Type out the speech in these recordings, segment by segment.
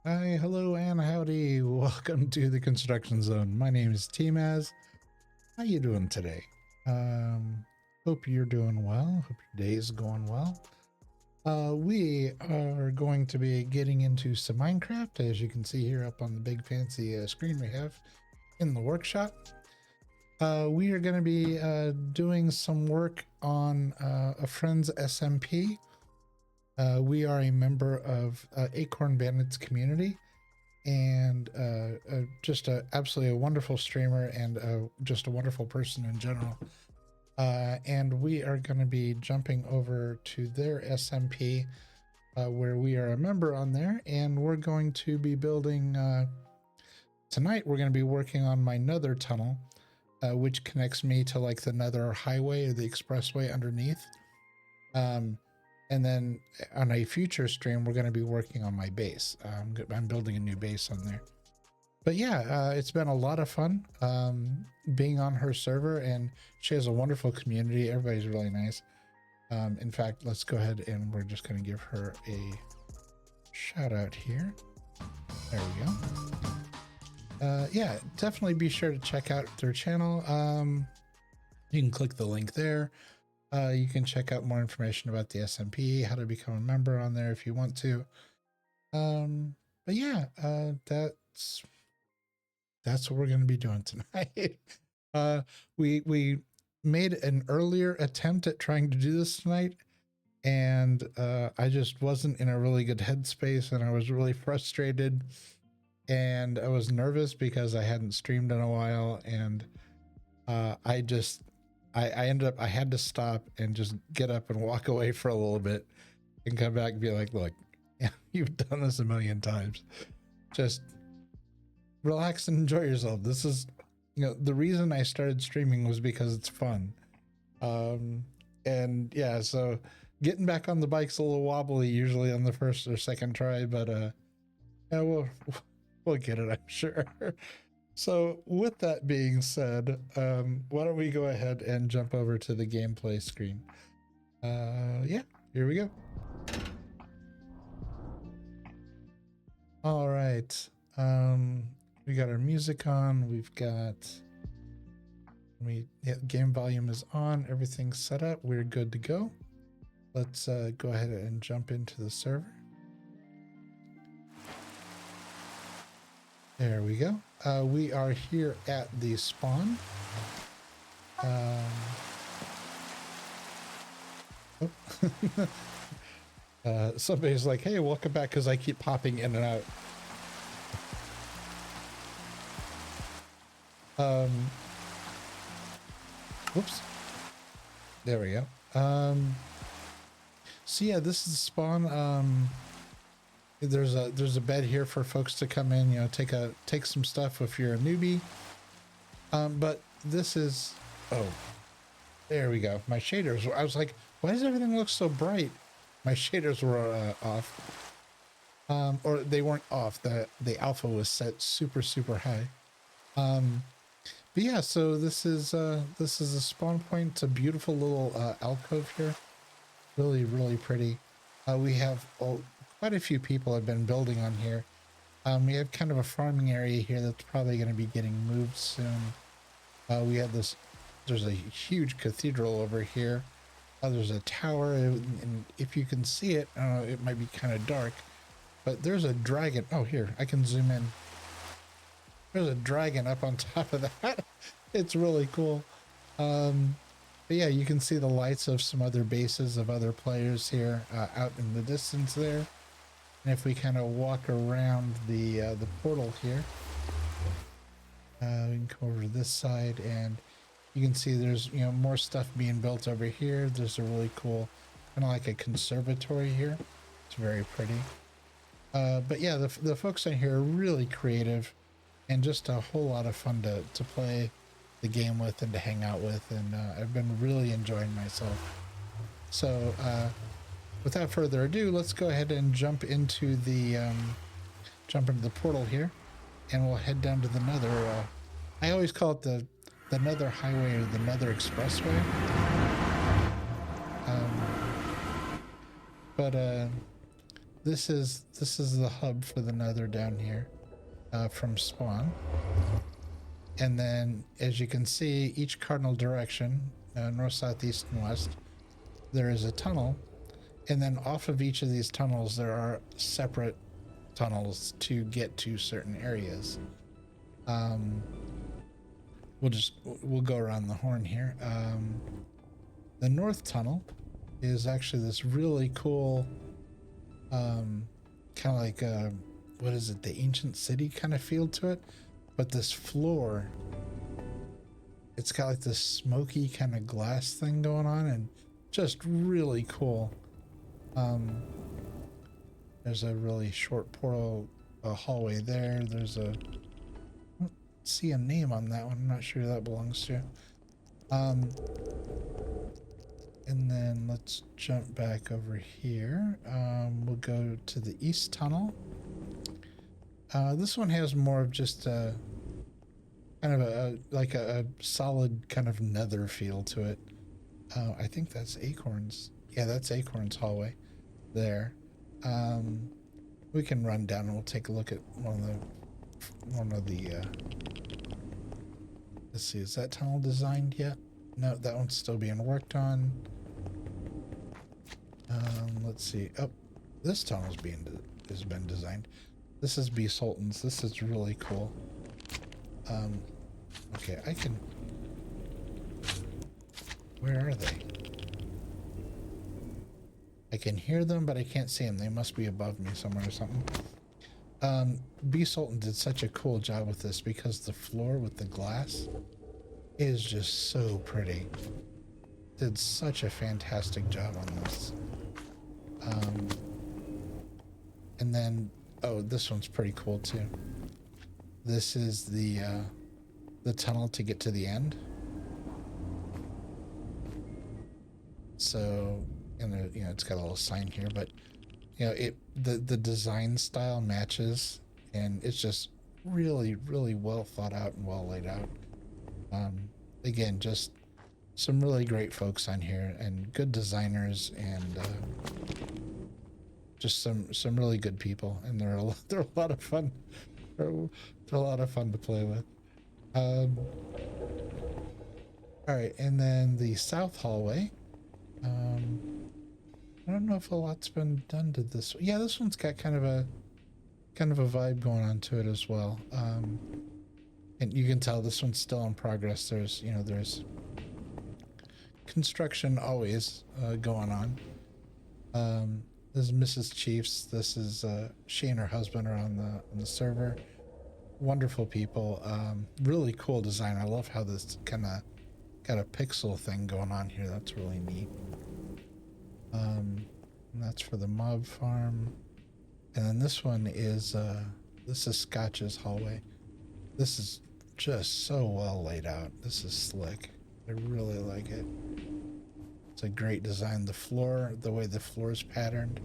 Hi, hello, and howdy. Welcome to the construction zone. My name is tmaaz. How you doing today? Hope you're doing well. Hope your day is going well. We are going to be getting into some Minecraft, as you can see here up on the big fancy screen we have in the workshop. We are going to be doing some work on a friend's SMP. We are a member of AcornBandit's community, and just absolutely a wonderful streamer and just a wonderful person in general. And we are going to be jumping over to their SMP, where we are a member on there, and we're going to be building tonight. We're going to be working on my Nether tunnel, which connects me to like the Nether highway or the expressway underneath. And then on a future stream, we're going to be working on my base. I'm building a new base on there. But yeah, it's been a lot of fun being on her server, and she has a wonderful community. Everybody's really nice. In fact, let's go ahead and we're just going to give her a shout out here. There we go. Yeah, definitely be sure to check out their channel. You can click the link there. You can check out more information about the SMP, how to become a member on there if you want to. But yeah, that's what we're going to be doing tonight. We made an earlier attempt at trying to do this tonight, and I just wasn't in a really good headspace, and I was really frustrated, and I was nervous because I hadn't streamed in a while, and I ended up, I had to stop and just get up and walk away for a little bit and come back and be like, look, yeah, you've done this a million times. Just relax and enjoy yourself. This is, you know, the reason I started streaming was because it's fun. And yeah, so getting back on the bike's a little wobbly usually on the first or second try, but yeah, we'll get it, I'm sure. So with that being said, why don't we go ahead and jump over to the gameplay screen? Yeah, here we go. All right. We got our music on. We've got game volume is on. Everything's set up. We're good to go. Let's go ahead and jump into the server. There we go. We are here at the spawn. Somebody's like, hey, welcome back, because I keep popping in and out. Whoops. There we go. So yeah, this is the spawn. There's a bed here for folks to come in, you know, take some stuff if you're a newbie. But this is, oh, there we go. My shaders, I was like, why does everything look so bright? My shaders were off, or they weren't off. The alpha was set super high. But yeah, so this is a spawn point. It's a beautiful little alcove here, really pretty. We have quite a few people have been building on here. We have kind of a farming area here that's probably going to be getting moved soon. We have this, there's a huge cathedral over here. There's a tower, and if you can see it, it might be kind of dark, but there's a dragon. Oh, here, I can zoom in. There's a dragon up on top of that. It's really cool. But yeah, you can see the lights of some other bases of other players here out in the distance there. And if we kind of walk around the portal here, we can come over to this side, and you can see there's, you know, more stuff being built over here. There's a really cool, kind of like a conservatory here. It's very pretty. But yeah, the folks in here are really creative and just a whole lot of fun to play the game with and to hang out with. And I've been really enjoying myself. So without further ado, let's go ahead and jump into the portal here, and we'll head down to the Nether. I always call it the Nether highway or the Nether expressway. But this is the hub for the Nether down here from spawn. And then, as you can see, each cardinal direction, north, south, east, and west, there is a tunnel. And then off of each of these tunnels, there are separate tunnels to get to certain areas. We'll go around the horn here. The north tunnel is actually this really cool, kind of like what is it, the ancient city kind of feel to it, but this floor, it's got like this smoky kind of glass thing going on, and just really cool. There's a really short portal, a hallway there. There's a, I don't see a name on that one. I'm not sure who that belongs to. And then let's jump back over here. We'll go to the east tunnel. This one has more of just a kind of a solid kind of nether feel to it. I think that's Acorn's. Yeah, that's Acorn's hallway there. We can run down and we'll take a look at one of the let's see, is that tunnel designed yet? No, that one's still being worked on. Let's see. Oh, this tunnel's has been designed. This is B Sultan's. This is really cool. Okay, I can. Where are they? I can hear them, but I can't see them. They must be above me somewhere or something. B Sultan did such a cool job with this because the floor with the glass is just so pretty. Did such a fantastic job on this. And then, oh, this one's pretty cool too. This is the tunnel to get to the end. So, and you know, it's got a little sign here, but you know, the design style matches, and it's just really, really well thought out and well laid out. Again, just some really great folks on here and good designers, and just some really good people, and they're a lot of fun. They're a lot of fun to play with. All right, and then the south hallway. I don't know if a lot's been done to this. Yeah, this one's got kind of a vibe going on to it as well. And you can tell this one's still in progress. There's construction always going on. This is Mrs. Chiefs. This is she and her husband are on the server. Wonderful people. Really cool design. I love how this kind of got a pixel thing going on here. That's really neat. And that's for the mob farm. And then this one is Scotch's hallway. This is just so well laid out. This is slick. I really like it. It's a great design. The floor, the way the floor is patterned,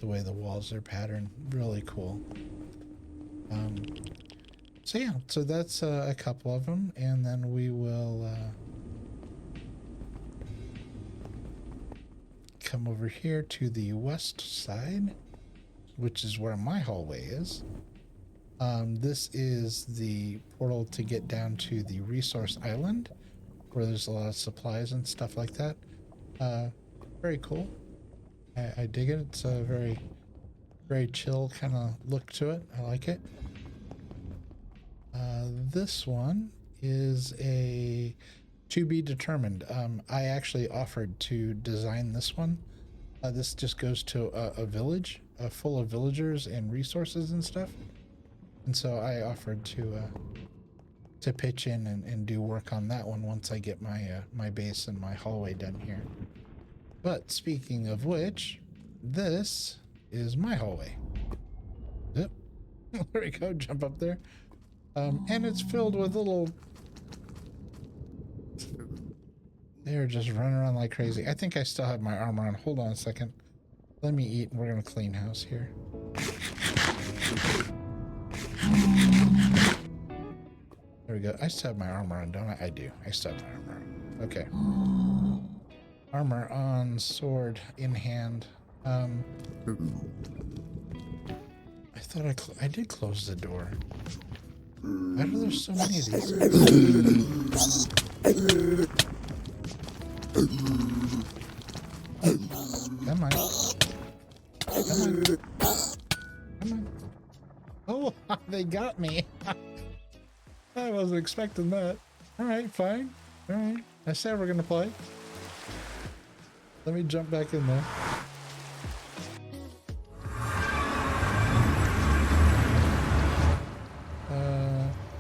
the way the walls are patterned, really cool. So yeah, so that's a couple of them, and then we will come over here to the west side, which is where my hallway is. This is the portal to get down to the resource island, where there's a lot of supplies and stuff like that. Very cool. I dig it. It's a very, very chill kind of look to it. I like it. This one is a to be determined. I actually offered to design this one. This just goes to a village full of villagers and resources and stuff. And so I offered to pitch in and do work on that one once I get my base and my hallway done here. But speaking of which, this is my hallway. Yep. There we go. Jump up there. And it's filled with little... They're just running around like crazy. I think I still have my armor on. Hold on a second. Let me eat and we're going to clean house here. There we go. I still have my armor on, don't I? I do. I still have my armor on. Okay. Armor on, sword in hand. thought I did close the door. Why are there so many of these? Come on. Come on. Come on. Oh, they got me. I wasn't expecting that. Alright, fine. Alright. I said we're gonna play. Let me jump back in there.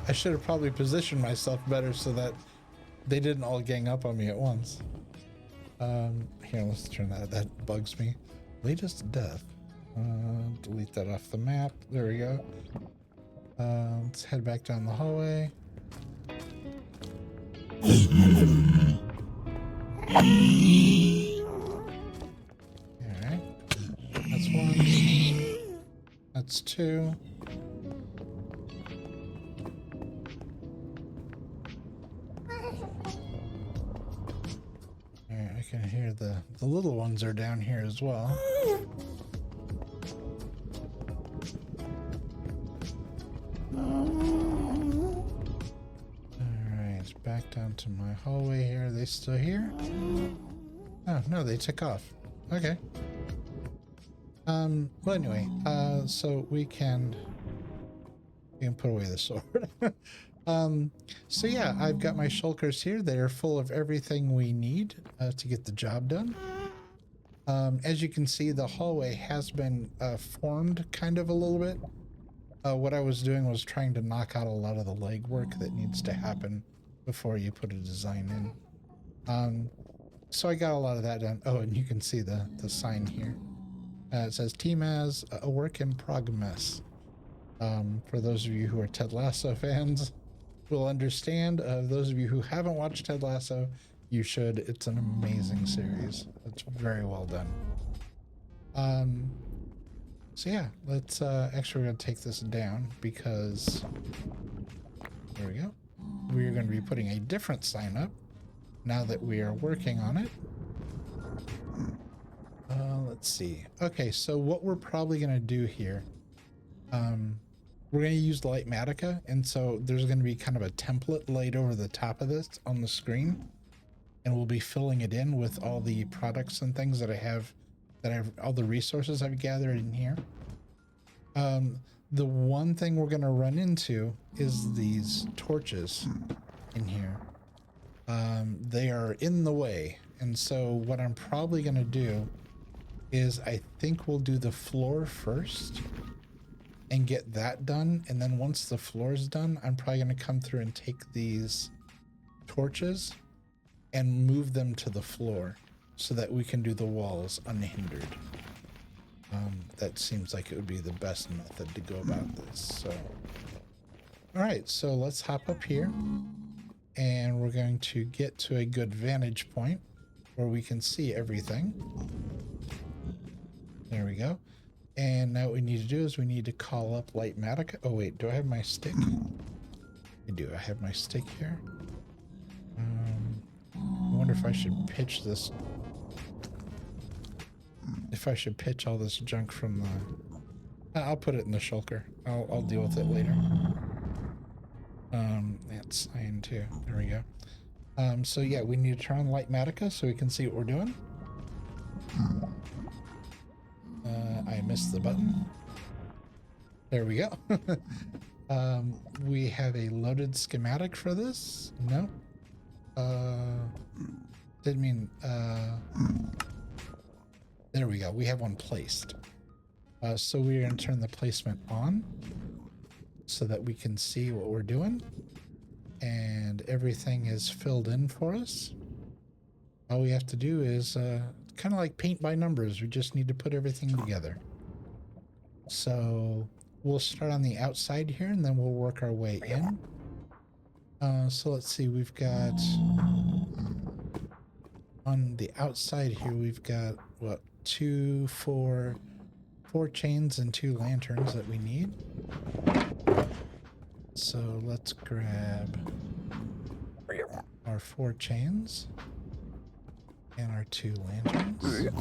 I should have probably positioned myself better so that they didn't all gang up on me at once. Here, let's turn that. That bugs me. Latest death. Delete that off the map. There we go. Let's head back down the hallway. Alright. That's one. That's two. Alright, I can hear the little ones are down here as well. Alright, back down to my hallway here. Are they still here? Oh, no, they took off. Okay. Well, anyway, so we can put away the sword. So yeah, I've got my shulkers here. They are full of everything we need to get the job done. As you can see, the hallway has been formed kind of a little bit. What I was doing was trying to knock out a lot of the legwork that needs to happen before you put a design in. So I got a lot of that done. Oh, and you can see the sign here. It says tmaaz, a work in progress. For those of you who are Ted Lasso fans, will understand. Those of you who haven't watched Ted Lasso, you should. It's an amazing series. It's very well done. So yeah, let's actually we're gonna take this down because there we go. We're going to be putting a different sign up now that we are working on it. Let's see. Okay, so what we're probably going to do here, we're going to use Lightmatica, and so there's going to be kind of a template laid over the top of this on the screen, and we'll be filling it in with all the products and things that I have, all the resources I've gathered in here. The one thing we're going to run into is these torches in here. They are in the way, and so what I'm probably going to do is I think we'll do the floor first and get that done, and then once the floor is done, I'm probably going to come through and take these torches and move them to the floor so that we can do the walls unhindered. That seems like it would be the best method to go about this. So, all right, so let's hop up here, and we're going to get to a good vantage point where we can see everything. There we go. And now what we need to do is we need to call up Lightmatica. Oh wait, do I have my stick? I do. I have my stick here. I wonder if I should pitch this. If I should pitch all this junk from the... I'll put it in the shulker. I'll deal with it later. That's cyan too. There we go. So yeah, we need to turn on Lightmatica so we can see what we're doing. I missed the button. There we go. We have a loaded schematic for this. No. Didn't mean... There we go. We have one placed. So we're going to turn the placement on so that we can see what we're doing. And everything is filled in for us. All we have to do is kind of like paint by numbers. We just need to put everything together. So we'll start on the outside here, and then we'll work our way in. So let's see. We've got... On the outside here, we've got, what, 4 chains and 2 lanterns that we need. So let's grab our 4 chains and our 2 lanterns. There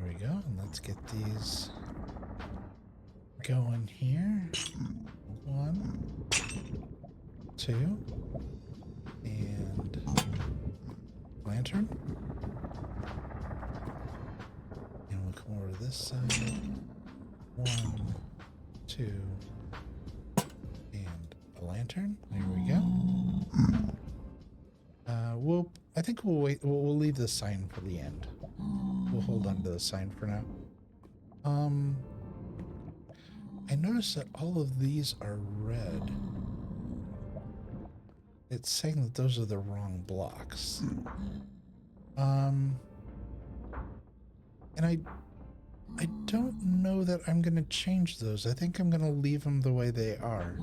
we go. And let's get these go in here. 1, 2, and lantern. And we'll come over to this side. 1, 2, and a lantern. There we go. I think we'll wait. We'll leave the sign for the end. We'll hold on to the sign for now. I noticed that all of these are red. It's saying that those are the wrong blocks. And I don't know that I'm gonna change those. I think I'm gonna leave them the way they are.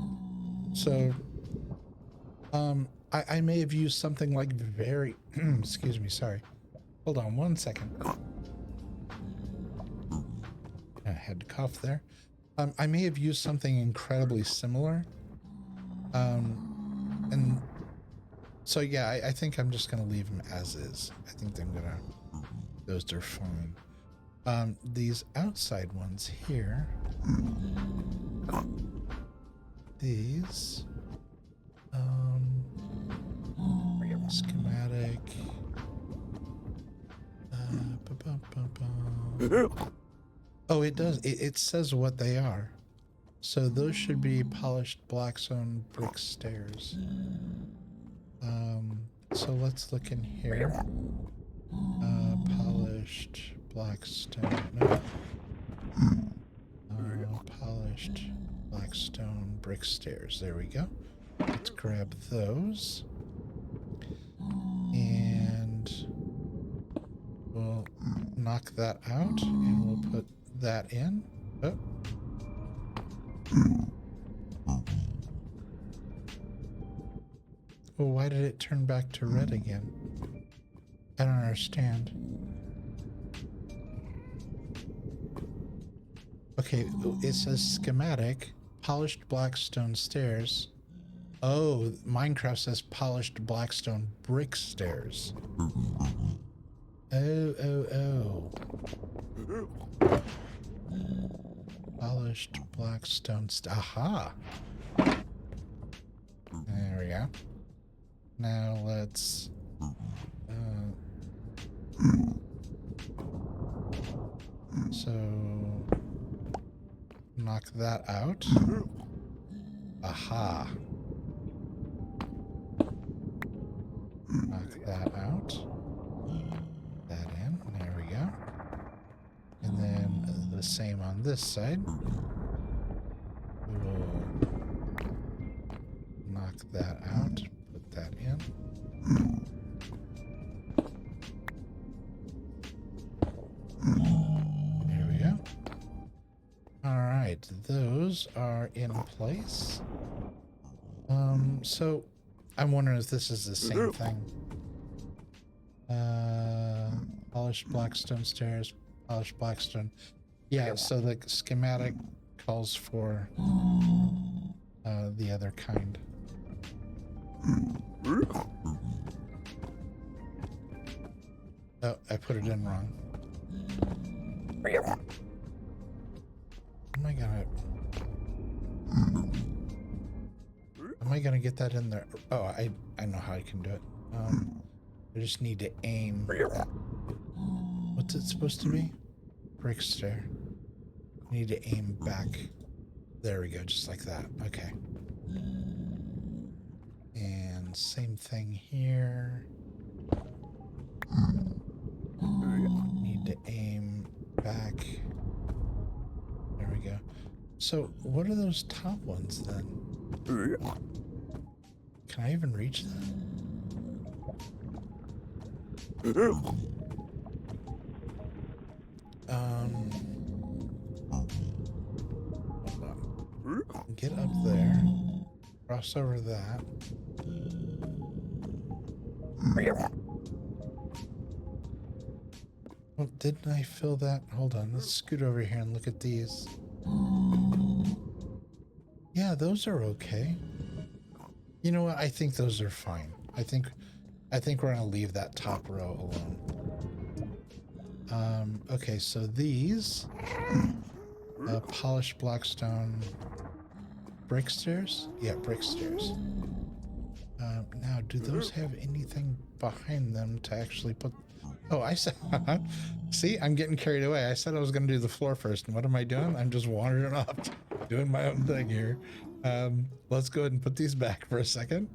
So, I may have used something like very, excuse me, sorry. Hold on 1 second. I had to cough there. I may have used something incredibly similar. And so yeah, I think I'm just gonna leave them as is. I think I'm gonna, those are fine. These outside ones here, these, schematic, oh, it does, it says what they are. So those should be polished blackstone brick stairs. So let's look in here. Polished blackstone, no. Polished blackstone brick stairs. There we go. Let's grab those. And we'll knock that out and we'll put that in. Oh. Well, why did it turn back to red again? I don't understand. Okay, it says schematic, polished blackstone stairs. Oh, Minecraft says polished blackstone brick stairs. Oh. Polished blackstone aha. There we go. Now let's so knock that out. Aha. Knock that out. That in. There we go. And then the same on this side. We'll knock that out. Put that in. There we go. Alright, those are in place. So I'm wondering if this is the same thing. Polished blackstone stairs, polished blackstone. Yeah, so the schematic calls for the other kind. Oh, I put it in wrong. Am I gonna get that in there? Oh, I know how I can do it. I just need to aim. What's it supposed to be? Brick stair. I need to aim back. There we go, just like that. Okay. And same thing here. Need to aim back. There we go. So what are those top ones then? Can I even reach them? Hold on. Get up there. Cross over that. Well, didn't I fill that? Hold on, let's scoot over here and look at these. Yeah, those are okay. You know what? I think those are fine. I think we're gonna leave that top row alone. Okay, so these Polished blockstone. Brick stairs? Yeah, brick stairs. Now, do those have anything behind them to actually put... Oh, I said... See, I'm getting carried away. I said I was going to do the floor first, and what am I doing? I'm just wandering off, doing my own thing here. Let's go ahead and put these back for a second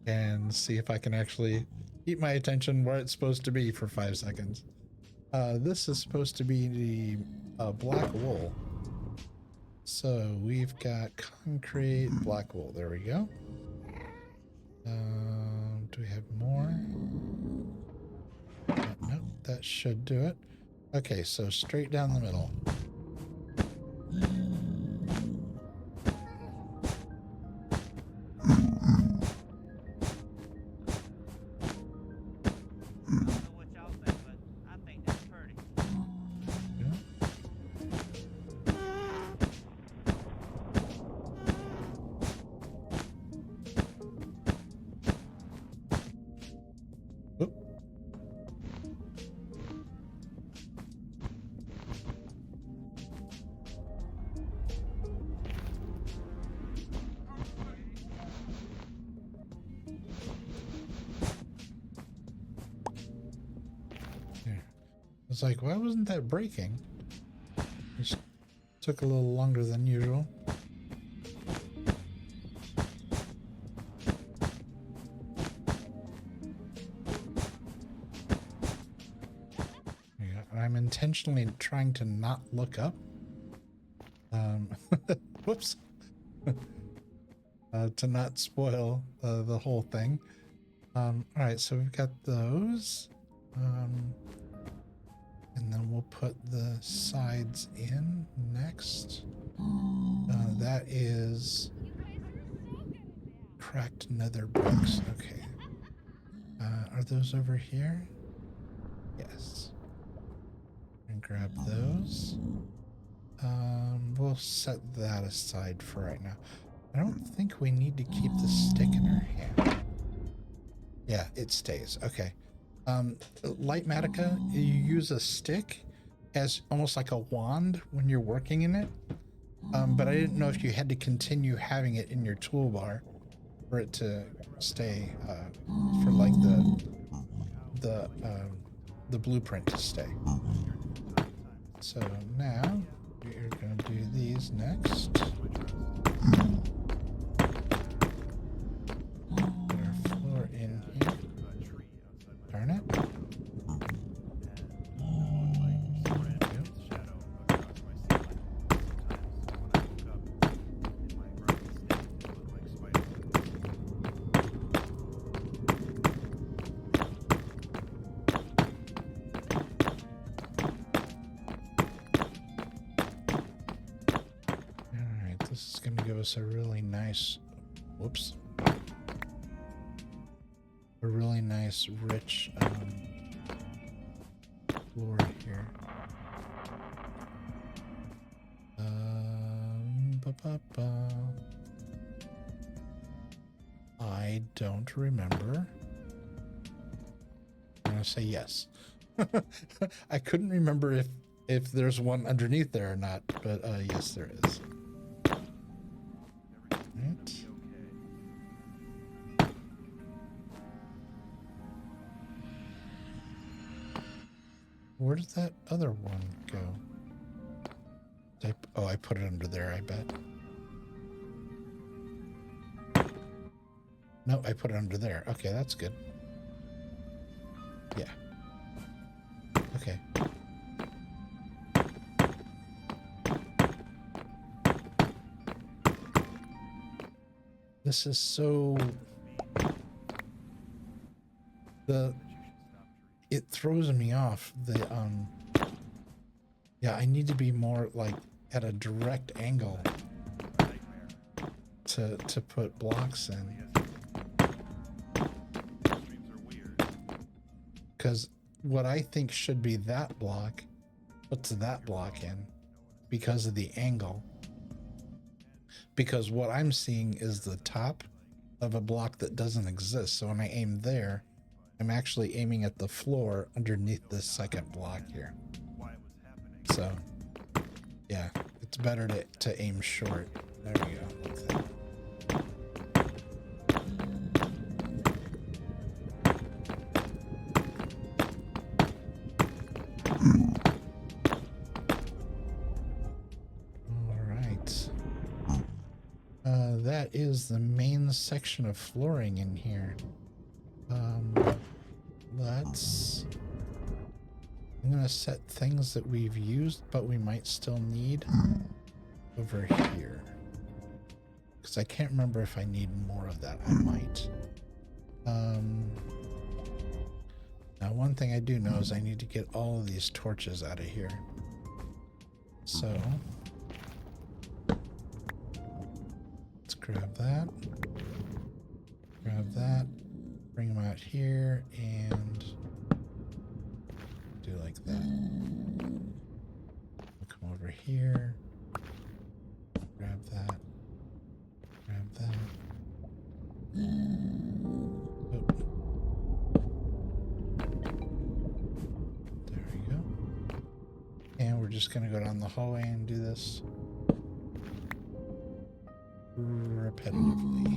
and see if I can actually keep my attention where it's supposed to be for 5 seconds. This is supposed to be the black wool. So we've got concrete, black wool. There we go. Do we have more? Nope, that should do it. Okay, so straight down the middle. It's like, why wasn't that breaking? It took a little longer than usual. Yeah, I'm intentionally trying to not look up. Whoops. To not spoil the whole thing. All right, so we've got those. And then we'll put the sides in next. That is cracked nether bricks. Okay. Are those over here? Yes. And grab those. We'll set that aside for right now. I don't think we need to keep the stick in our hand. Yeah, it stays. Okay. Lightmatica, you use a stick as almost like a wand when you're working in it. But I didn't know if you had to continue having it in your toolbar for it to stay, for like the blueprint to stay. So now we're going to do these next. Put our floor in here. Darn it. Alright, this is going to give us a really nice, whoops, a really nice rich floor here. I don't remember. I'm gonna say yes. I couldn't remember if there's one underneath there or not, but yes, there is. Right. Where did that other one go? Oh, I put it under there, I bet. No, I put it under there. Okay, that's good. Yeah. Okay. This is so... It throws me off. Yeah, I need to be more like at a direct angle to put blocks in. Because what I think should be that block puts that block in because of the angle. Because what I'm seeing is the top of a block that doesn't exist. So when I aim there, I'm actually aiming at the floor underneath this second block here. So Yeah, it's better to aim short. There we go. Like that. That is the main section of flooring in here. Let's... I'm gonna set things that we've used, but we might still need over here. Because I can't remember if I need more of that. I might. Now one thing I do know is I need to get all of these torches out of here. So... grab that, bring them out here, and do like that. We'll come over here, grab that. Oh. There we go. And we're just gonna go down the hallway and do this repetitively.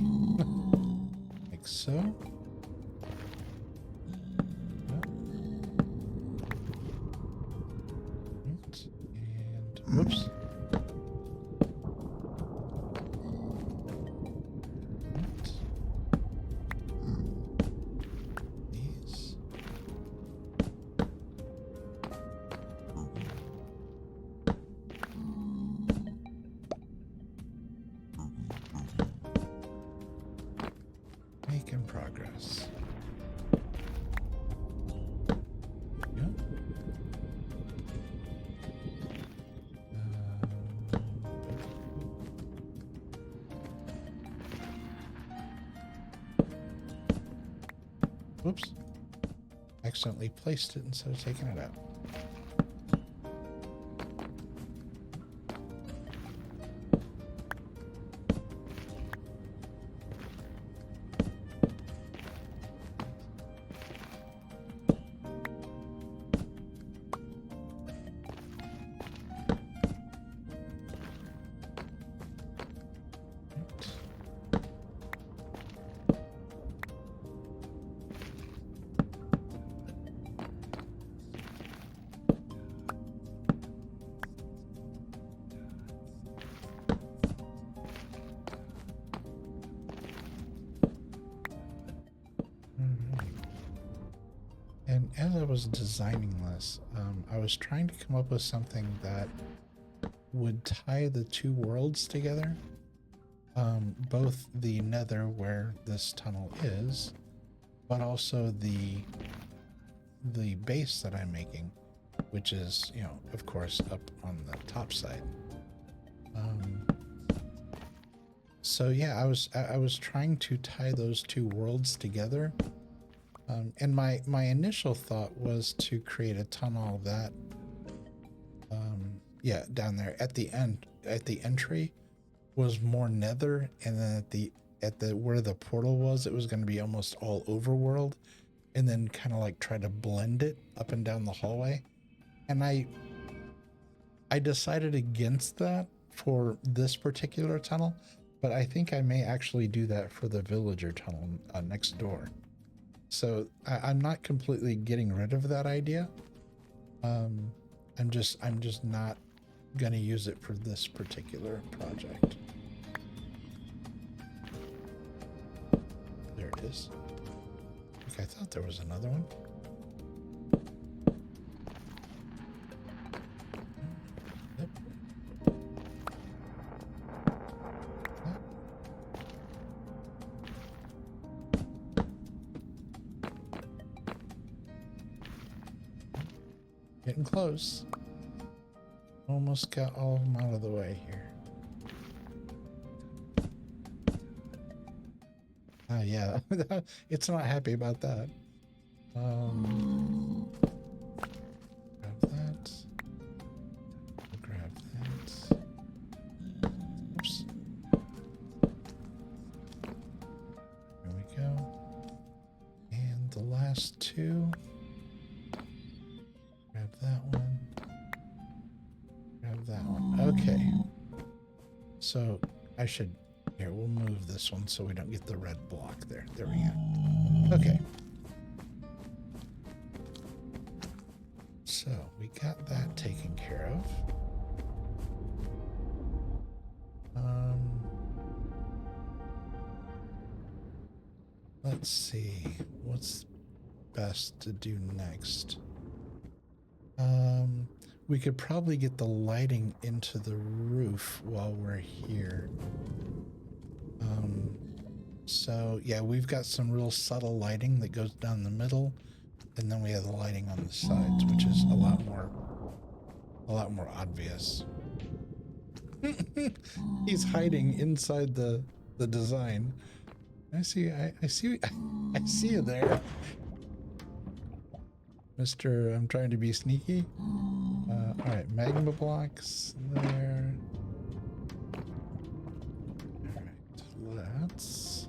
Like so. And whoops. These. Making progress. Yeah. Whoops. Accidentally placed it instead of taking it out. And as I was designing this, I was trying to come up with something that would tie the two worlds together. Both the Nether, where this tunnel is, but also the base that I'm making, which is, you know, of course, up on the top side. So yeah, I was trying to tie those two worlds together. And my initial thought was to create a tunnel that, yeah, down there at the end, at the entry, was more Nether, and then at the where the portal was, it was going to be almost all overworld, and then kind of like try to blend it up and down the hallway. And I decided against that for this particular tunnel, but I think I may actually do that for the villager tunnel next door. So I'm not completely getting rid of that idea. I'm just not gonna use it for this particular project. There it is. Okay, I thought there was another one. Yep. Getting close. Almost got all of them out of the way here. Ah, yeah, it's not happy about that. Grab that. Grab that. Oops. There we go. And the last two. Grab that one. Grab that one. So I should, here, we'll move this one so we don't get the red block there. There we go. Okay. So we got that taken care of. Let's see, what's best to do next? We could probably get the lighting into the roof while we're here. So yeah, we've got some real subtle lighting that goes down the middle, and then we have the lighting on the sides, which is a lot more obvious. He's hiding inside the design. I see you there, Mr. I'm trying to be sneaky. All right, magma blocks there. All right, let's.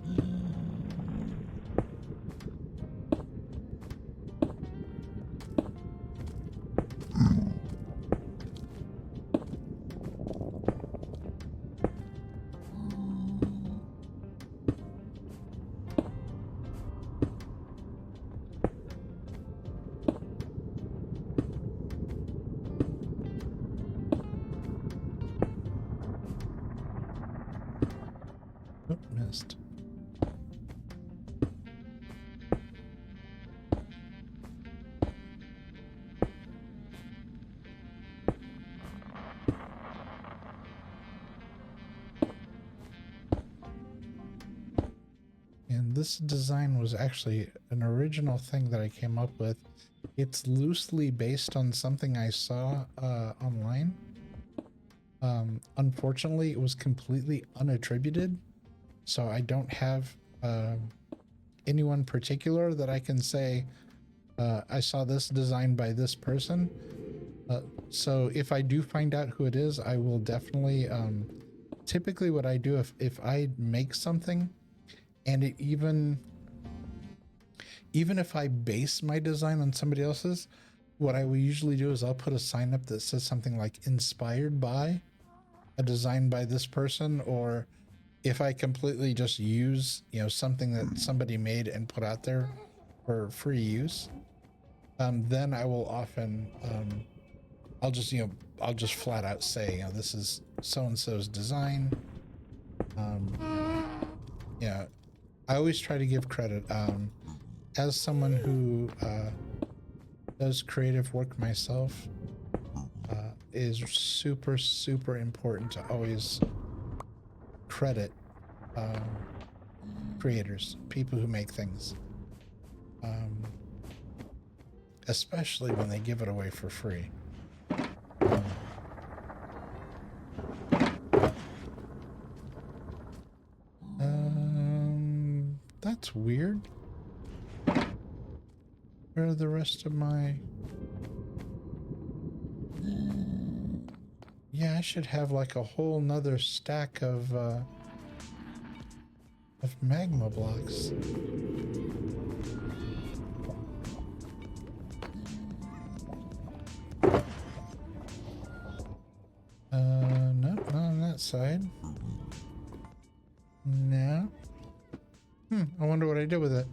Oh, missed. And this design was actually an original thing that I came up with. It's loosely based on something I saw online. Unfortunately, it was completely unattributed, so I don't have anyone particular that I can say I saw this design by this person. So if I do find out who it is, I will definitely typically what I do if I make something and it even if I base my design on somebody else's, what I will usually do is I'll put a sign up that says something like inspired by a design by this person, or if I completely just use, you know, something that somebody made and put out there for free use, then I will often, I'll just flat out say, you know, this is so-and-so's design. Yeah, I always try to give credit. As someone who does creative work myself, is super, super important to always credit creators, people who make things, especially when they give it away for free. That's weird. Where are the rest of my... Yeah, I should have like a whole nother stack of magma blocks. No, not on that side. No. I wonder what I did with it.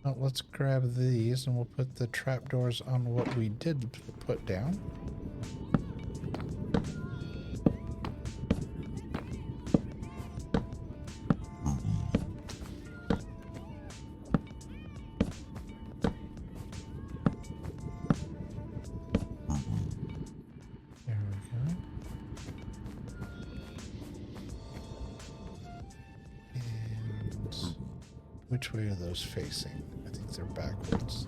Well, let's grab these and we'll put the trapdoors on what we did put down. There we go. And which way are those facing? I think they're backwards.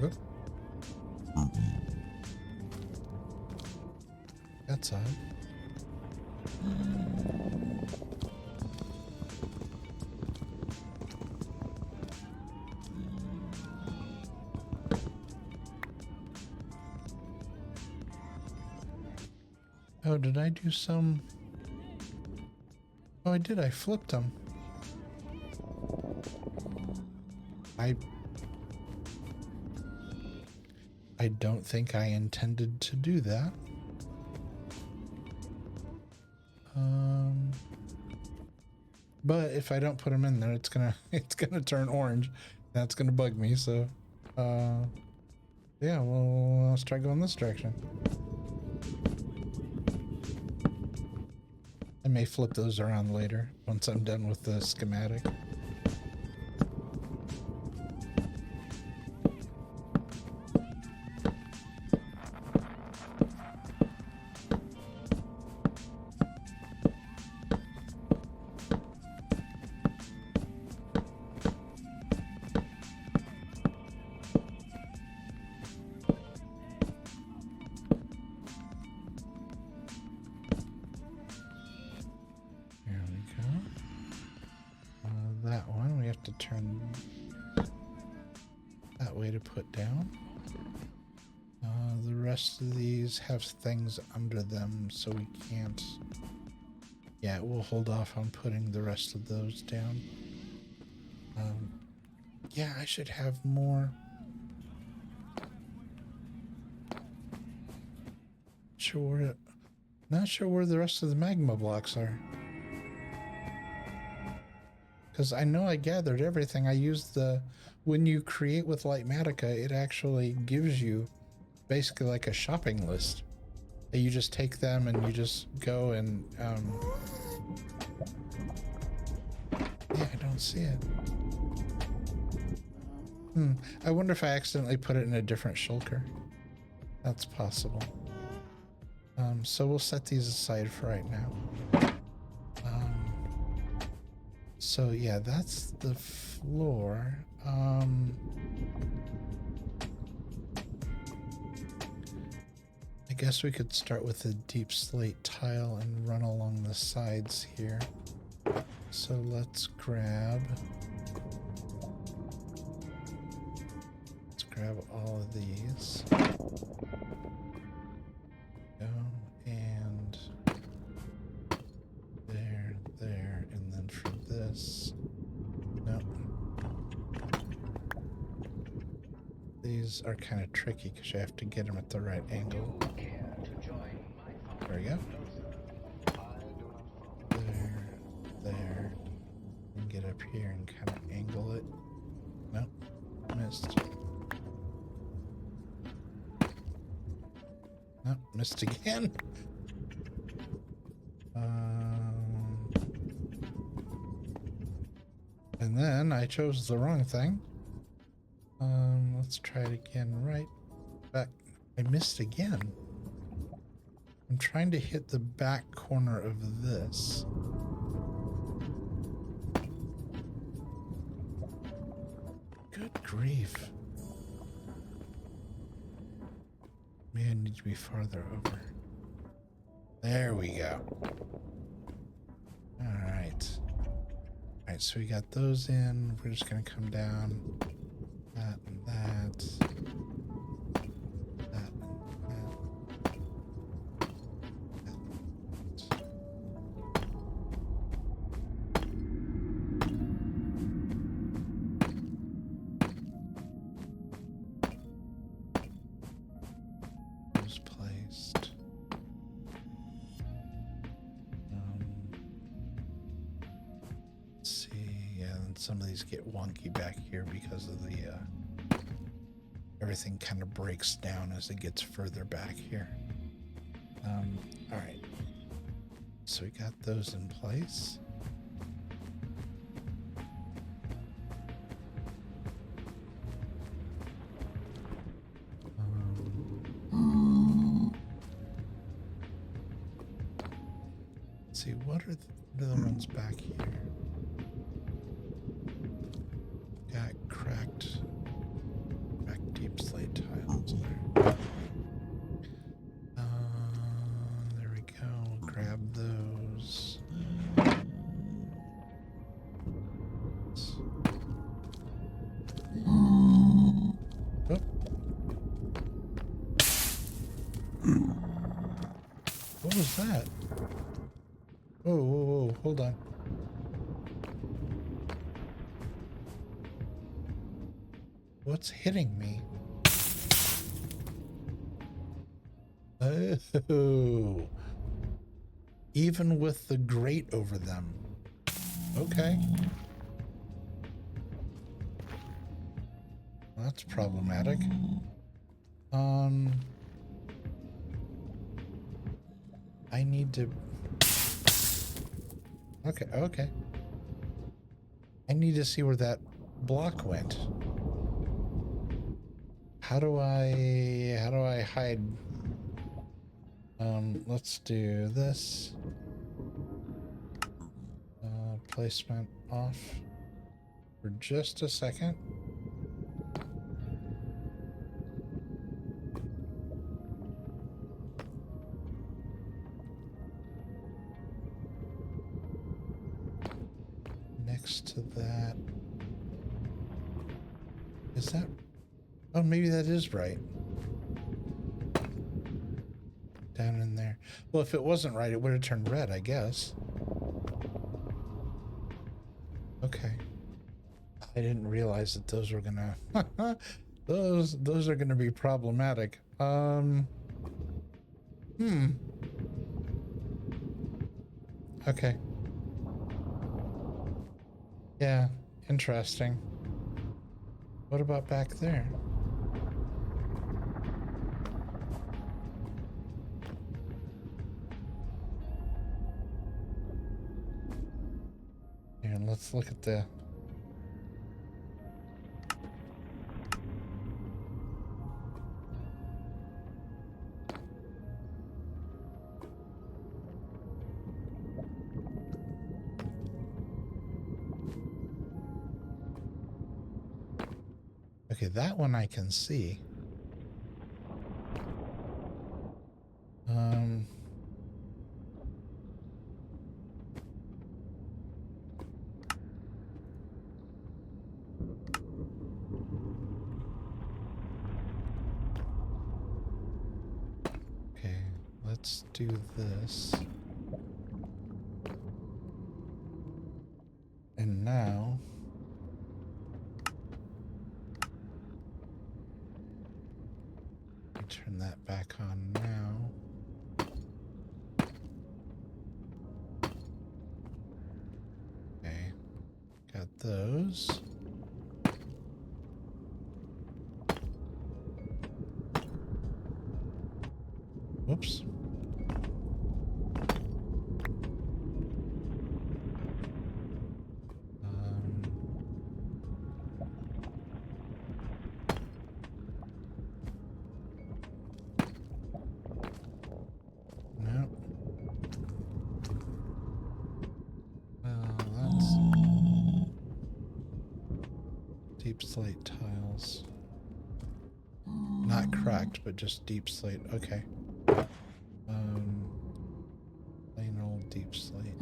Oh. That's odd. Oh, did I do some... Oh, I did. I flipped them. I don't think I intended to do that. But if I don't put them in there, it's gonna turn orange. That's gonna bug me. So, yeah. Well, let's try going this direction. I may flip those around later once I'm done with the schematic. That one we have to turn that way to put down. The rest of these have things under them, so we can't. Yeah, we'll hold off on putting the rest of those down. Yeah, I should have more. Not sure where the rest of the magma blocks are. Because I know I gathered everything. I used when you create with Lightmatica, it actually gives you basically like a shopping list. You just take them and you just go and, yeah, I don't see it. I wonder if I accidentally put it in a different shulker. That's possible. So we'll set these aside for right now. So yeah, that's the floor. I guess we could start with a deep slate tile and run along the sides here. So let's grab all of these. Go and there, and then for this, no. These are kind of tricky because you have to get them at the right angle. There we go. There, and get up here and kind of angle it. Nope, missed. Nope, missed again. And then I chose the wrong thing. Let's try it again. Right back. I missed again. I'm trying to hit the back corner of this. Good grief. Maybe I need to be farther over. There we go. Alright. Alright, so we got those in. We're just going to come down. That and that. That and that. Those placed. Let's see. Yeah, and some of these get wonky back here because of the everything kind of breaks down as it gets further back here. All right. So we got those in place. Let's see, what are the ones back here? Got cracked deep slate tiles there. There we go. We'll grab those. Oh. What was that? Whoa, whoa, whoa, hold on. What's hitting me? Oh, even with the grate over them. Okay. Well, that's problematic. I need to... Okay, okay. I need to see where that block went. How do I hide? Let's do this. Placement off for just a second. Next to that. Is that... Oh, maybe that is right. Down in there. Well, if it wasn't right, it would have turned red, I guess. Okay. I didn't realize that those were gonna... those are gonna be problematic. Okay. Yeah, interesting. What about back there? Here, let's look at the... Okay, that one I can see. Okay, let's do this. And now... turn that back on now. Okay, got those. Whoops. Deep slate tiles. Not cracked, but just deep slate. Okay. Plain old deep slate.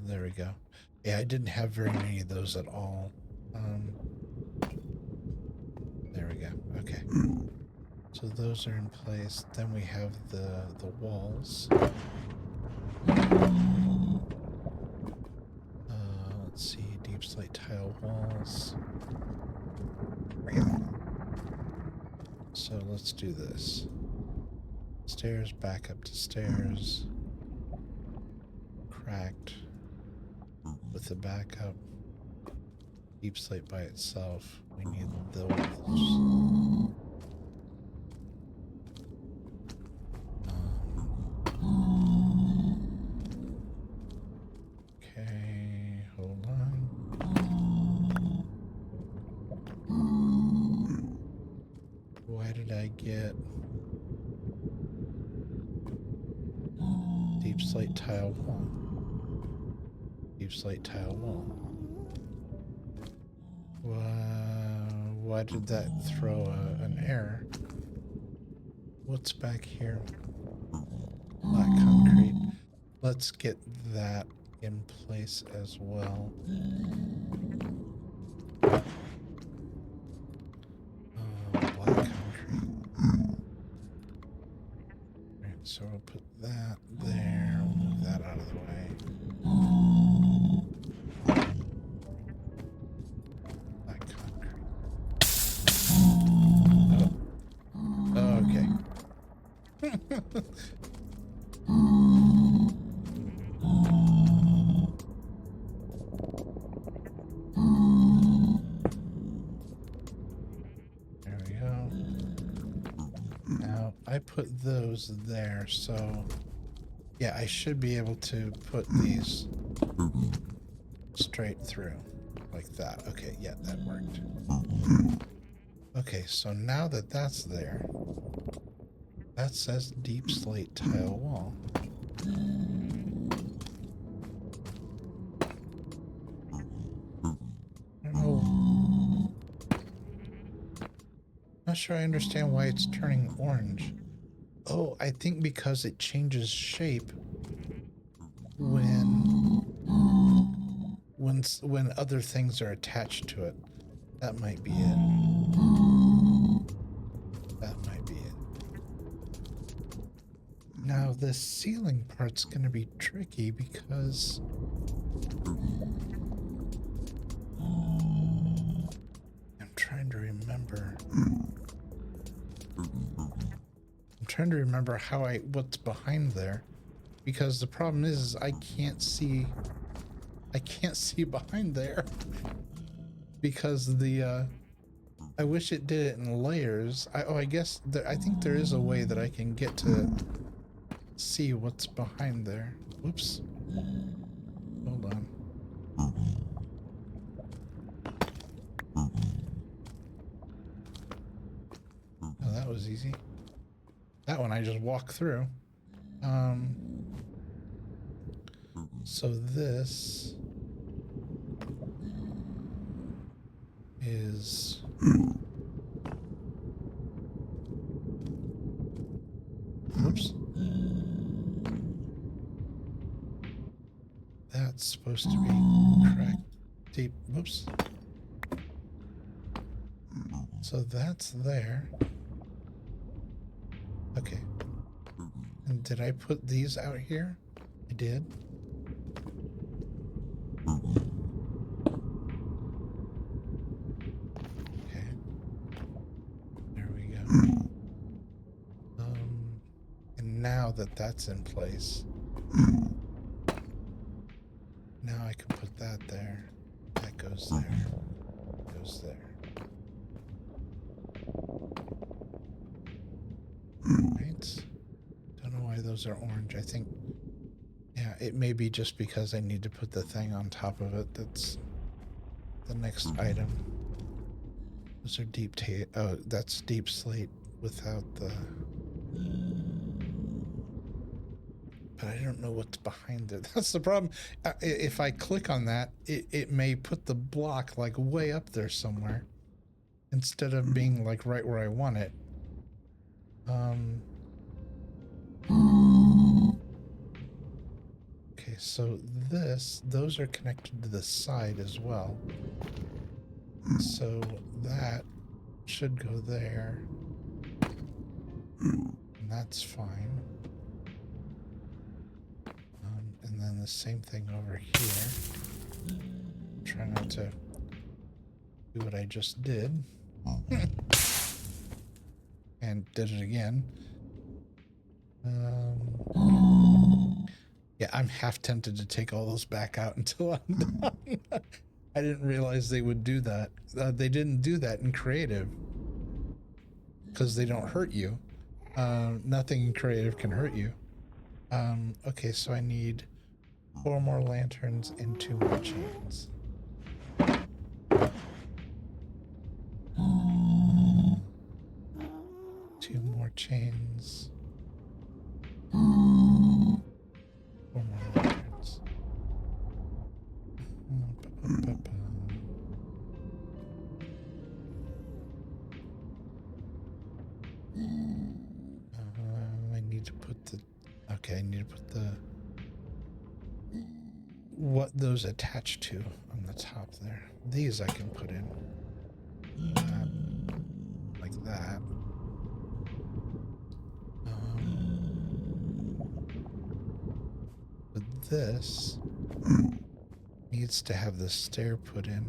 There we go. Yeah, I didn't have very many of those at all. There we go. Okay. So those are in place. Then we have the walls. Let's see, deep slate tile walls. So let's do this. Stairs, back up to stairs. Cracked. With the backup. Deep slate by itself. We need those. Okay, hold on. Why did I get deep slate tile wall? Deep slate tile wall. Why did that throw an error? What's back here? Black concrete. Let's get that in place as well. Black concrete. Alright, so we'll put that there. We'll move that out of the way. Black concrete. There we go. Now, I put those there, so yeah, I should be able to put these straight through like that. Okay, yeah, that worked. Okay, so now that that's there, that says deep slate tile wall. I don't know. Not sure I understand why it's turning orange. Oh, I think because it changes shape when other things are attached to it. That might be it. That might be it. Now this ceiling part's gonna be tricky because I'm trying to remember. I'm trying to remember what's behind there, because the problem is I can't see behind there because the I wish it did it in layers. I guess I think there is a way that I can get to see what's behind there. Whoops. Hold on. Oh, that was easy. That one I just walked through. So this is whoops. That's supposed to be cracked deep. Whoops. So that's there. Okay. And did I put these out here? I did. Okay. There we go. And now that that's in place, now I can put that there. That goes there. Goes there. Right. Don't know why those are orange. I think, yeah, it may be just because I need to put the thing on top of it. That's the next item. Those are deep oh, that's deep slate without the... But I don't know what's behind it. That's the problem. If I click on that, it may put the block like way up there somewhere instead of being like right where I want it. Okay, so those are connected to the side as well. So that should go there. And that's fine. And then the same thing over here. Try not to do what I just did. And did it again. Yeah, I'm half tempted to take all those back out until I'm done. I didn't realize they would do that. They didn't do that in creative because they don't hurt you. Nothing in creative can hurt you. Okay, so I need 4 more lanterns and 2 more chains. 2 more chains. 4 more lanterns. I need to put the... Okay, I need to put the... what those attach to on the top there. These I can put in. Like that. But this needs to have the stair put in.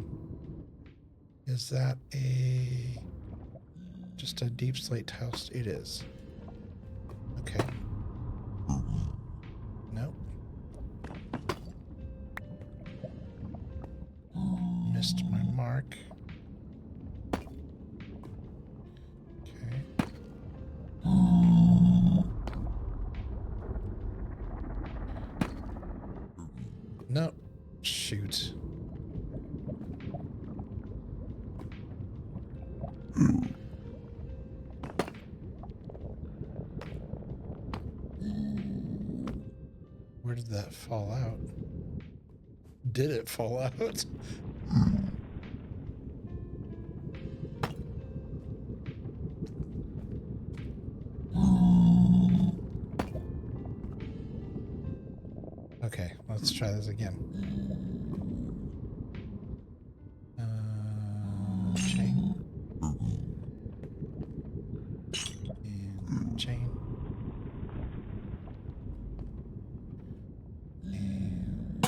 Is that just a deep slate tile? It is. Okay. Where did that fall out? Did it fall out? Okay, let's try this again. Chain. And chain. And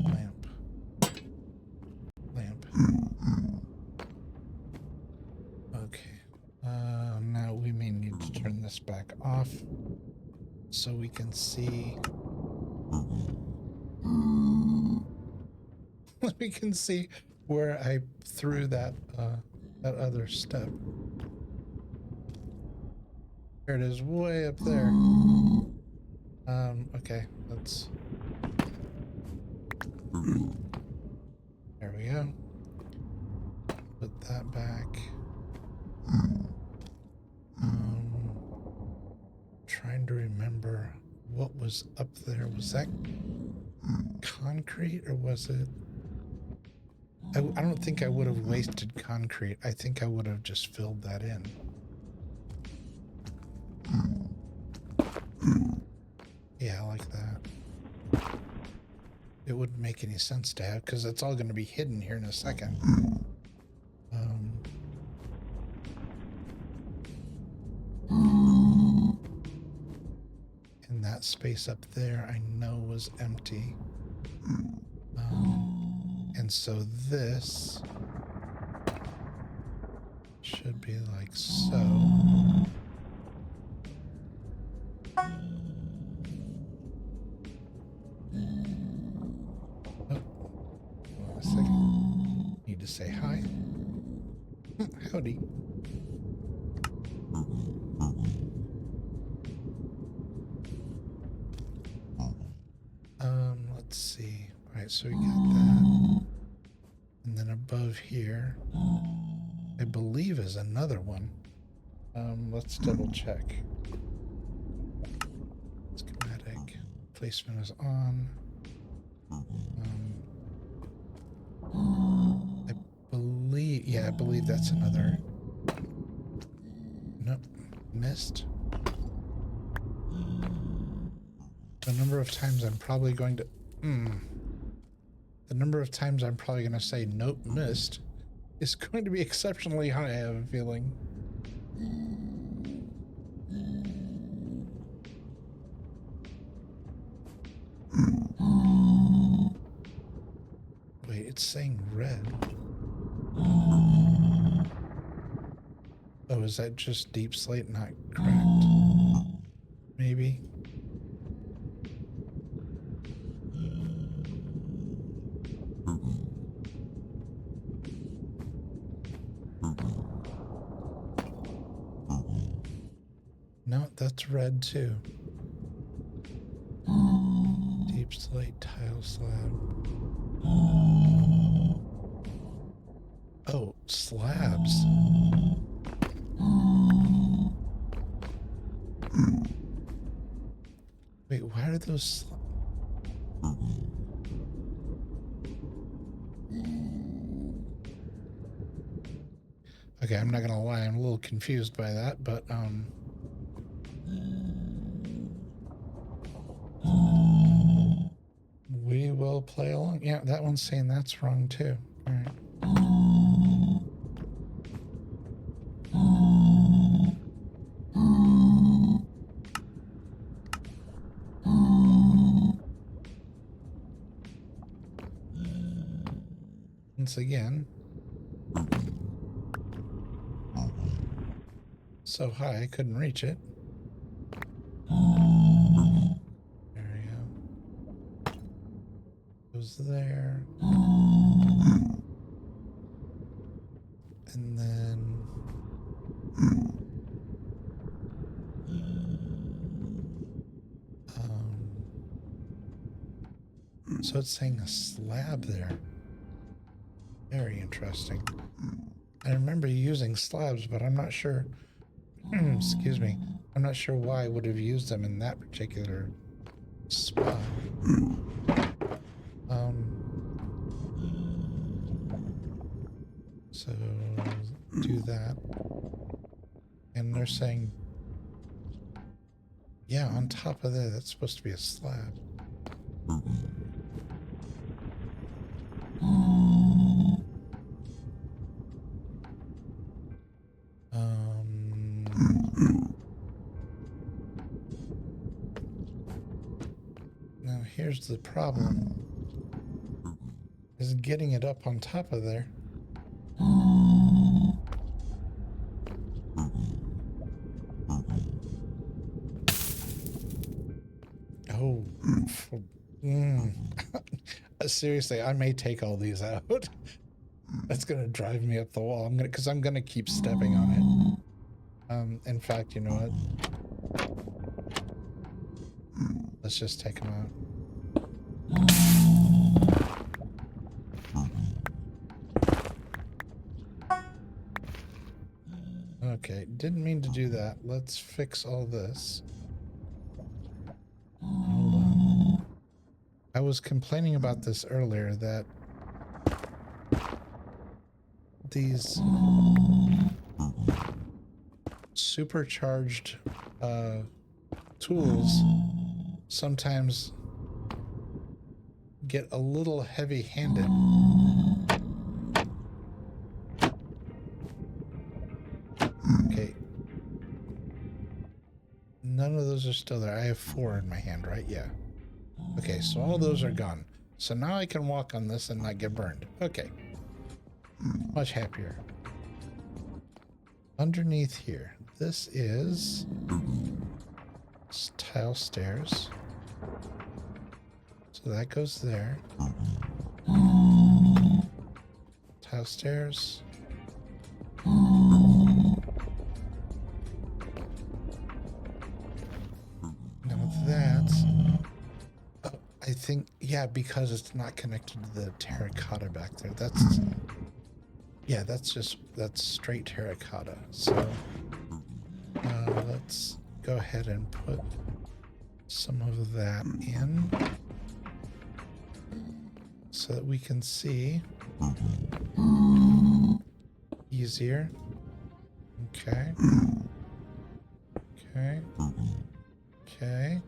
lamp. Lamp. Okay. Now we may need to turn this back off so we can see. We can see where I threw that that other step. There it is, way up there. Okay, let's. There we go. Put that back. Trying to remember what was up there. Was that concrete or was it? I don't think I would have wasted concrete. I think I would have just filled that in. Yeah, I like that. It wouldn't make any sense to have, because it's all going to be hidden here in a second. And that space up there I know was empty. And so this should be like so. Oh, hold on a second. Need to say hi. Howdy. Let's see. All right, so we got that. And then above here, I believe is another one. Let's double check. Schematic placement is on. I believe that's another. Nope, missed. The number of times I'm probably going to. The number of times I'm probably going to say nope, missed is going to be exceptionally high, I have a feeling. Wait, it's saying red. Oh, is that just deep slate not cracked? Maybe. No, that's red too. Deep slate tile slab. Oh, slabs. Wait, why are those Okay, I'm not gonna lie, I'm a little confused by that, but we will play along. Yeah, that one's saying that's wrong too. All right. Once again. So high I couldn't reach it. There we go. Goes there. And then so it's saying a slab there. Very interesting. I remember using slabs, but I'm not sure. Excuse me. I'm not sure why I would have used them in that particular spot. So do that. And they're saying, yeah, on top of there, that's supposed to be a slab. Now here's the problem, is getting it up on top of there. Oh, seriously, I may take all these out. That's gonna drive me up the wall. Because I'm gonna keep stepping on it. In fact, you know what? Let's just take them out. Okay, didn't mean to do that. Let's fix all this. Hold on. I was complaining about this earlier, that these supercharged tools sometimes get a little heavy-handed. Okay. None of those are still there. I have 4 in my hand, right? Yeah. Okay, so all those are gone. So now I can walk on this and not get burned. Okay. Much happier. Underneath here, this is tile stairs. So that goes there. Tile stairs. Now that's... I think, yeah, because it's not connected to the terracotta back there. That's... Yeah, that's straight terracotta. So let's go ahead and put some of that in so that we can see easier. Okay. Okay. Okay.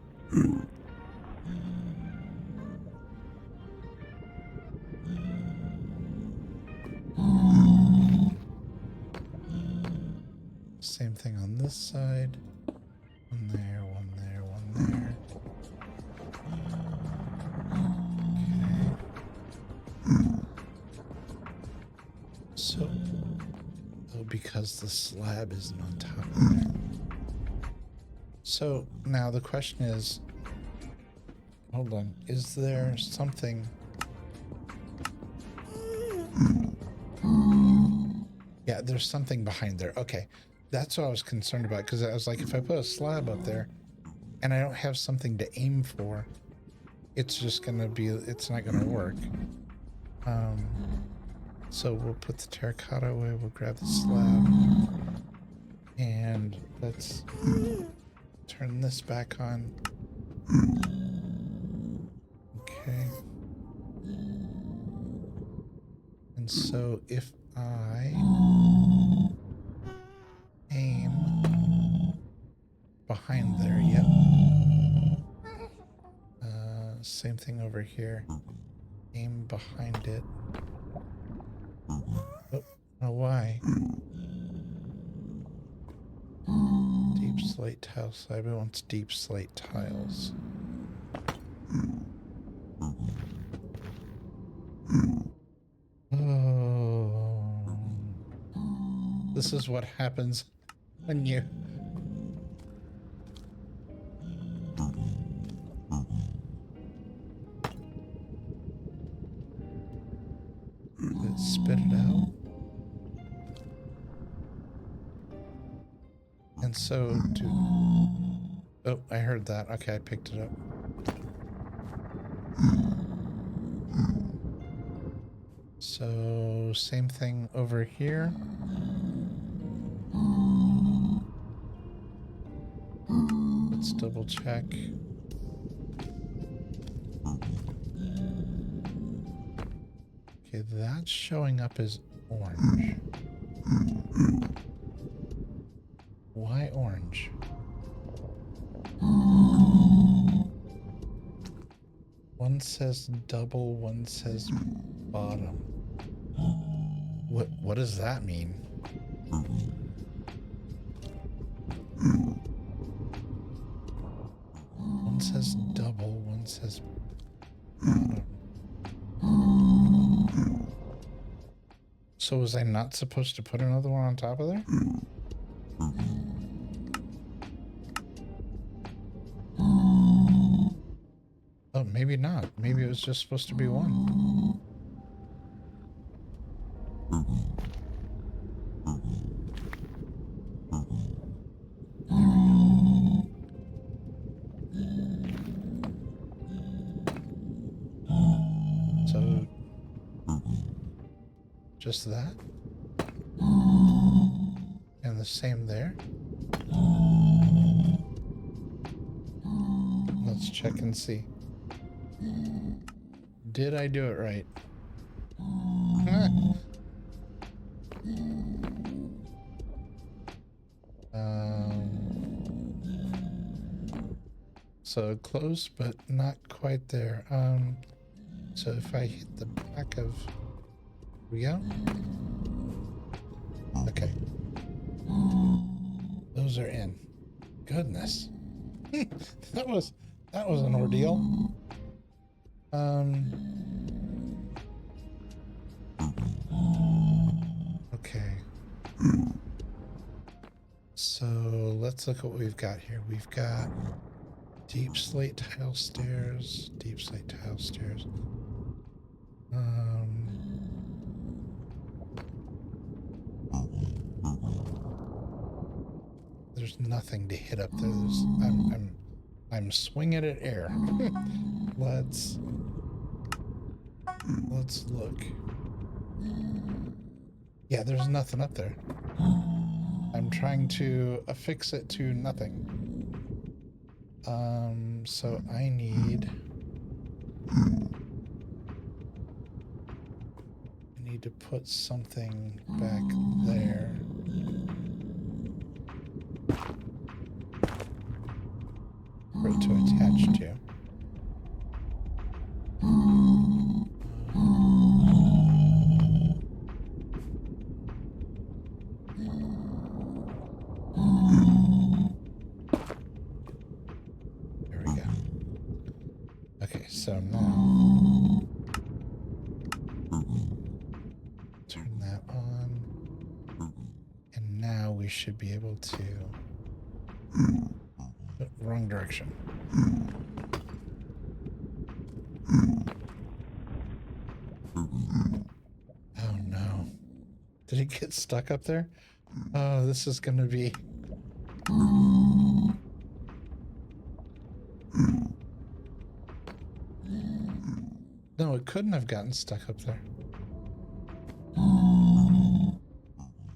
Same thing on this side. One there, one there, one there. Okay. So, oh, because the slab isn't on top of there. So, now the question is, hold on, is there something... Yeah, there's something behind there. Okay. That's what I was concerned about, because I was like, if I put a slab up there and I don't have something to aim for, it's just gonna be, it's not gonna work. So we'll put the terracotta away, we'll grab the slab, and let's turn this back on. Okay. And so if I aim behind there, yep. Same thing over here. Aim behind it. Oh, no, why? Deep slate tile slab. It wants deep slate tiles. Oh. This is what happens when you... Spit it out. And so do... Oh, I heard that. Okay, I picked it up. So, same thing over here. Let's double check. Okay, that's showing up as orange. Why orange? One says double, one says bottom. What does that mean? One says double, one says bottom. So was I not supposed to put another one on top of there? Oh, maybe not. Maybe it was just supposed to be one. So, just that? And the same there? Let's check and see. Did I do it right? So close, but not quite there. So if I hit the back of... Here we go. Okay. Those are in. Goodness. that was an ordeal. Okay. So let's look at what we've got here. We've got deep slate tile stairs, deep slate tile stairs. There's nothing to hit up there. I'm swinging at air. Let's look. Yeah, there's nothing up there. I'm trying to affix it to nothing. So I need to put something back there. For it to attach to. There we go. Okay, so now turn that on, and now we should be able to. Wrong direction. Oh no. Did it get stuck up there? Oh, this is gonna be... No, it couldn't have gotten stuck up there.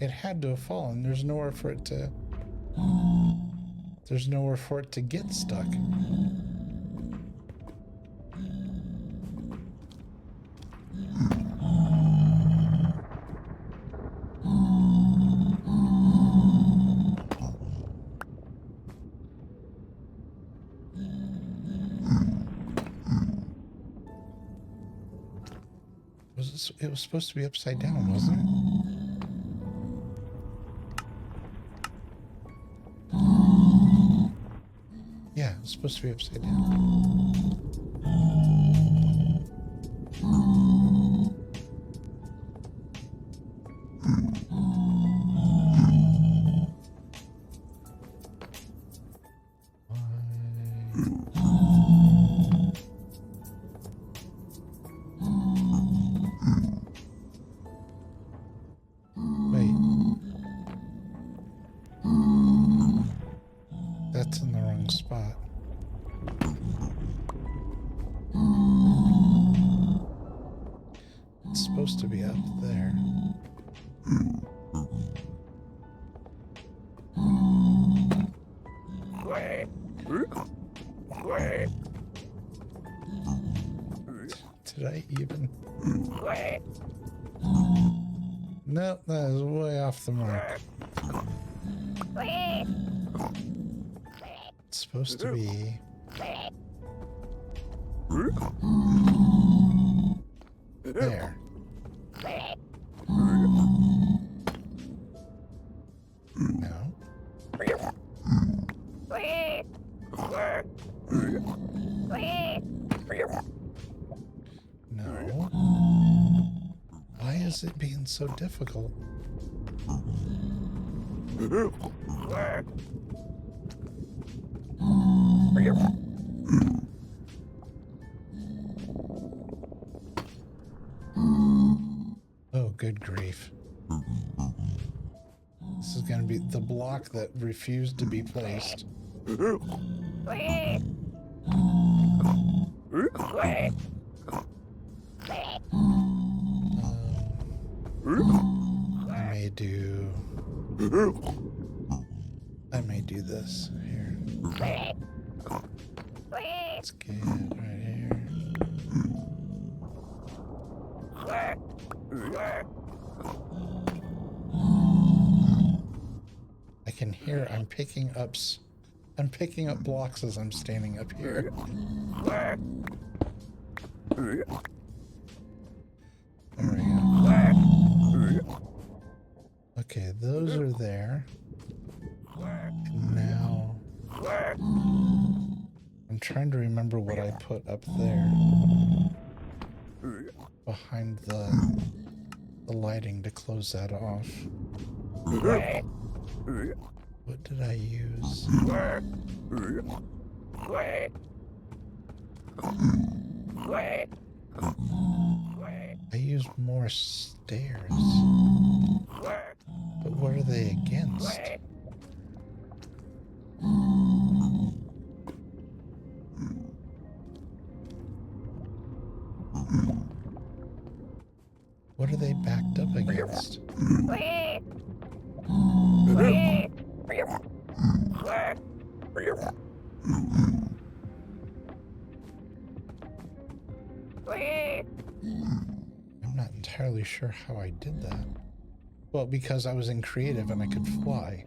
It had to have fallen. There's nowhere for it to... There's nowhere for it to get stuck. It was supposed to be upside down, wasn't it? Yeah, it's supposed to be upside down. Wait. That's in the wrong spot. It's supposed to be up there. Did I even... Nope, that is way off the mark. It's supposed to be... there. No. No. Why is it being so difficult? Oh, good grief. This is going to be the block that refused to be placed. I may do this here. Let's get right here. I can hear I'm picking up blocks as I'm standing up here. There we go. Okay, those are there. And now I'm trying to remember what I put up there behind the lighting to close that off. What did I use? I used more stairs. But what are they against? What are they backed up against? I'm not entirely sure how I did that. Well, because I was in creative and I could fly.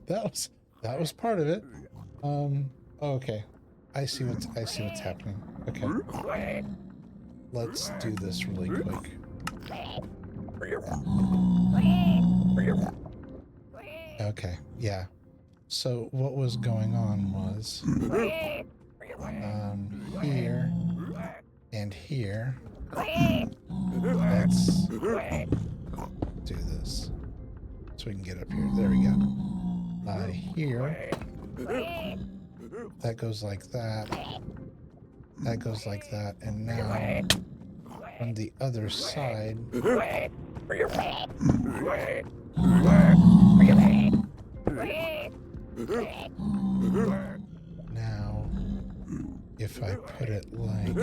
that was part of it. Okay. I see what's happening. Okay. Let's do this really quick. Okay, yeah. So what was going on was here and here. Let's do this so we can get up here. There we go. Here. That goes like that. That goes like that. And now on the other side. Now, if I put it like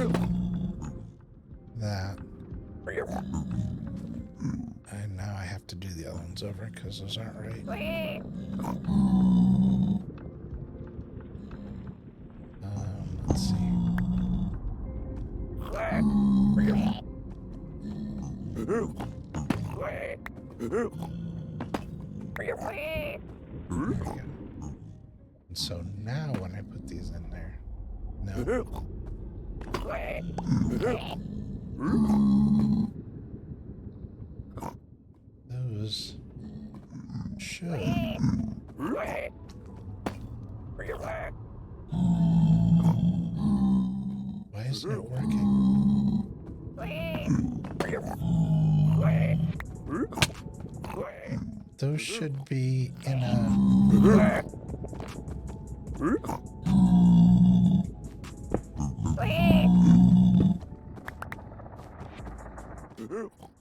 that. And now I have to do the other ones over because those aren't right. Let's see. There we go. And so now when I put these in there, no. Those should. Why isn't it working? Those should be in a...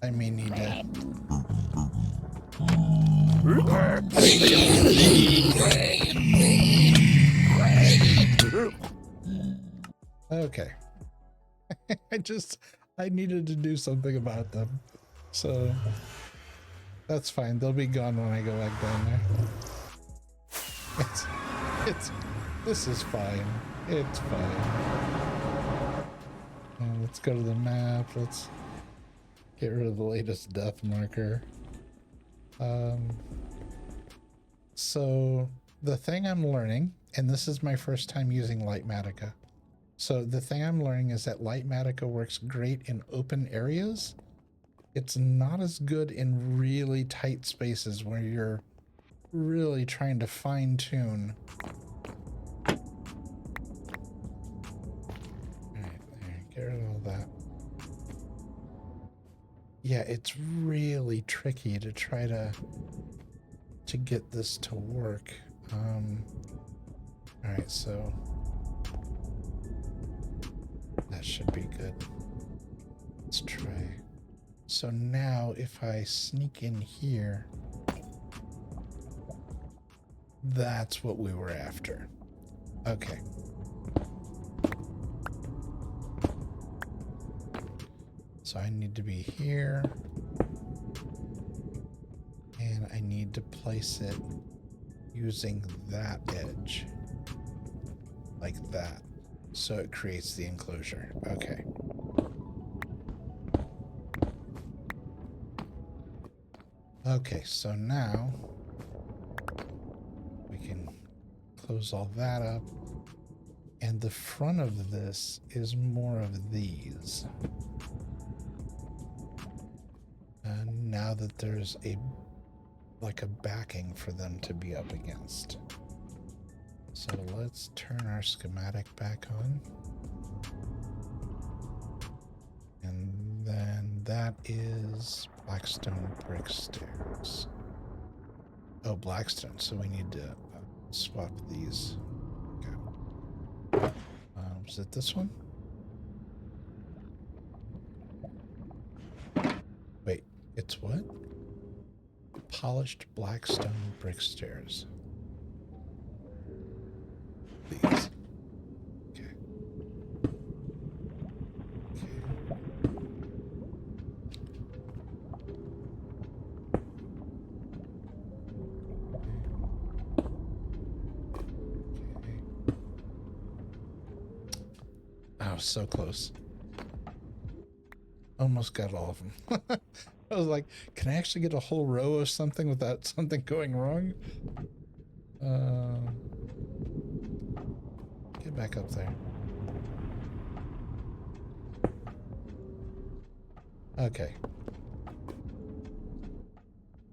I may need to... Okay. I needed to do something about them. So that's fine. They'll be gone when I go back down there. This is fine. It's fine. Let's go to the map. Get rid of the latest death marker. So the thing I'm learning, and this is my first time using Lightmatica. So the thing I'm learning is that Lightmatica works great in open areas. It's not as good in really tight spaces where you're really trying to fine tune. Alright, there, get rid of all that. Yeah, it's really tricky to try to get this to work. Alright, so that should be good. Let's try. So now if I sneak in here, that's what we were after. Okay. So I need to be here. And I need to place it using that edge. Like that. So it creates the enclosure. Okay. Okay, so now we can close all that up. And the front of this is more of these. And now that there's like a backing for them to be up against. So let's turn our schematic back on. And then that is Blackstone brick stairs. Oh, Blackstone. So we need to swap these. Okay. Is it this one? Wait, it's what? Polished Blackstone brick stairs. These. Okay. Oh, so close. Almost got all of them. I was like, can I actually get a whole row of something without something going wrong? Get back up there. Okay.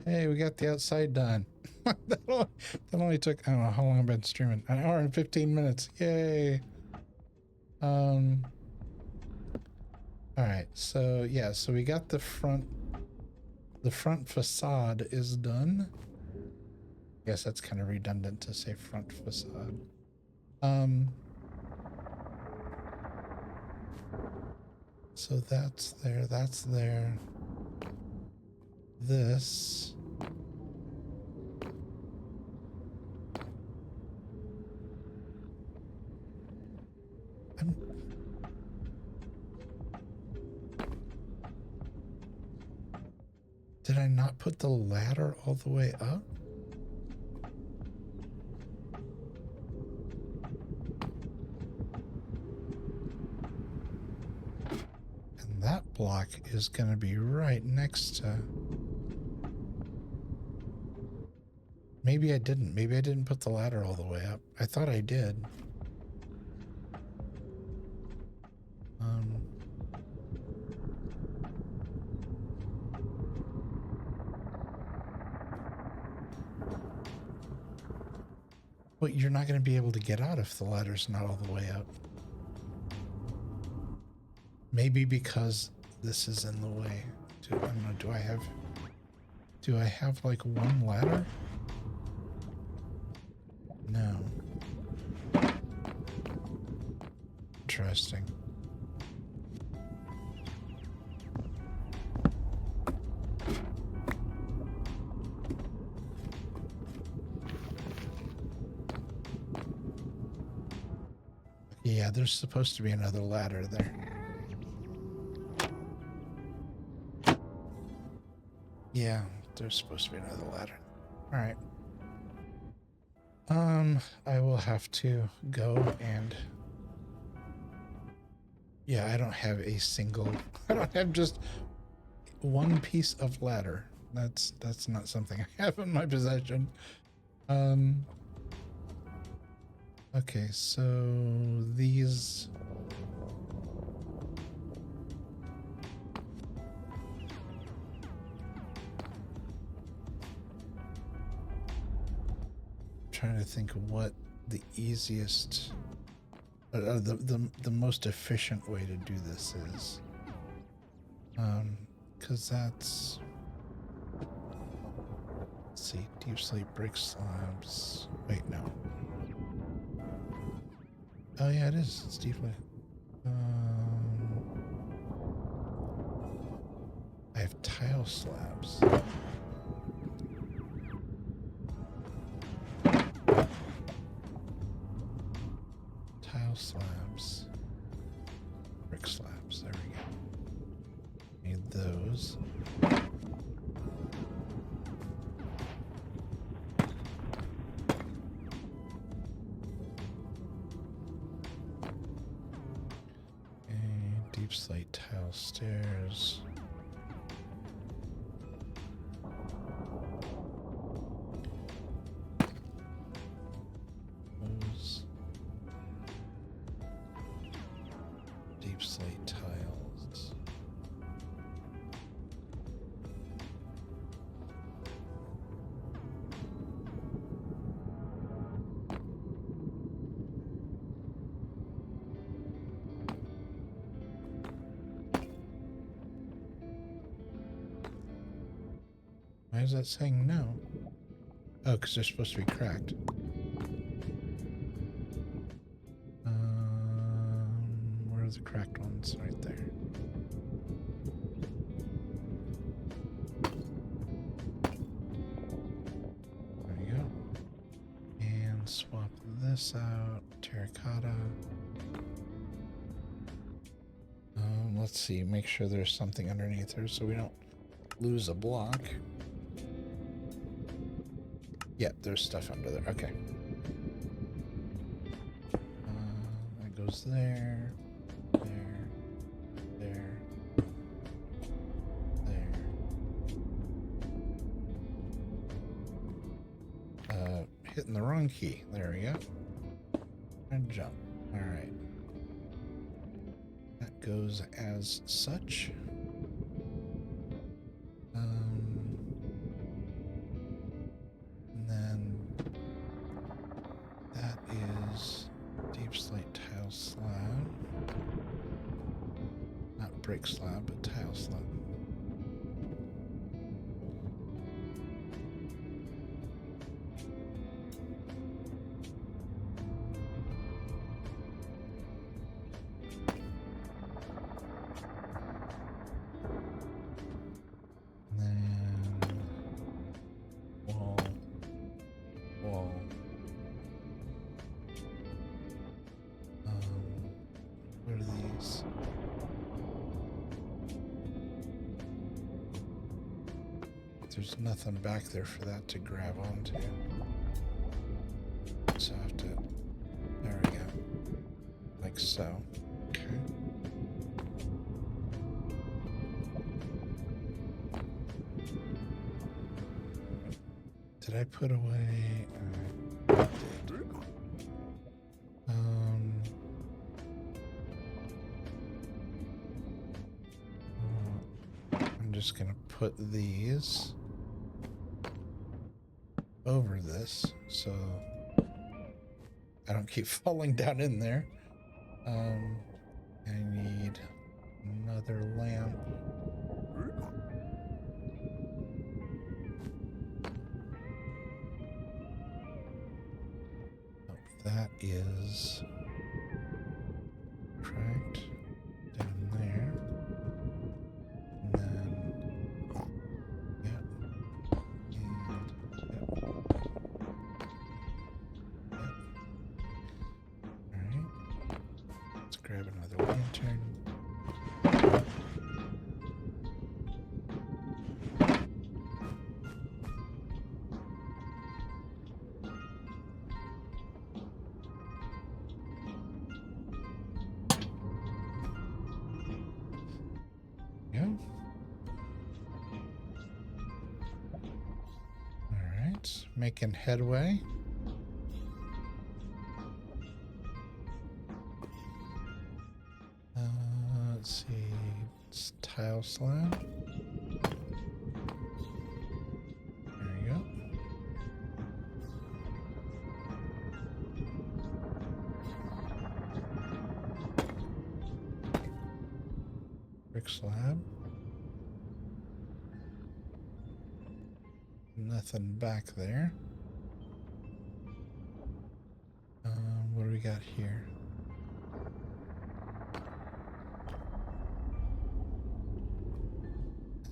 Hey, we got the outside done. that only took, I don't know how long I've been streaming. An hour and 15 minutes. Yay. Alright, so yeah, so we got the front facade is done. I guess that's kind of redundant to say front facade. So that's there, that's there. This. Did I not put the ladder all the way up? And that block is going to be right next to... Maybe I didn't. Maybe I didn't put the ladder all the way up. I thought I did. Well, you're not going to be able to get out if the ladder's not all the way up. Maybe because this is in the way. I don't know, do I have like one ladder? No. Interesting. Yeah, there's supposed to be another ladder there. Yeah, there's supposed to be another ladder. All right. I will have to go and... Yeah, I don't have a single... I don't have just one piece of ladder. That's not something I have in my possession. Okay, so these. Trying to think of what the easiest, the most efficient way to do this is. Because that's. Let's see, deep slate brick slabs. Wait, no. Oh yeah, it is. It's deep slate. I have tile slabs. Tile slabs. Brick slabs. There we go. Need those. And deep slate tile stairs. Deep slate tiles. Why is that saying no? Oh, because they're supposed to be cracked. Where are the cracked ones? Right there. There we go. And swap this out. Terracotta. Let's see. Make sure there's something underneath her so we don't lose a block. Yeah, there's stuff under there. Okay. That goes there. There. There. There. Hitting the wrong key. There we go. And jump. Alright. That goes as such. And then that is deep slate tile slab. Not brick slab, but tile slab. There's nothing back there for that to grab onto. So I have to, there we go. Like so. Okay. Did I put away? I did. I'm just gonna put these over this so I don't keep falling down in there. I need another lamp. Oh, that is cracked down there. And then, yeah. Grab another lantern. Yeah. right, making headway. Let's see, it's tile slab. There we go. Brick slab. Nothing back there. What do we got here?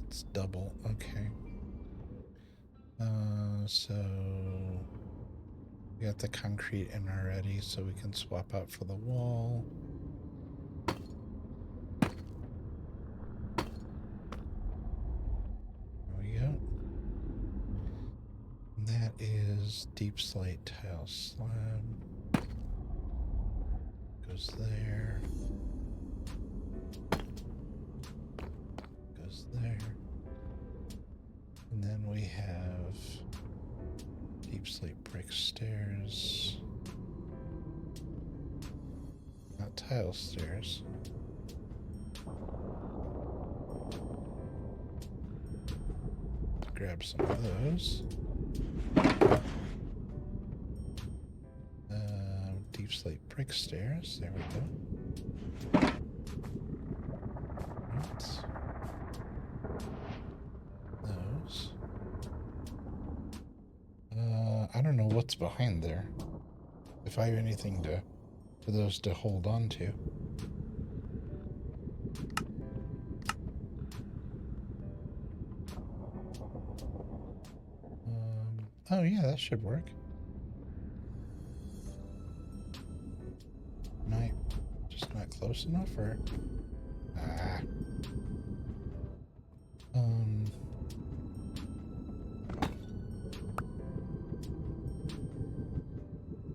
It's double. Okay. So we got the concrete in already, so we can swap out for the wall. There we go. And that is deep slate tile slab. Goes there. Goes there. And then we have deep slate brick stairs. Not tile stairs. Grab some of those. Deep slate brick stairs. There we go. Right. Those. I don't know what's behind there. If I have anything for those to hold on to. Oh yeah, that should work. Am I just not close enough, or?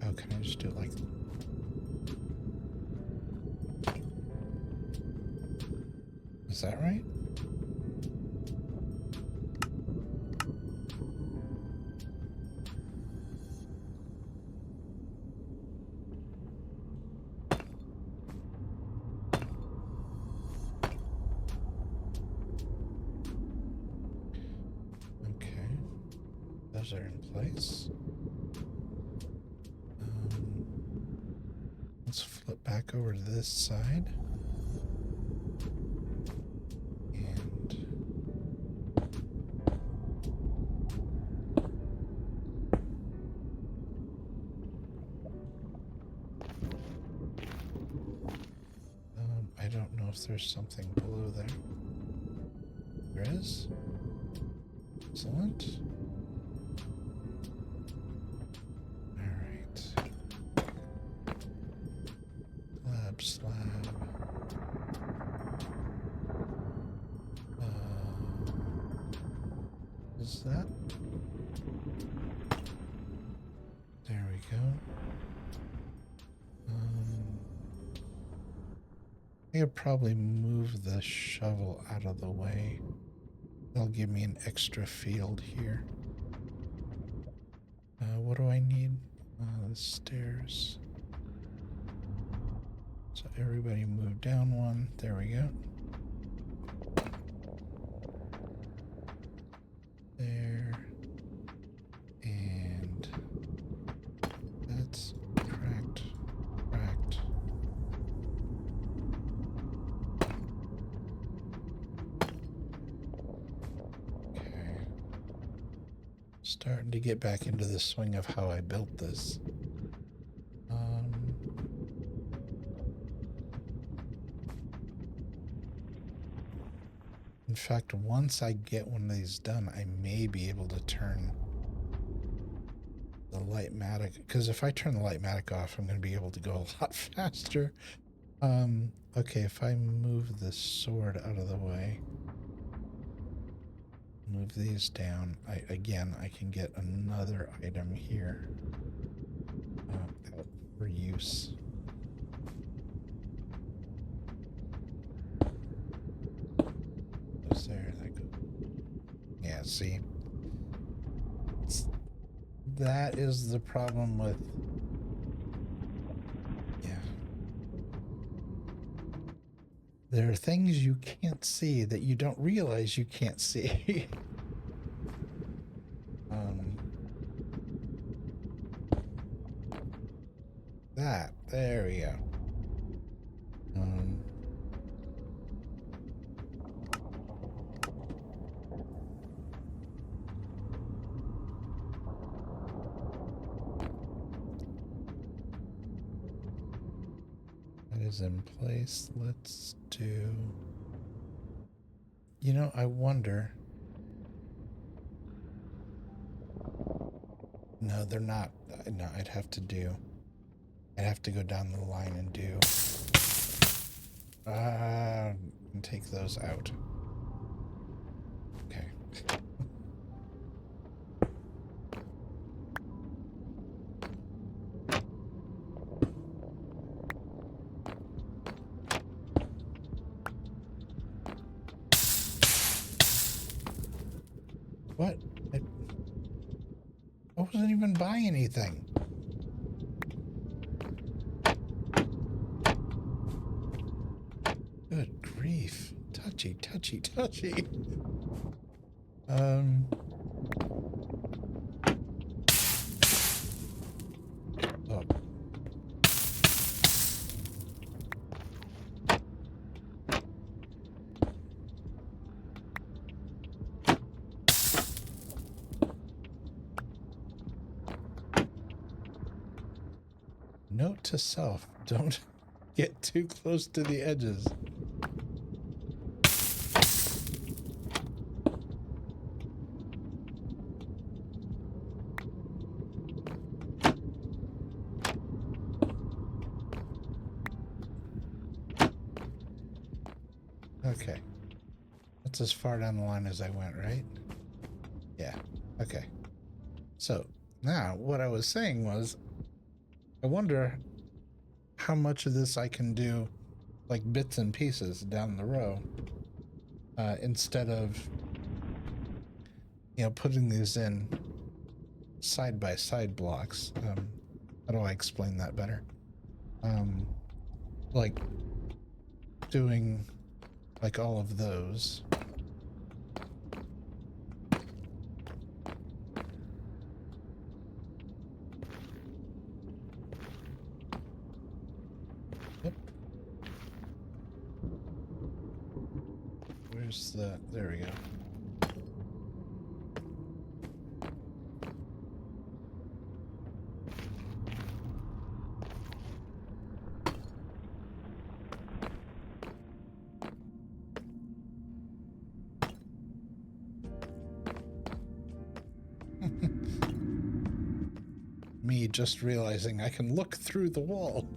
Oh, can I just do it like? Is that right? Those are in place. Let's flip back over to this side. And I don't know if there's something below there. There is. Excellent. Slab. Is that? There we go. I could probably move the shovel out of the way. That'll give me an extra field here. What do I need? The stairs. So everybody move down one. There we go. There. And that's cracked. Cracked. Okay. Starting to get back into the swing of how I built this. In fact, once I get one of these done, I may be able to turn the Lightmatic, because if I turn the Lightmatic off, I'm going to be able to go a lot faster. Okay, if I move the sword out of the way, move these down, I can get another item here out for use. There, that goes. Yeah, see, that is the problem with... Yeah. There are things you can't see that you don't realize you can't see. There we go. That is in place. Let's do... You know, I wonder... No, they're not. No, I'd have to go down the line and do... and take those out. Okay. What? I wasn't even buying anything. Good grief. Touchy, touchy, touchy. Oh. Note to self, don't get too close to the edges. Okay. That's as far down the line as I went, right? Yeah. Okay. So, now, what I was saying was, I wonder how much of this I can do, like, bits and pieces down the row, instead of, you know, putting these in side-by-side blocks. How do I explain that better? Like, doing, like, all of those. Yep. Where's the... There we go. Me just realizing I can look through the wall.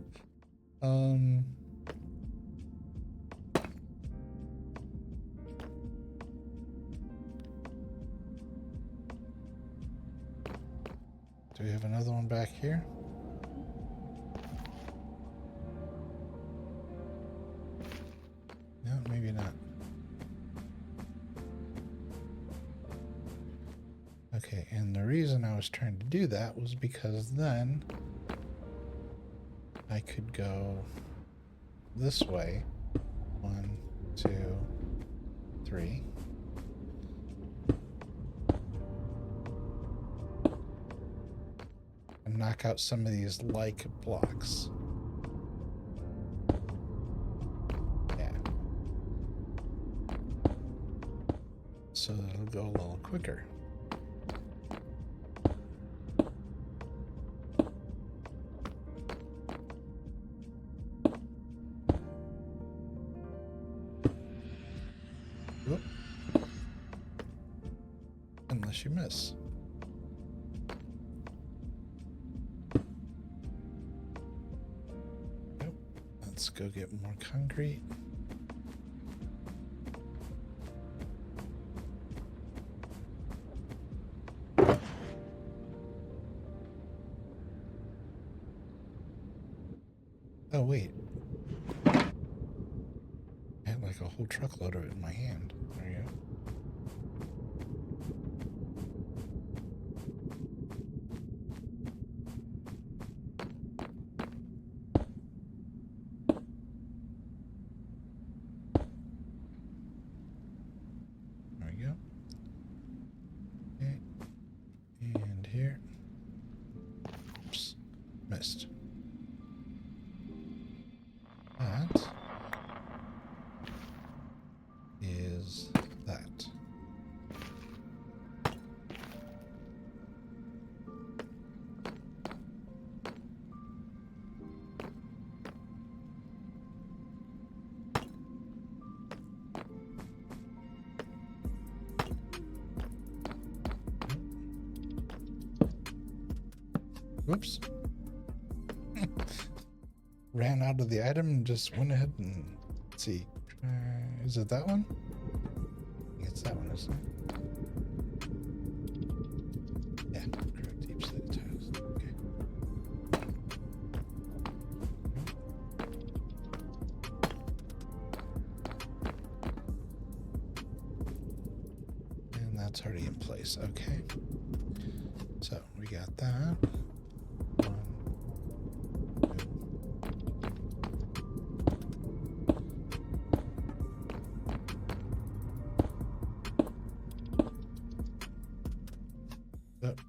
Do we have another one back here? No, maybe not. Okay, and the reason I was trying to do that was because then I could go this way. 1, 2, 3. And knock out some of these like blocks. Yeah. So that it'll go a little quicker. Whoop. Unless you miss. Nope. Let's go get more concrete. Oh, wait. I had like a whole truckload of it in my hand. There you go. Whoops. Ran out of the item and just went ahead and let's see. Is it that one? I think it's that one, isn't it? Yeah, correct. Deep slate tiles. Okay. And that's already in place. Okay. So we got that.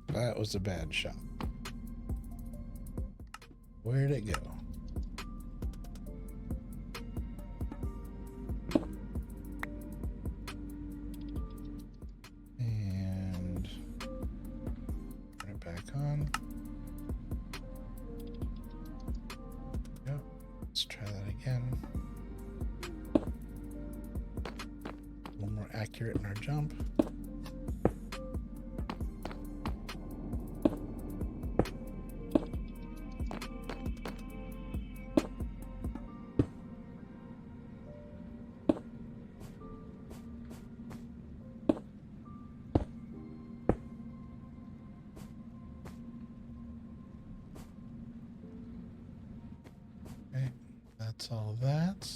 That was a bad shot. Where'd it go? And turn it back on. Yep. Let's try that again. A little more accurate in our jump. That's all that.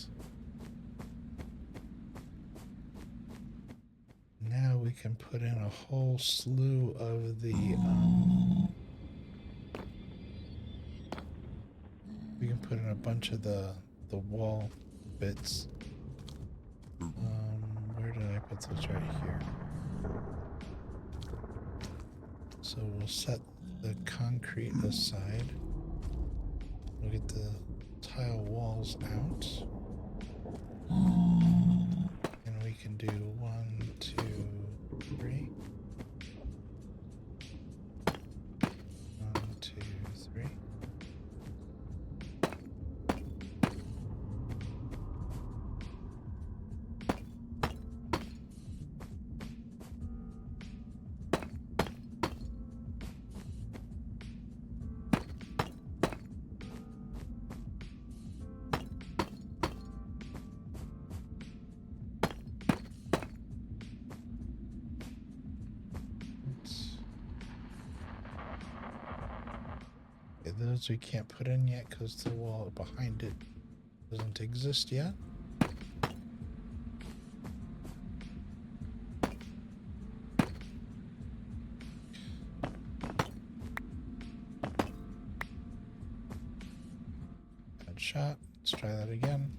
Now we can put in a whole slew of the we can put in a bunch of the wall bits. Where did I put those? Right here. So we'll set the concrete aside. We'll get the tile walls out, and we can do 1, 2, 3. 1, 2, 3. Those we can't put in yet because the wall behind it doesn't exist yet. Bad shot. Let's try that again.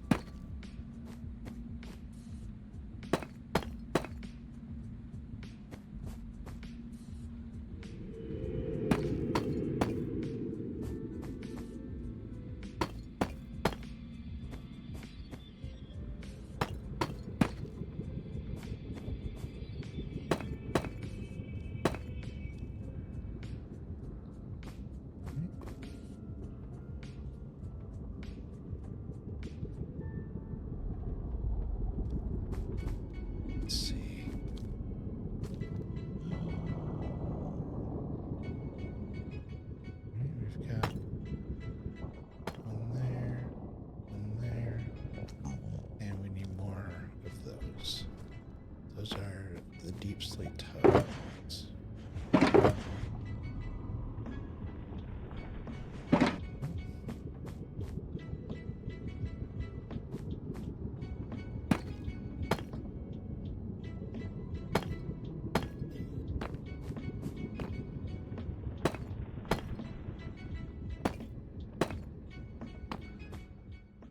Those are the deep slate tiles.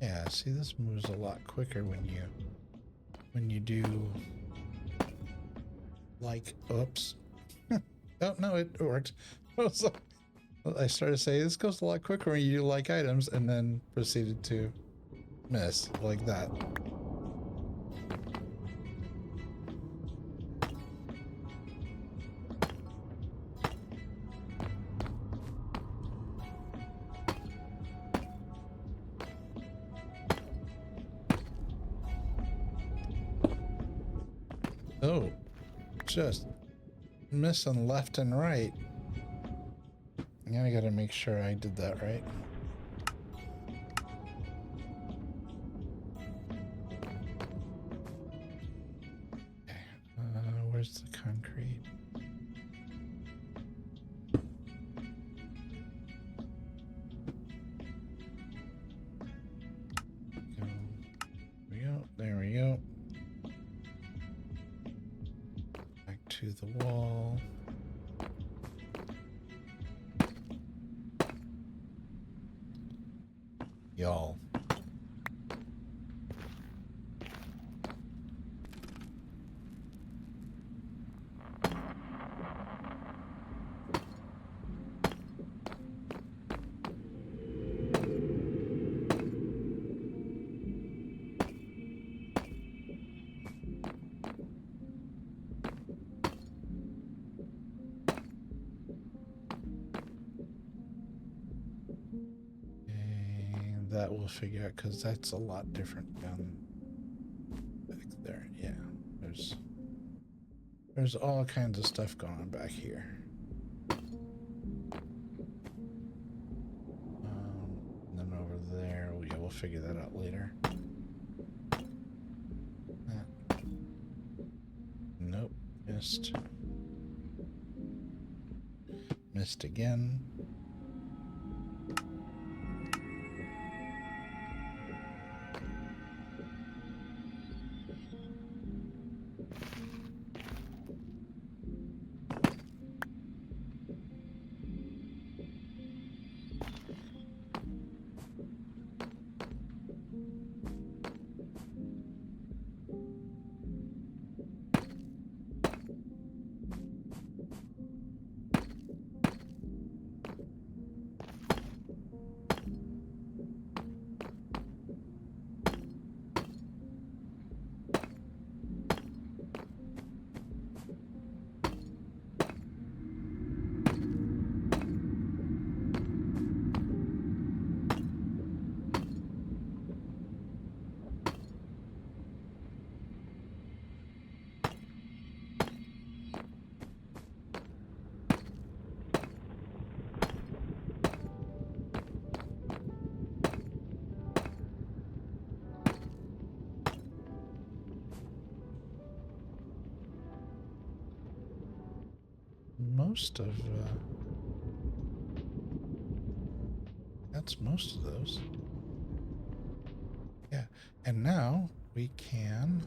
Yeah, see, this moves a lot quicker when you do like, oops. Oh, no, it worked. I started to say this goes a lot quicker when you do like items, and then proceeded to miss like that. Oh, just missing left and right. Now I gotta make sure I did that right. Okay, where's the concrete? There we go. Back to the wall. Y'all. That we'll figure out because that's a lot different down back there. Yeah, there's all kinds of stuff going on back here. And then over there, we'll figure that out later. Nope, missed again. That's most of those. Yeah, and now we can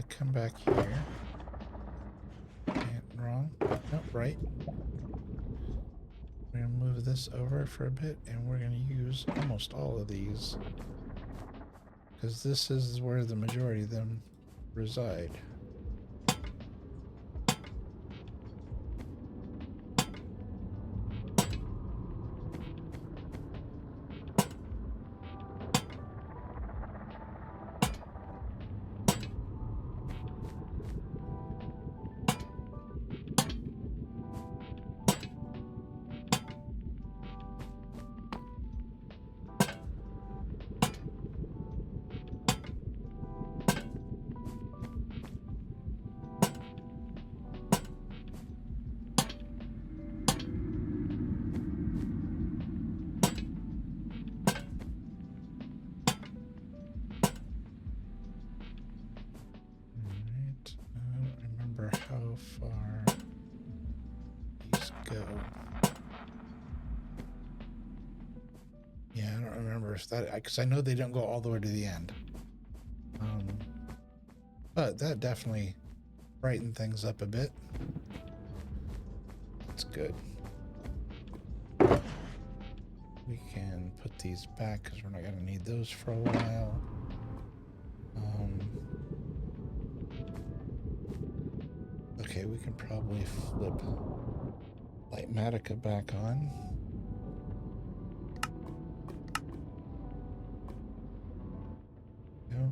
come back here. Wrong. Nope, right. We're gonna move this over for a bit, and we're gonna use almost all of these because this is where the majority of them reside. How far these go? Yeah, I don't remember if that, because I know they don't go all the way to the end. But that definitely brightened things up a bit. That's good. We can put these back because we're not going to need those for a while. Okay, we can probably flip Lightmatica back on. Go.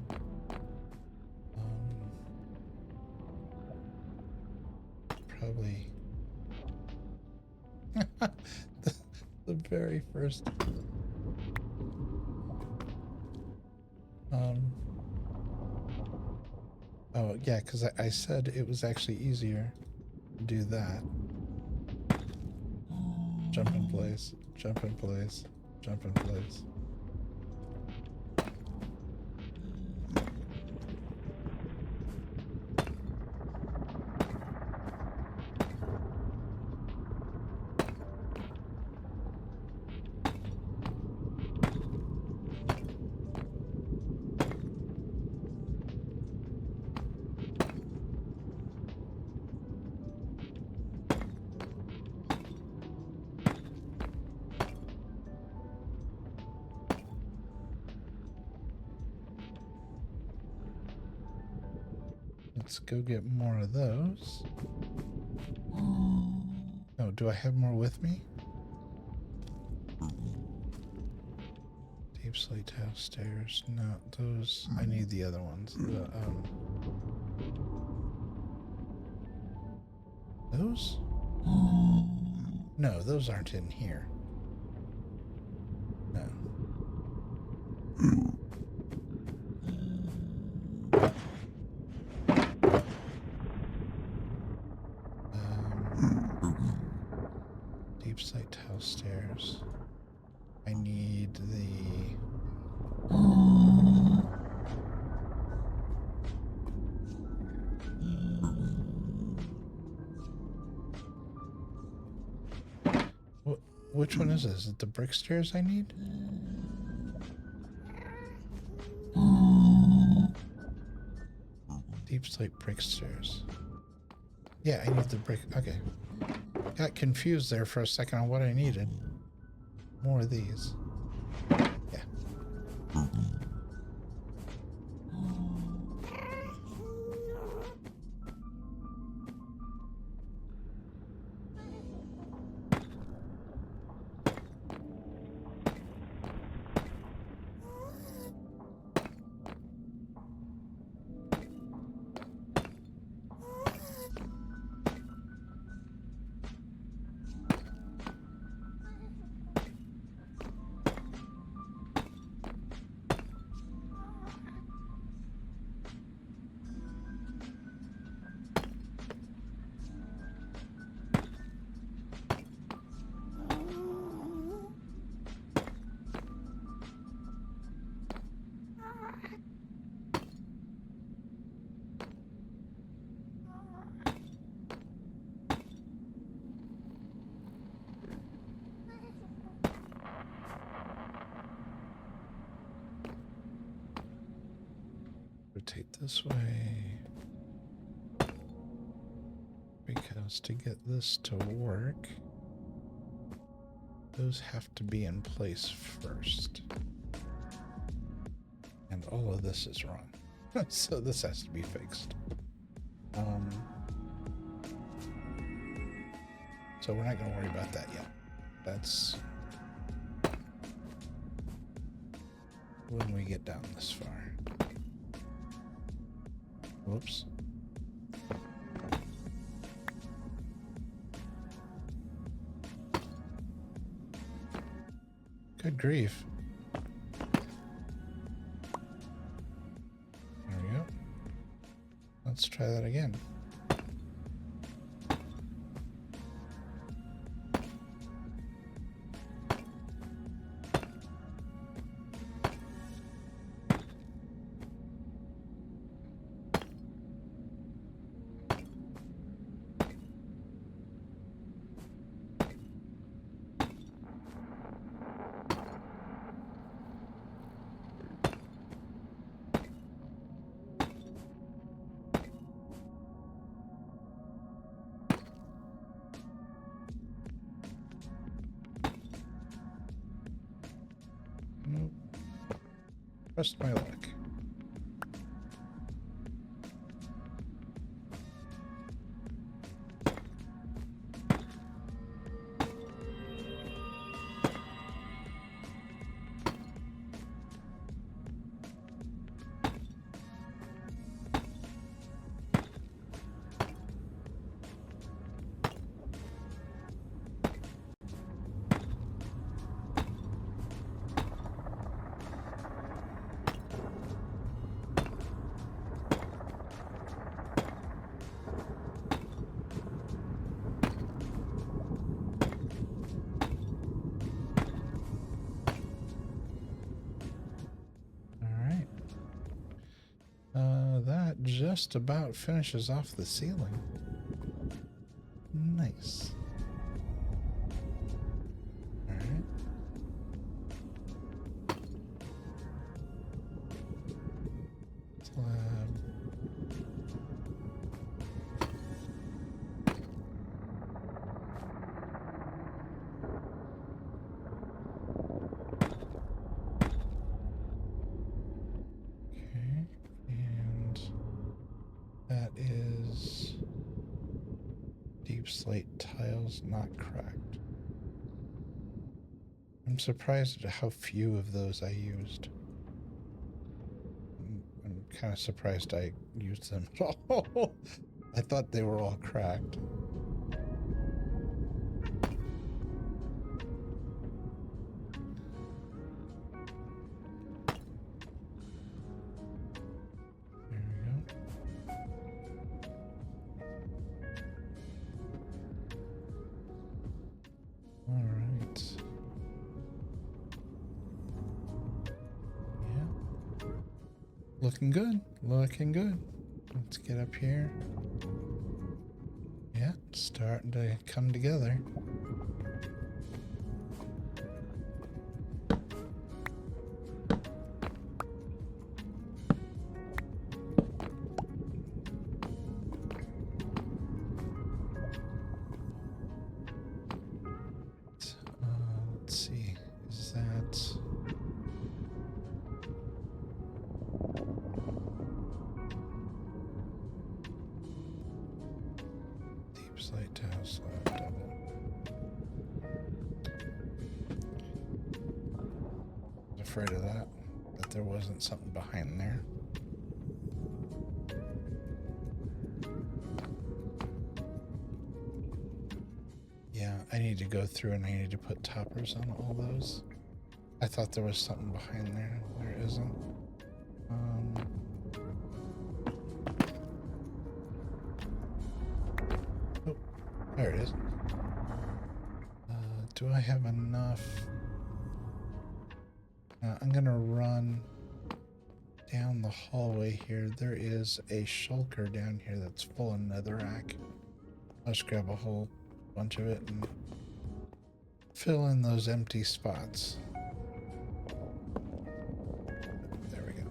Probably the very first. Oh, yeah, because I said it was actually easier to do that. Jump in place. Jump in place. Jump in place. Let's go get more of those. Oh, do I have more with me? Deep slate house stairs. No, those. I need the other ones. Those? No, those aren't in here. No. Deep slate house stairs. I need the... Which one is this? Is it the brick stairs I need? Deep slate brick stairs. Yeah, I need the brick. Okay. Got confused there for a second on what I needed. More of these. Yeah. Rotate this way. Because to get this to work, those have to be in place first. And all of this is wrong. So this has to be fixed. So we're not going to worry about that yet. That's when we get down this far. Whoops. Good grief. There we go. Let's try that again. Nope. Trust my luck. just about finishes off the ceiling. Nice. All right. Slab. Okay, and that is deep slate tiles not cracked. I'm surprised at how few of those I used. I'm kind of surprised I used them at all. I thought they were all cracked. There we go. All right. Yeah. Looking good. Looking good. Let's get up here. Yeah, starting to come together. Let's see. Is that... deep slate tile slab double. I was afraid of that there wasn't something behind there. Yeah, I need to go through and I need to put toppers on all those. I thought there was something behind there. There isn't. Oh, there it is. Do I have enough? I'm gonna run down the hallway here. There is a shulker down here that's full of netherrack. I'll just grab a whole bunch of it and fill in those empty spots. There we go.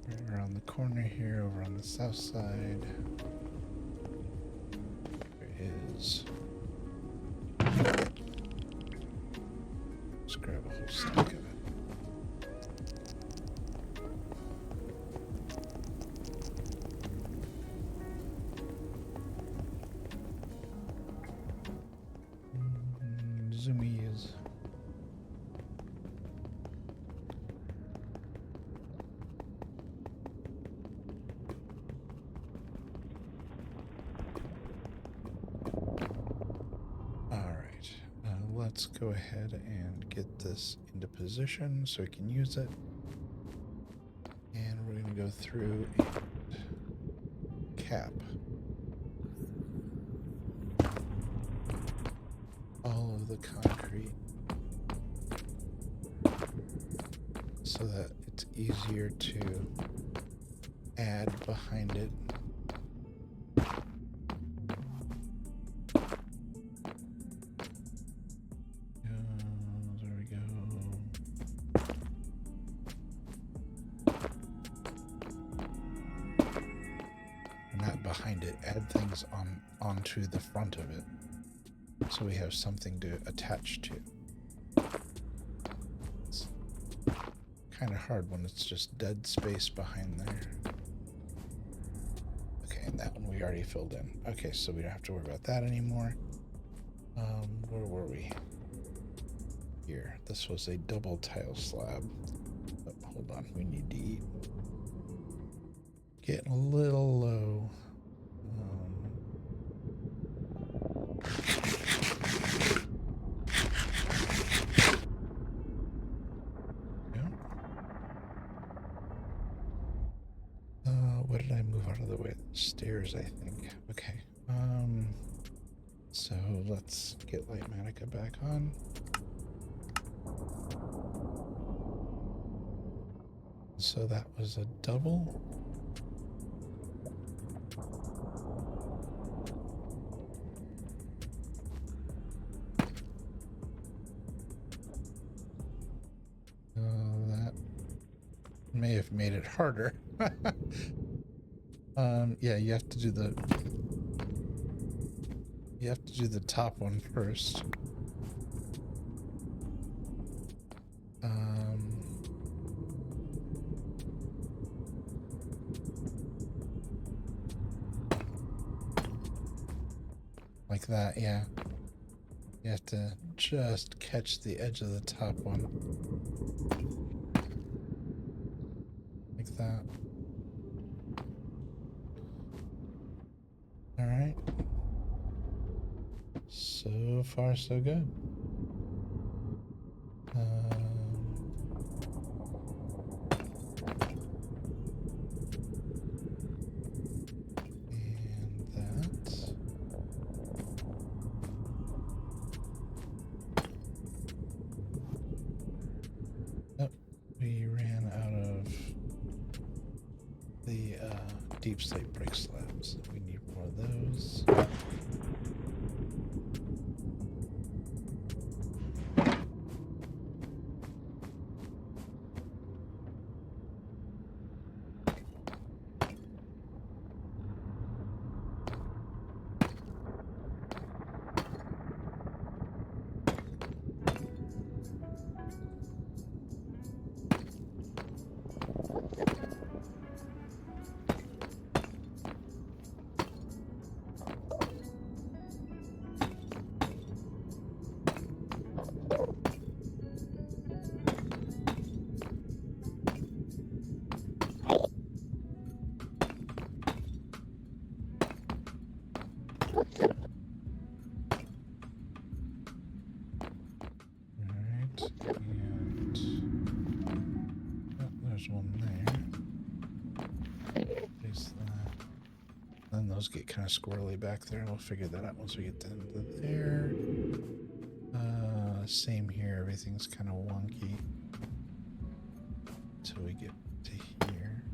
Right around the corner here, over on the south side. There is. Let's grab a whole stack of it. Zoomies. Let's go ahead and get this into position so we can use it. And we're going to go through and cap all of the concrete so that it's easier to add behind it. Behind it, add things onto the front of it so we have something to attach to. It's kind of hard when it's just dead space behind there. Okay, and that one we already filled in. Okay, so we don't have to worry about that anymore. Where were we? Here. This was a double tile slab. Oh, hold on, we need to eat. Getting a little low. What did I move out of the way? Stairs, I think. Okay. So let's get Light Manica back on. So that was a double. That may have made it harder. Yeah, you have to do the top one first. Like that, yeah. You have to just catch the edge of the top one. Like that. Alright. So far, so good. We ran out of the deep slate brick slabs. We need more of those. One there. Place that. Then those get kind of squirrely back there. We'll figure that out once we get down to there. Same here. Everything's kind of wonky until we get to here.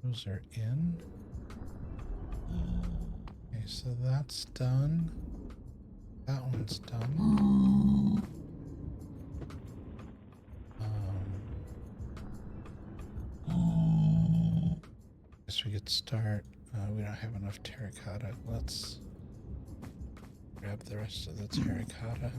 Those are in. Okay, so that's done. That one's done. Guess we could start. We don't have enough terracotta. Let's grab the rest of the terracotta.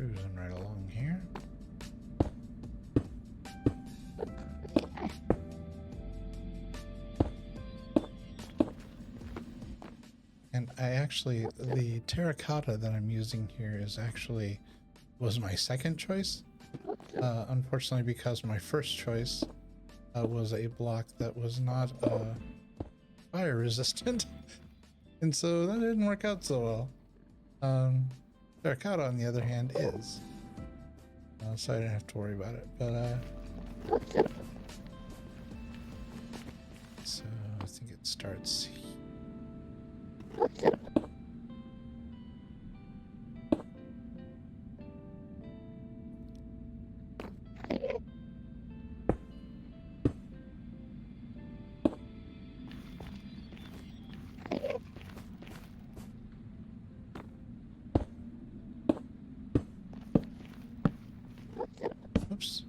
Cruising right along here. And the terracotta that I'm using here was my second choice. Unfortunately, because my first choice was a block that was not fire resistant. And so that didn't work out so well. Terracotta, on the other hand, is. So I didn't have to worry about it. But, so I think it starts here. Oops.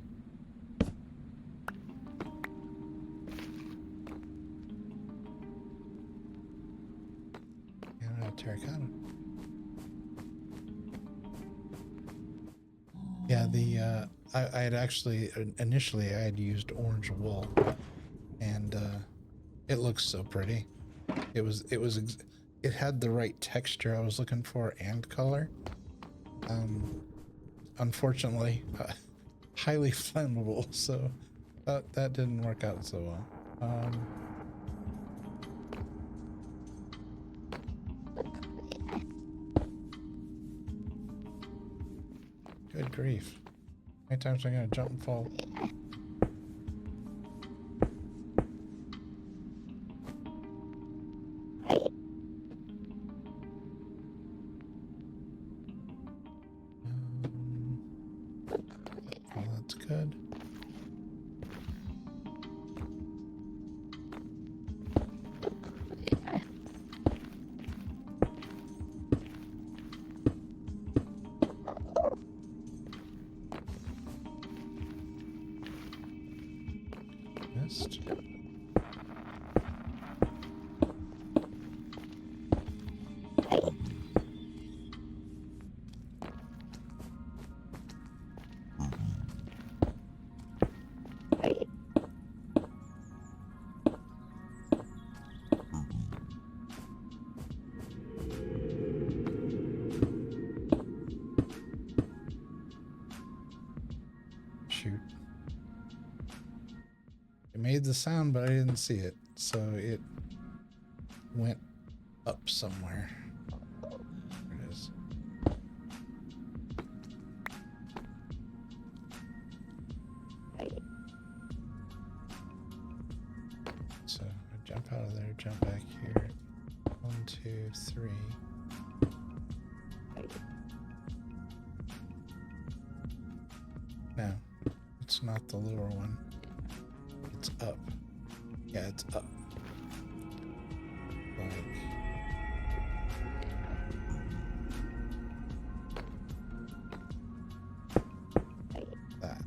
And terracotta. Yeah, I had actually initially I had used orange wool, and it looks so pretty. It had the right texture I was looking for and color. Unfortunately, highly flammable, so that didn't work out so well. Good grief. How many times am I gonna jump and fall? Well, that's good. Missed. Shoot. It made the sound, but I didn't see it, so it went up somewhere. There it is. So I jump out of there, jump back here. 1, 2, 3. No, it's not the lower one. It's up. Yeah, it's up. Like that.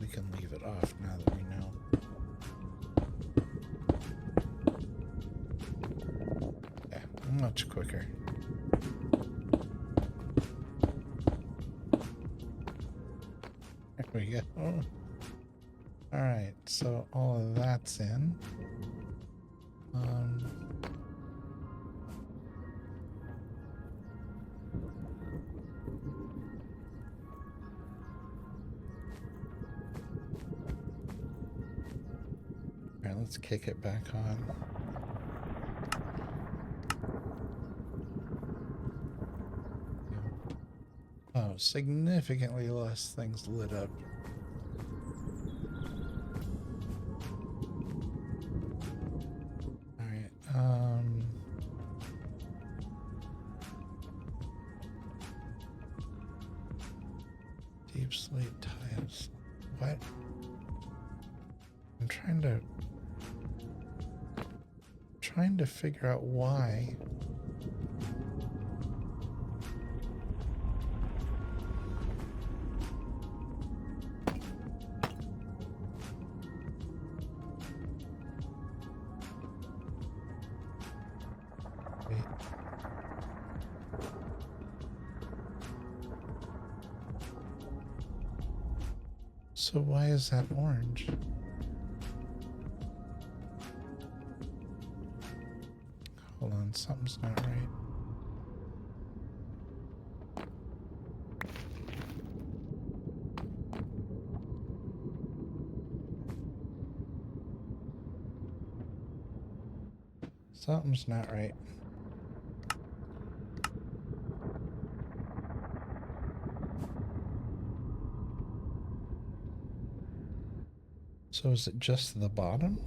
We can leave it off now that we know. Yeah, much quicker. There we go. All right, so all of that's in. All right, let's kick it back on. Oh, significantly less things lit up. All right, deep slate tiles. What? I'm trying to figure out why. So why is that orange? Hold on, something's not right. Something's not right. So is it just the bottom?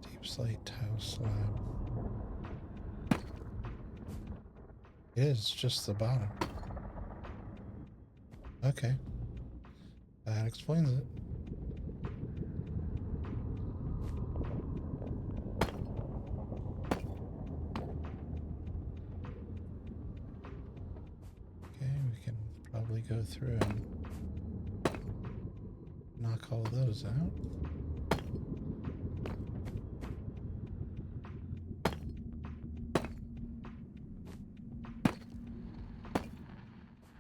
Deep slate tile slab. It is just the bottom. Okay. That explains it. Okay, we can probably go through and knock all those out.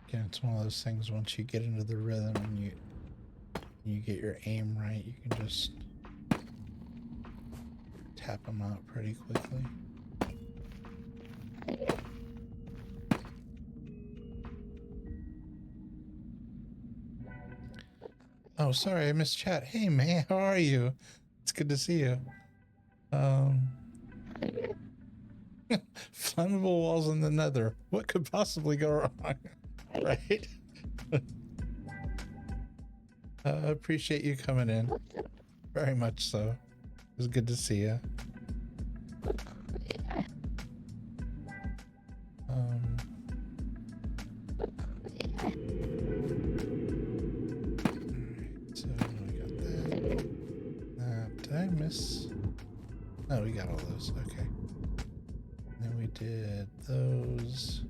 Again, it's one of those things, once you get into the rhythm and you get your aim right, you can just tap them out pretty quickly. Oh, sorry, I missed chat. Hey, man, how are you? It's good to see you. Flammable walls in the Nether. What could possibly go wrong? Right? Appreciate you coming in. Very much so. It was good to see you. So we got that. Did I miss? No, we got all those. Okay. And then we did those.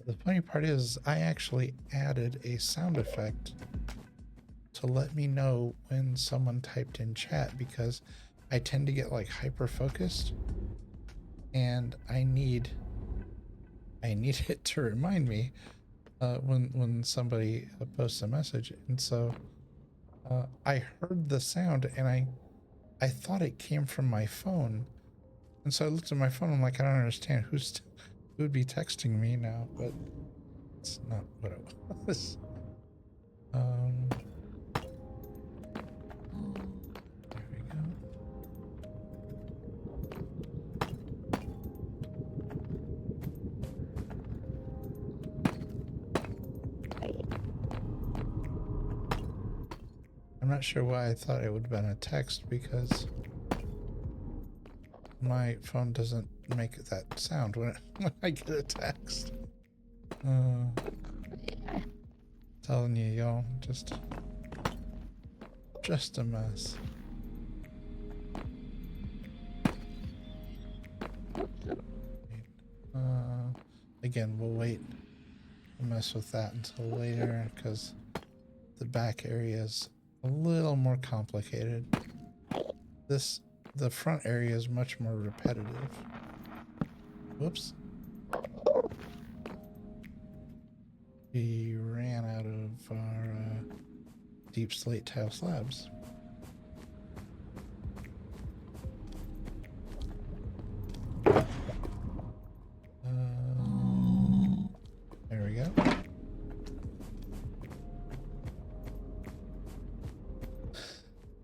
The funny part is I actually added a sound effect to let me know when someone typed in chat, because I tend to get like hyper focused and I need it to remind me when somebody posts a message. And so I heard the sound and I thought it came from my phone, and so I looked at my phone. I'm like, I don't understand who would be texting me now, but it's not what it was. There we go. I'm not sure why I thought it would have been a text, because my phone doesn't make that sound when I get a text. Telling you, y'all, just a mess. Again, we'll wait to mess with that until later, because the back area is a little more complicated. The front area is much more repetitive. Whoops. We ran out of our deep slate tile slabs. There we go.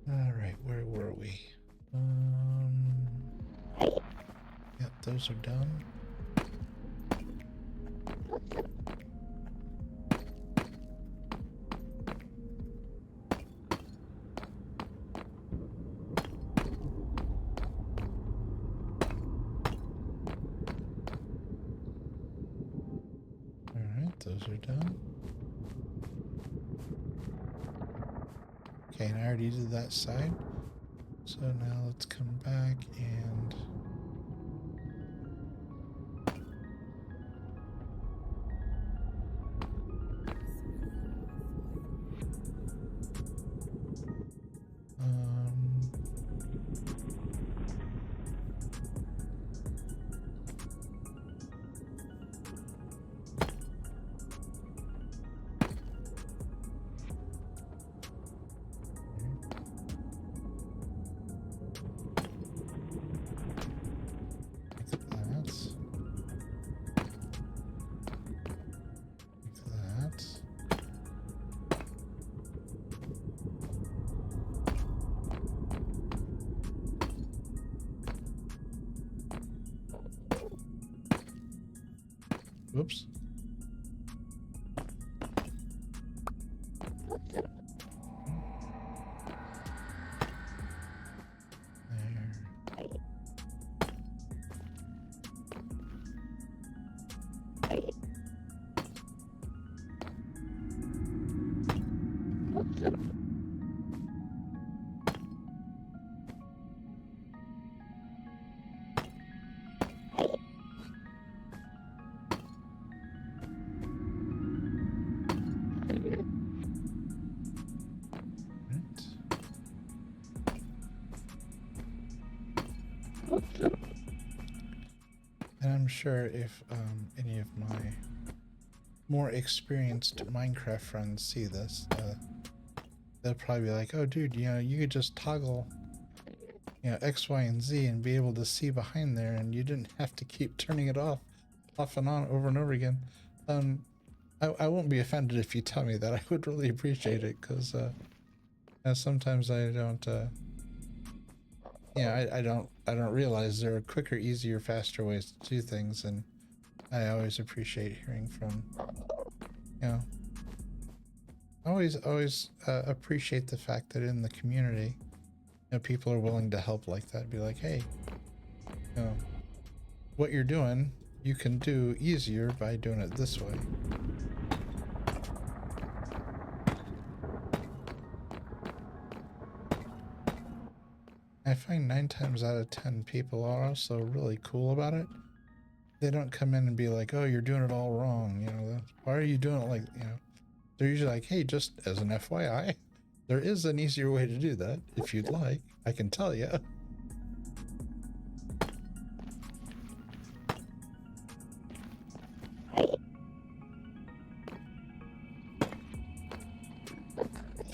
All right, where were we? Yep, those are done. Those are done. Okay, and I already did that side. So now let's come back and whoops. And I'm sure if any of my more experienced Minecraft friends see this, they'll probably be like, "Oh, dude, you know, you could just toggle, you know, X, Y, and Z and be able to see behind there, and you didn't have to keep turning it off and on over and over again." I won't be offended if you tell me that. I would really appreciate it, because sometimes I don't. Yeah, I don't realize there are quicker, easier, faster ways to do things, and I always appreciate hearing from, you know, always appreciate the fact that in the community, you know, people are willing to help like that. Be like, hey, you know, what you're doing, you can do easier by doing it this way. I find 9 times out of 10 people are also really cool about it. They don't come in and be like, "Oh, you're doing it all wrong." You know, why are you doing it like, you know? They're usually like, "Hey, just as an FYI, there is an easier way to do that. If you'd like, I can tell you."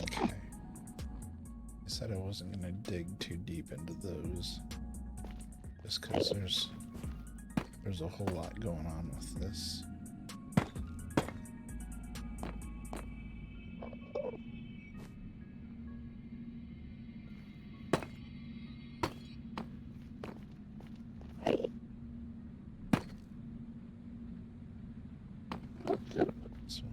Okay. I said I wasn't gonna dig too deep into those, just because there's a whole lot going on with this. So,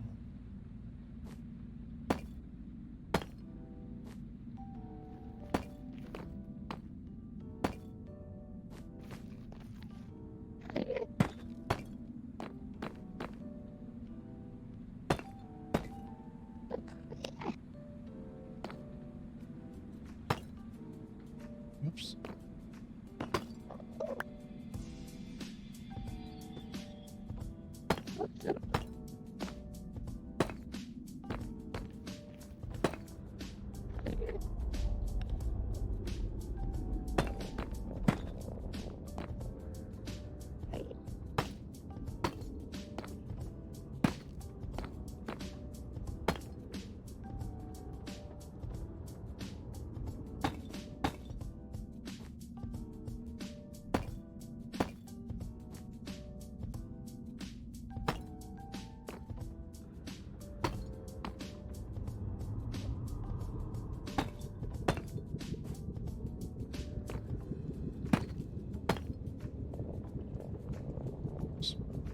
oops.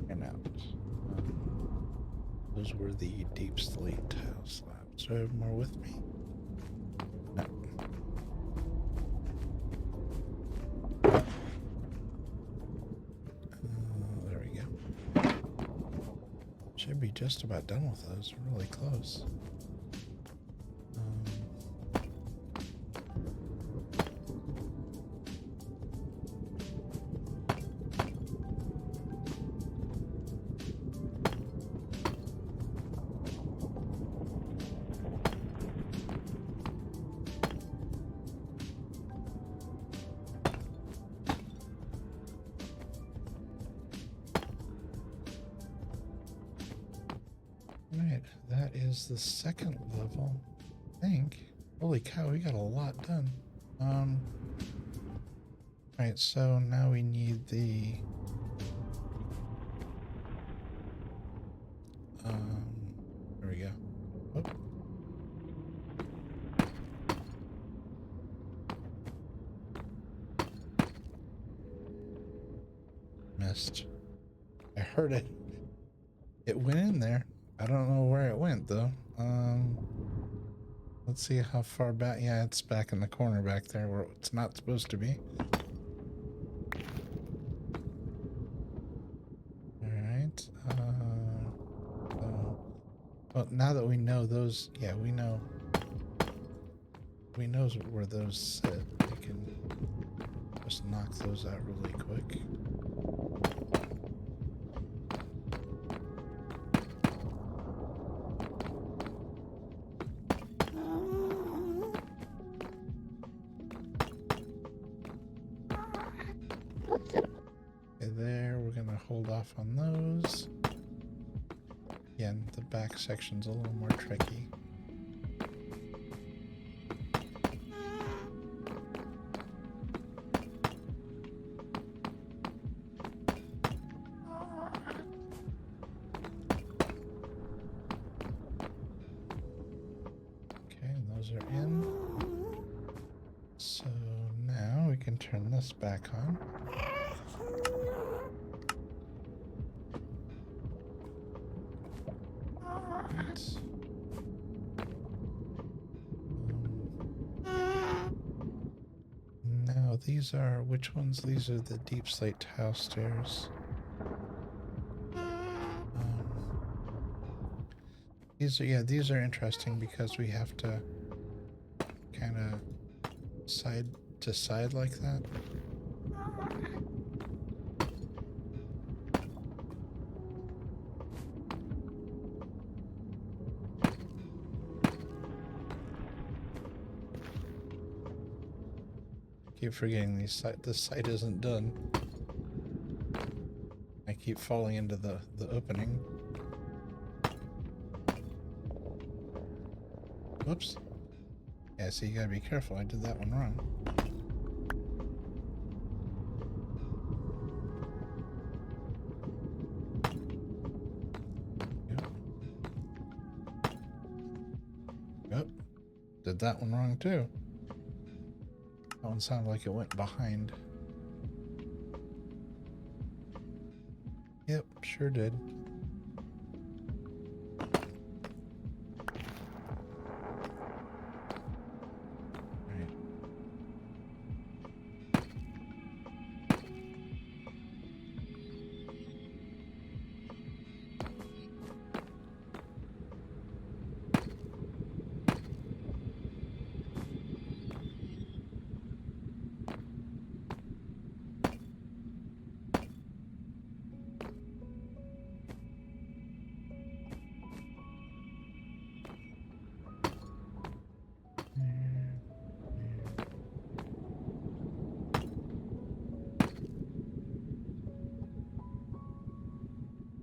And out. Those were the deep slate tile slabs. Do I have more with me? No. There we go. Should be just about done with those. Really close. is the second level, I think. Holy cow, we got a lot done. Alright, so now we need the there we go. Oh. Missed. I heard it. It went in there. I don't know where it went though. Let's see how far back. Yeah, it's back in the corner back there where it's not supposed to be. Alright. Well, now that we know those, yeah, we know where those sit. We can just knock those out really quick. There, we're gonna hold off on those. Again, the back section's a little more tricky. Okay, those are in. So now we can turn this back on. Now these are, which ones? These are the deep slate tile stairs. These are, yeah, these are interesting because we have to kind of side to side like that. Keep forgetting this side isn't done. I keep falling into the opening. Whoops. Yeah, so you gotta be careful. I did that one wrong. Yep. Did that one wrong too. That one sounded like it went behind. Yep, sure did.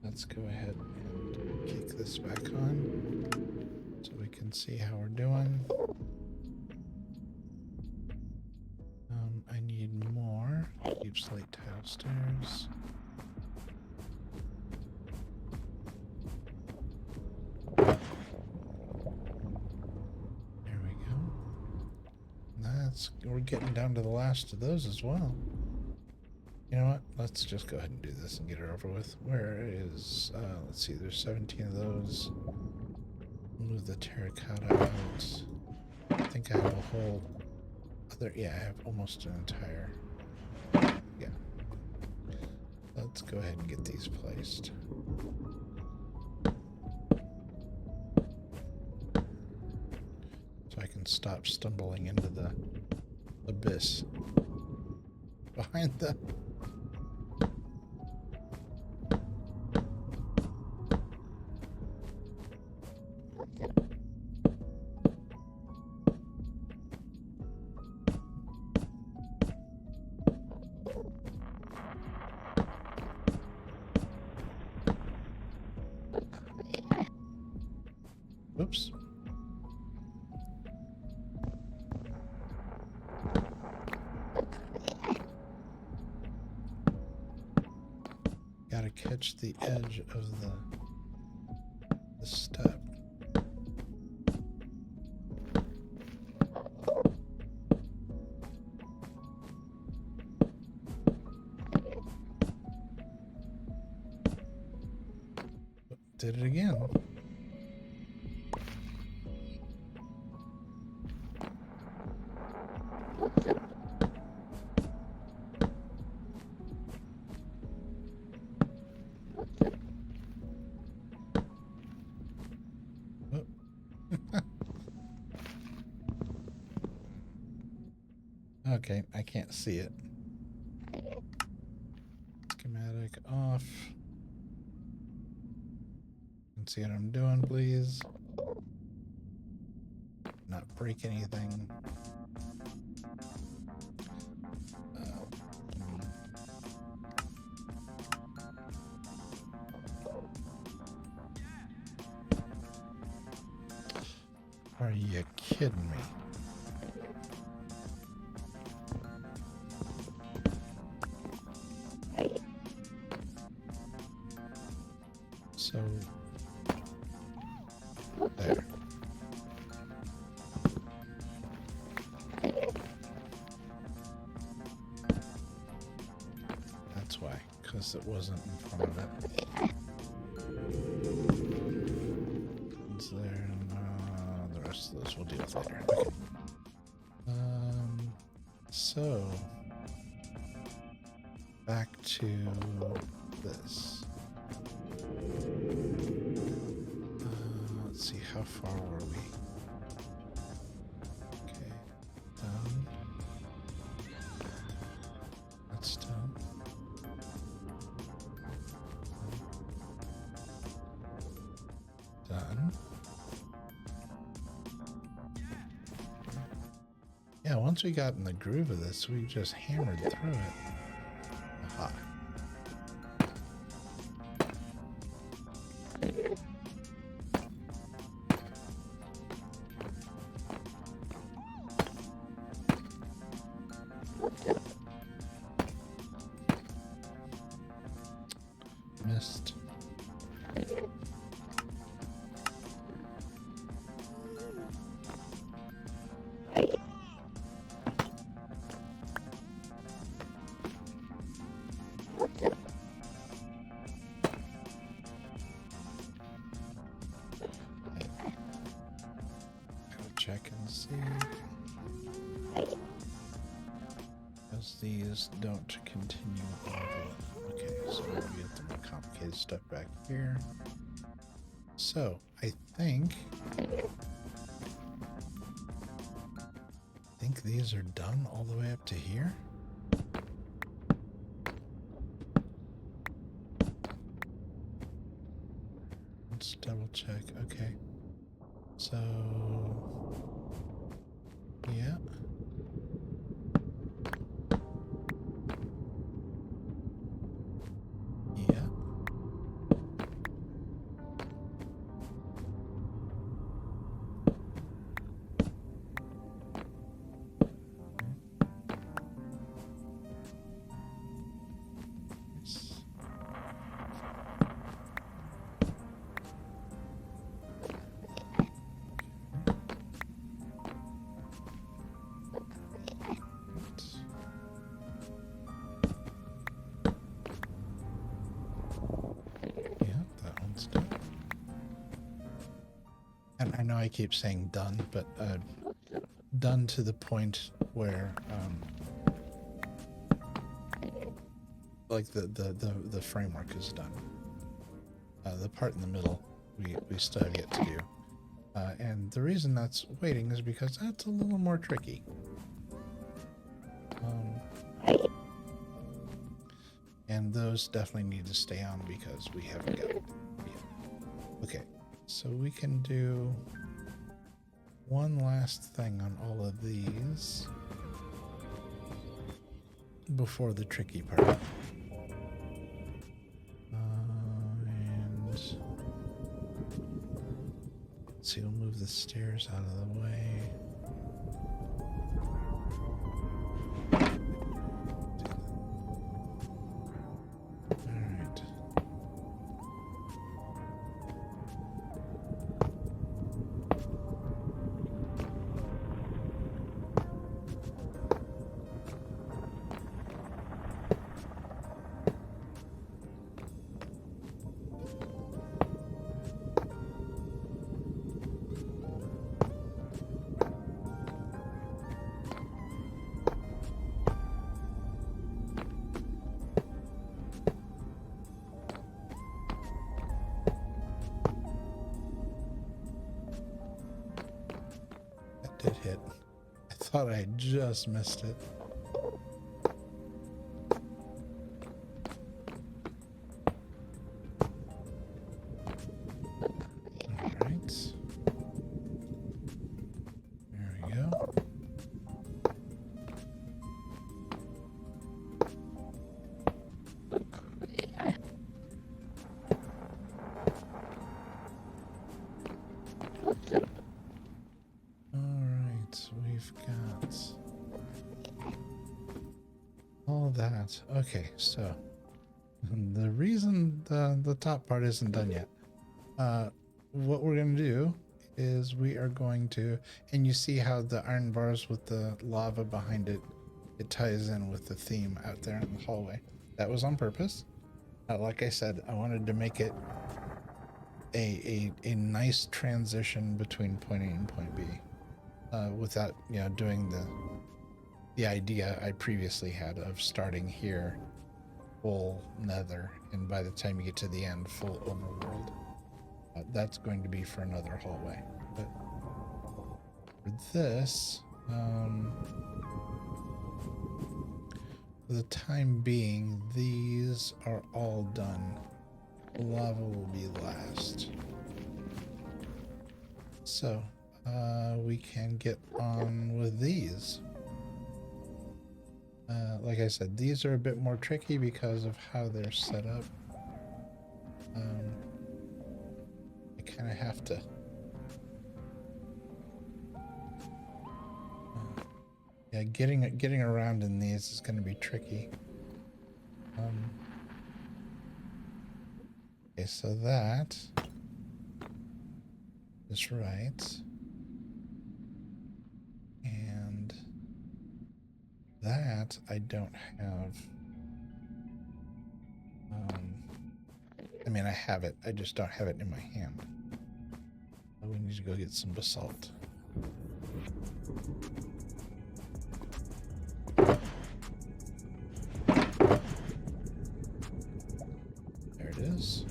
Let's go ahead and kick this back on so we can see how we're doing. I need more deep slate tile stairs. There we go. We're getting down to the last of those as well. You know what? Let's just go ahead and do this and get it over with. Where is, let's see, there's 17 of those. Move the terracotta out. I think I have a whole other, yeah, I have almost an entire, yeah. Let's go ahead and get these placed. So I can stop stumbling into the abyss behind them. Oops. to catch the edge of the step. Did it again. Okay, I can't see it. Schematic off. Can see what I'm doing, please. Not break anything. Are you kidding me? So, there. That's why, because it wasn't in front of it. It's there. The rest of this we'll deal with later. Okay. So, back to this. Let's see, how far were we? Okay, done. That's done. Done. Yeah, once we got in the groove of this, we just hammered through it. Aha. Missed. Check and see. Because these don't continue all the way. Okay, so we get the more complicated stuff back here. So I think these are done all the way up to here. Let's double check. Okay. So, yeah. Yeah. Yes. And I know I keep saying done, but done to the point where like the framework is done. The part in the middle we still have yet to do. And the reason that's waiting is because that's a little more tricky. And those definitely need to stay on because we haven't got it yet. Okay. So we can do one last thing on all of these before the tricky part. And let's see, we'll move the stairs out of the way. All right. did hit. I thought I just missed it. Alright. There we go. We've got all that. Okay, so the reason the top part isn't done yet, what we're going to do is we are going to, and you see how the iron bars with the lava behind it, it ties in with the theme out there in the hallway. That was on purpose. Like I said, I wanted to make it a nice transition between point A and point B. Without, you know, doing the idea I previously had of starting here full nether, and by the time you get to the end, full overworld. That's going to be for another hallway. But for this, for the time being, these are all done. Lava will be last. So we can get on with these. Like I said, these are a bit more tricky because of how they're set up. I kind of have to yeah, getting around in these is going to be tricky. Okay, so that is right. And that I don't have. I mean, I have it. I just don't have it in my hand. So we need to go get some basalt. There it is.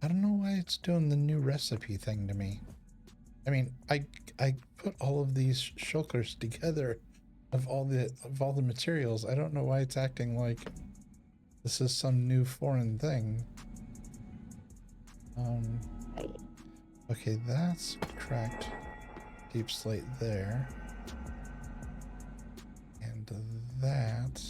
I don't know why it's doing the new recipe thing to me. I mean, I put all of these shulkers together of all the materials. I don't know why it's acting like this is some new foreign thing. Okay, that's cracked deep slate there. And that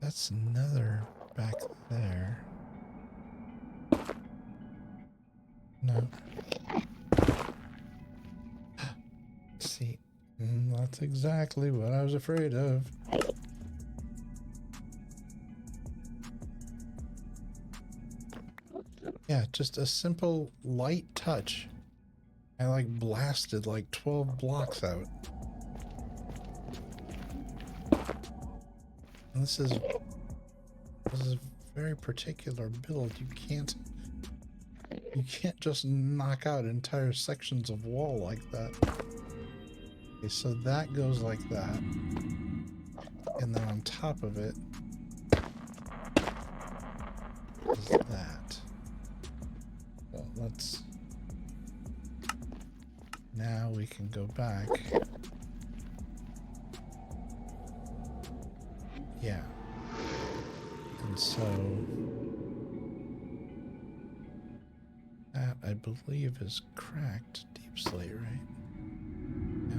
that's another back there. No. See, that's exactly what I was afraid of. Yeah, just a simple light touch. I like blasted like 12 blocks out. And this is a very particular build. You can't just knock out entire sections of wall like that. Okay, so that goes like that. And then on top of it is that. So let's, now we can go back. Yeah. And so that I believe is cracked deep slate, right? Yeah.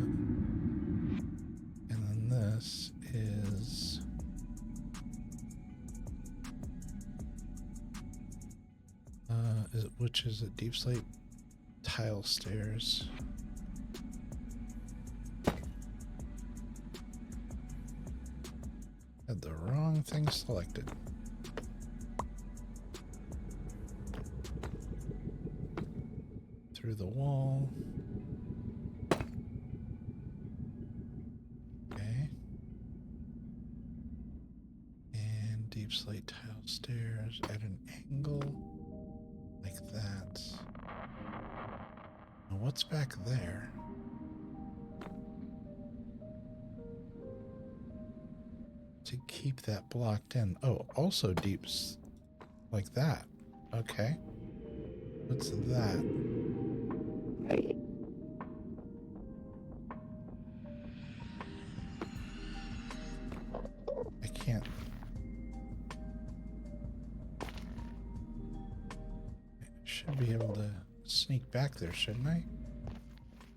And then this is which is a deep slate tile stairs. Had the wrong thing selected. Through the wall. Okay. And deep slate tile stairs at an angle like that. Now what's back there? to keep that blocked in. Oh, also deeps like that. Okay. What's that? I can't. I should be able to sneak back there, shouldn't I?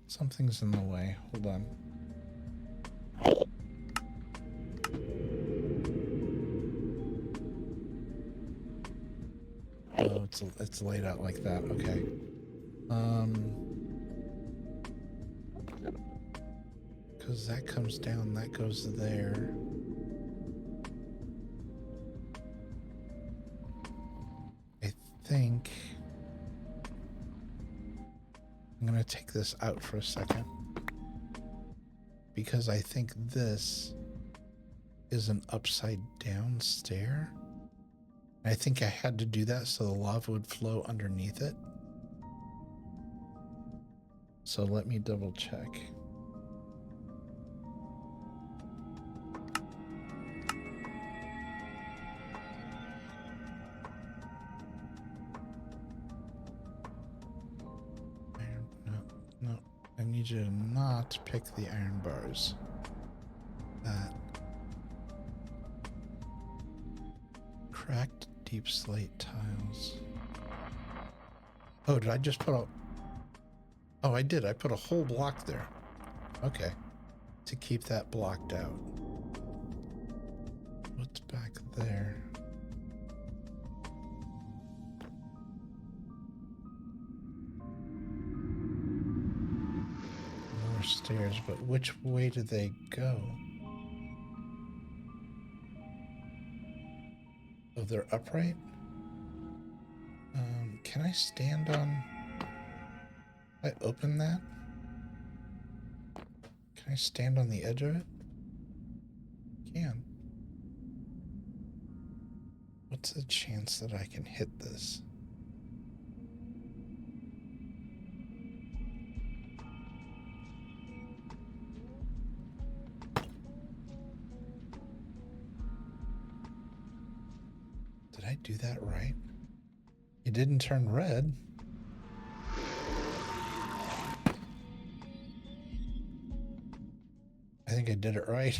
Something's in the way. Hold on. Oh, it's laid out like that. Okay. Because that comes down, that goes there. I think I'm gonna take this out for a second because I think this is an upside down stair. I think I had to do that so the lava would flow underneath it. So let me double check. No, I need you to not pick the iron bars. That. Cracked deep slate tiles. Oh, did I just put a... Oh, I did. I put a whole block there. Okay. To keep that blocked out. What's back there? More stairs, but which way do they go? Oh, they're upright? Can I stand on... I open that? Can I stand on the edge of it? Can. What's the chance that I can hit this? Did I do that right? It didn't turn red. I think I did it right.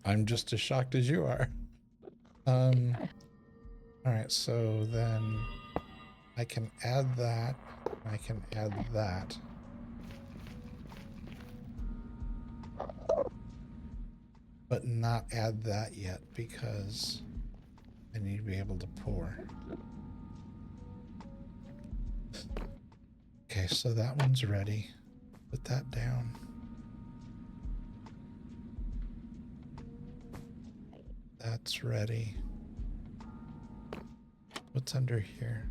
I'm just as shocked as you are. All right, so then I can add that. I can add that. But not add that yet because I need to be able to pour. Okay, so that one's ready. Put that down. That's ready. What's under here?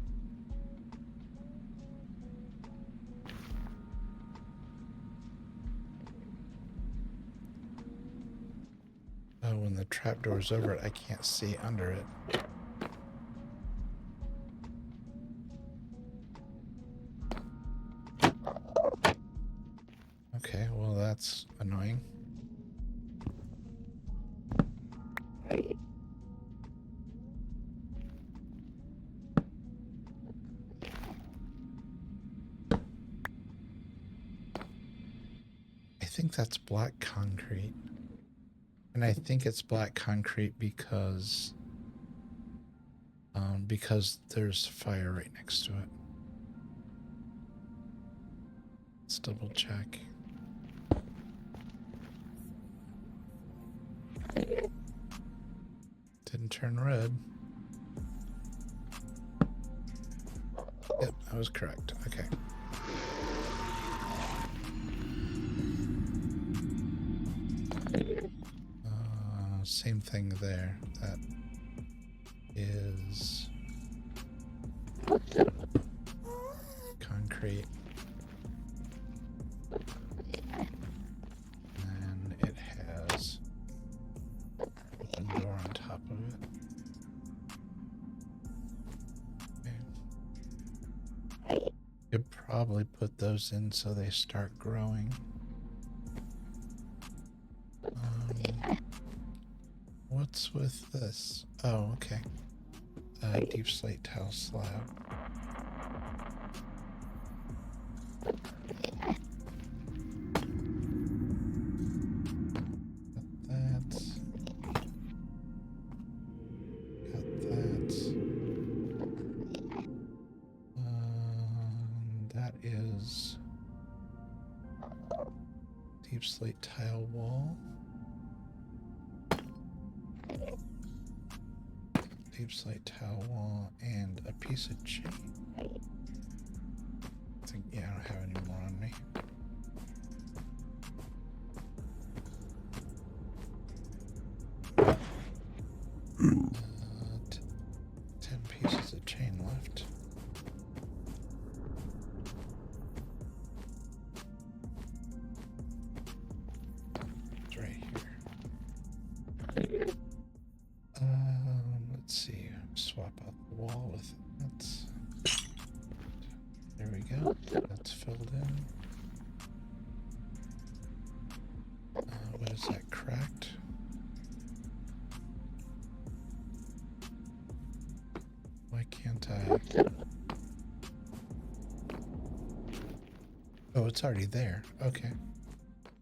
Oh, when the trapdoor's over it, I can't see under it. Okay, well that's annoying. I think that's black concrete. And I think it's black concrete because there's fire right next to it. Let's double check. Didn't turn red. Yep, I was correct. Okay. Same thing there. That is concrete. And it has open door on top of it. Okay. Could probably put those in so they start growing. what's with this? Oh, okay. Deep slate tile slab. That is deep slate tile wall. Deep slate tile wall and a piece of chain. I think, yeah, I don't have any more on me. Uh, 10 pieces of chain left. It's right here. Let's see. Swap out the wall with it. There we go. That's filled in. What is that? Cracked? Why can't I? Oh, it's already there. Okay.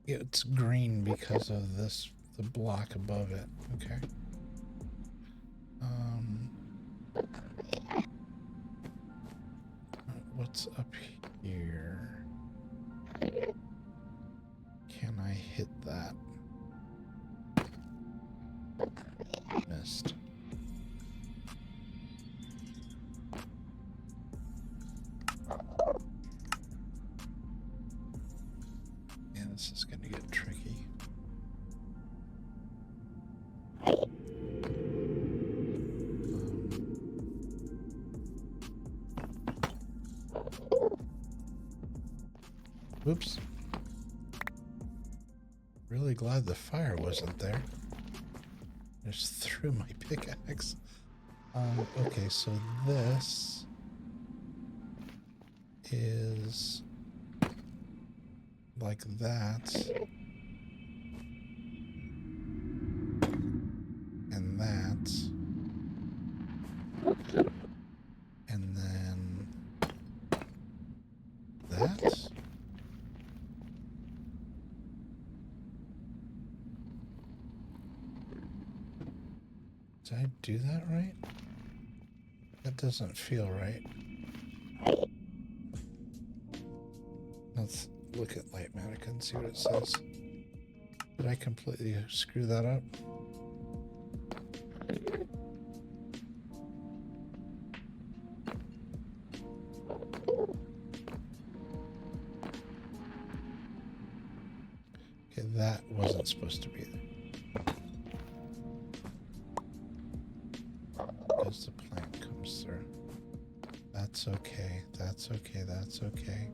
It's green because of this, the block above it. Okay. What's up here? Can I hit that? Missed. Yeah, this is going to get tricky. Oops. Really glad the fire wasn't there. Just threw my pickaxe. Okay, so this is like that. And that. And then that. Did I do that right? That doesn't feel right. Let's look at Light Manica and see what it says. Did I completely screw that up? Okay, that wasn't supposed to be there. As the plant comes through. That's okay. That's okay. That's okay.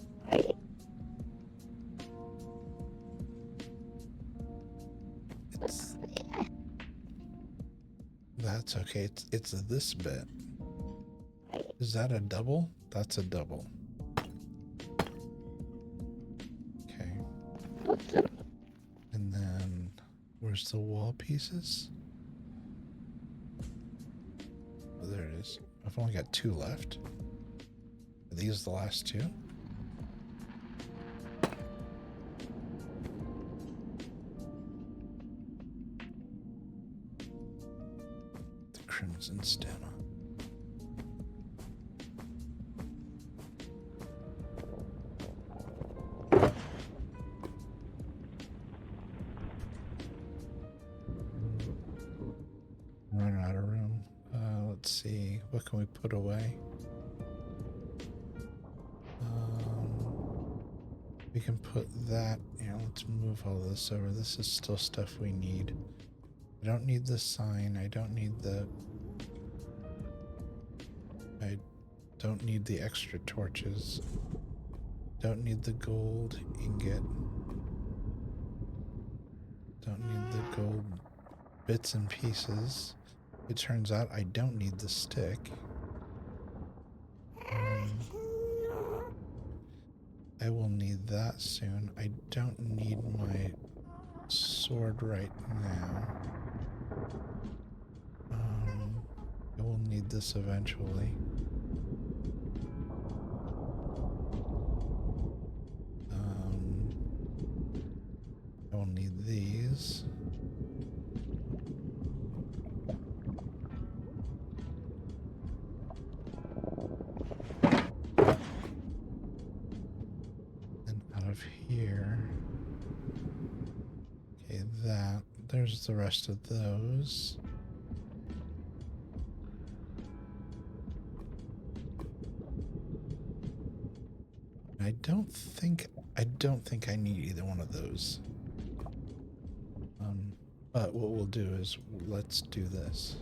That's okay. It's this bit. Is that a double? That's a double. Okay. And then where's the wall pieces? Oh, there it is. I've only got 2 left. Are these the last 2? The crimson stemma. Running out of room. Let's see. What can we put away? We can put that. Yeah, let's move all this over. This is still stuff we need. I don't need the sign. I don't need the... I don't need the extra torches. Don't need the gold ingot. Don't need the gold bits and pieces. It turns out I don't need the stick. I will need that soon. I don't need my sword right now. We'll need this eventually. I will need these. And out of here. Okay, there's the rest of those. I don't think I need either one of those. But what we'll do is let's do this.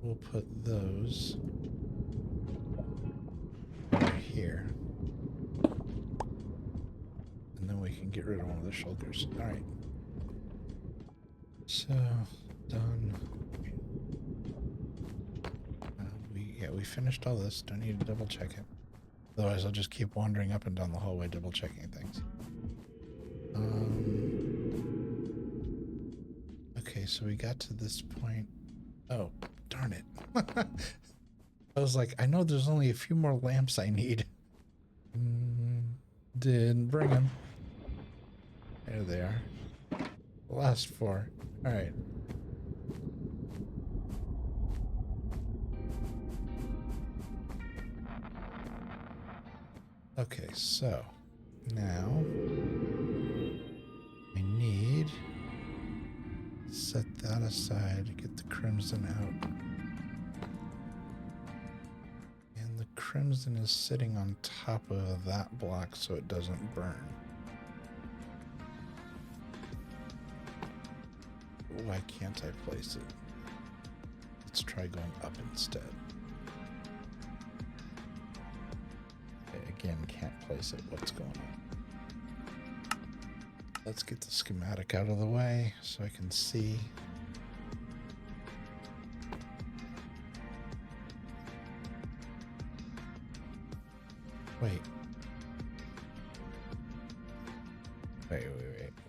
We'll put those over here. And then we can get rid of one of the shulkers. Alright. So, done. We finished all this. Don't need to double check it. Otherwise, I'll just keep wandering up and down the hallway double checking things. Okay, so we got to this point. Oh, darn it. I was like, I know there's only a few more lamps I need. Didn't bring them. There they are. The last 4. Alright. Okay, so now I need to set that aside to get the crimson out. And the crimson is sitting on top of that block so it doesn't burn. Why can't I place it? Let's try going up instead. Again, can't place it. What's going on? Let's get the schematic out of the way so I can see. Wait.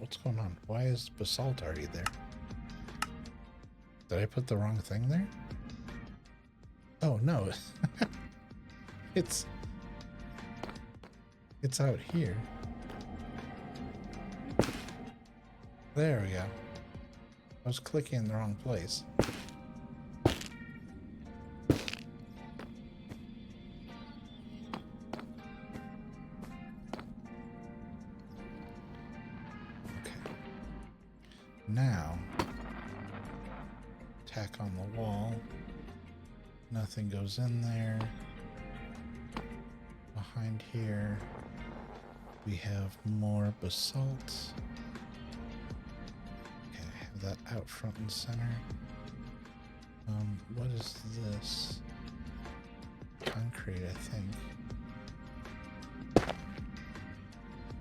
What's going on? Why is basalt already there? Did I put the wrong thing there? Oh, no. It's out here. There we go. I was clicking in the wrong place. Okay. Now, tack on the wall. Nothing goes in there. Behind here, we have more basalt. Okay, I have that out front and center. What is this? Concrete, I think.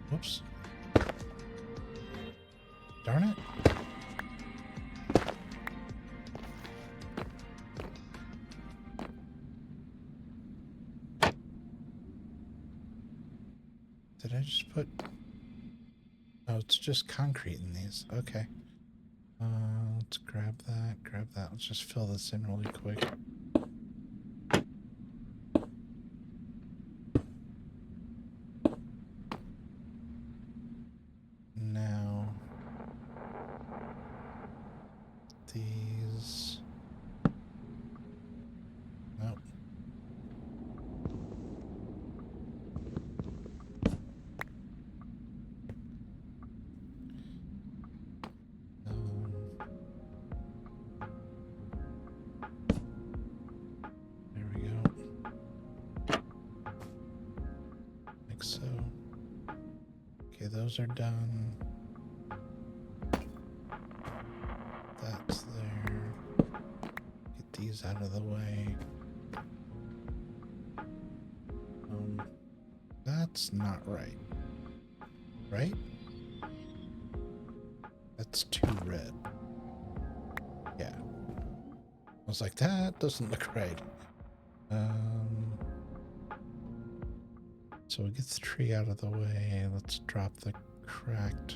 Whoops. Darn it. Did I just put... Oh, it's just concrete in these. Okay. Let's grab that, Let's just fill this in really quick. Now... these... Nope. So, okay, those are done. That's there. Get these out of the way. That's not right. Right? That's too red. Yeah. I was like, that doesn't look right. So we get the tree out of the way. Let's drop the cracked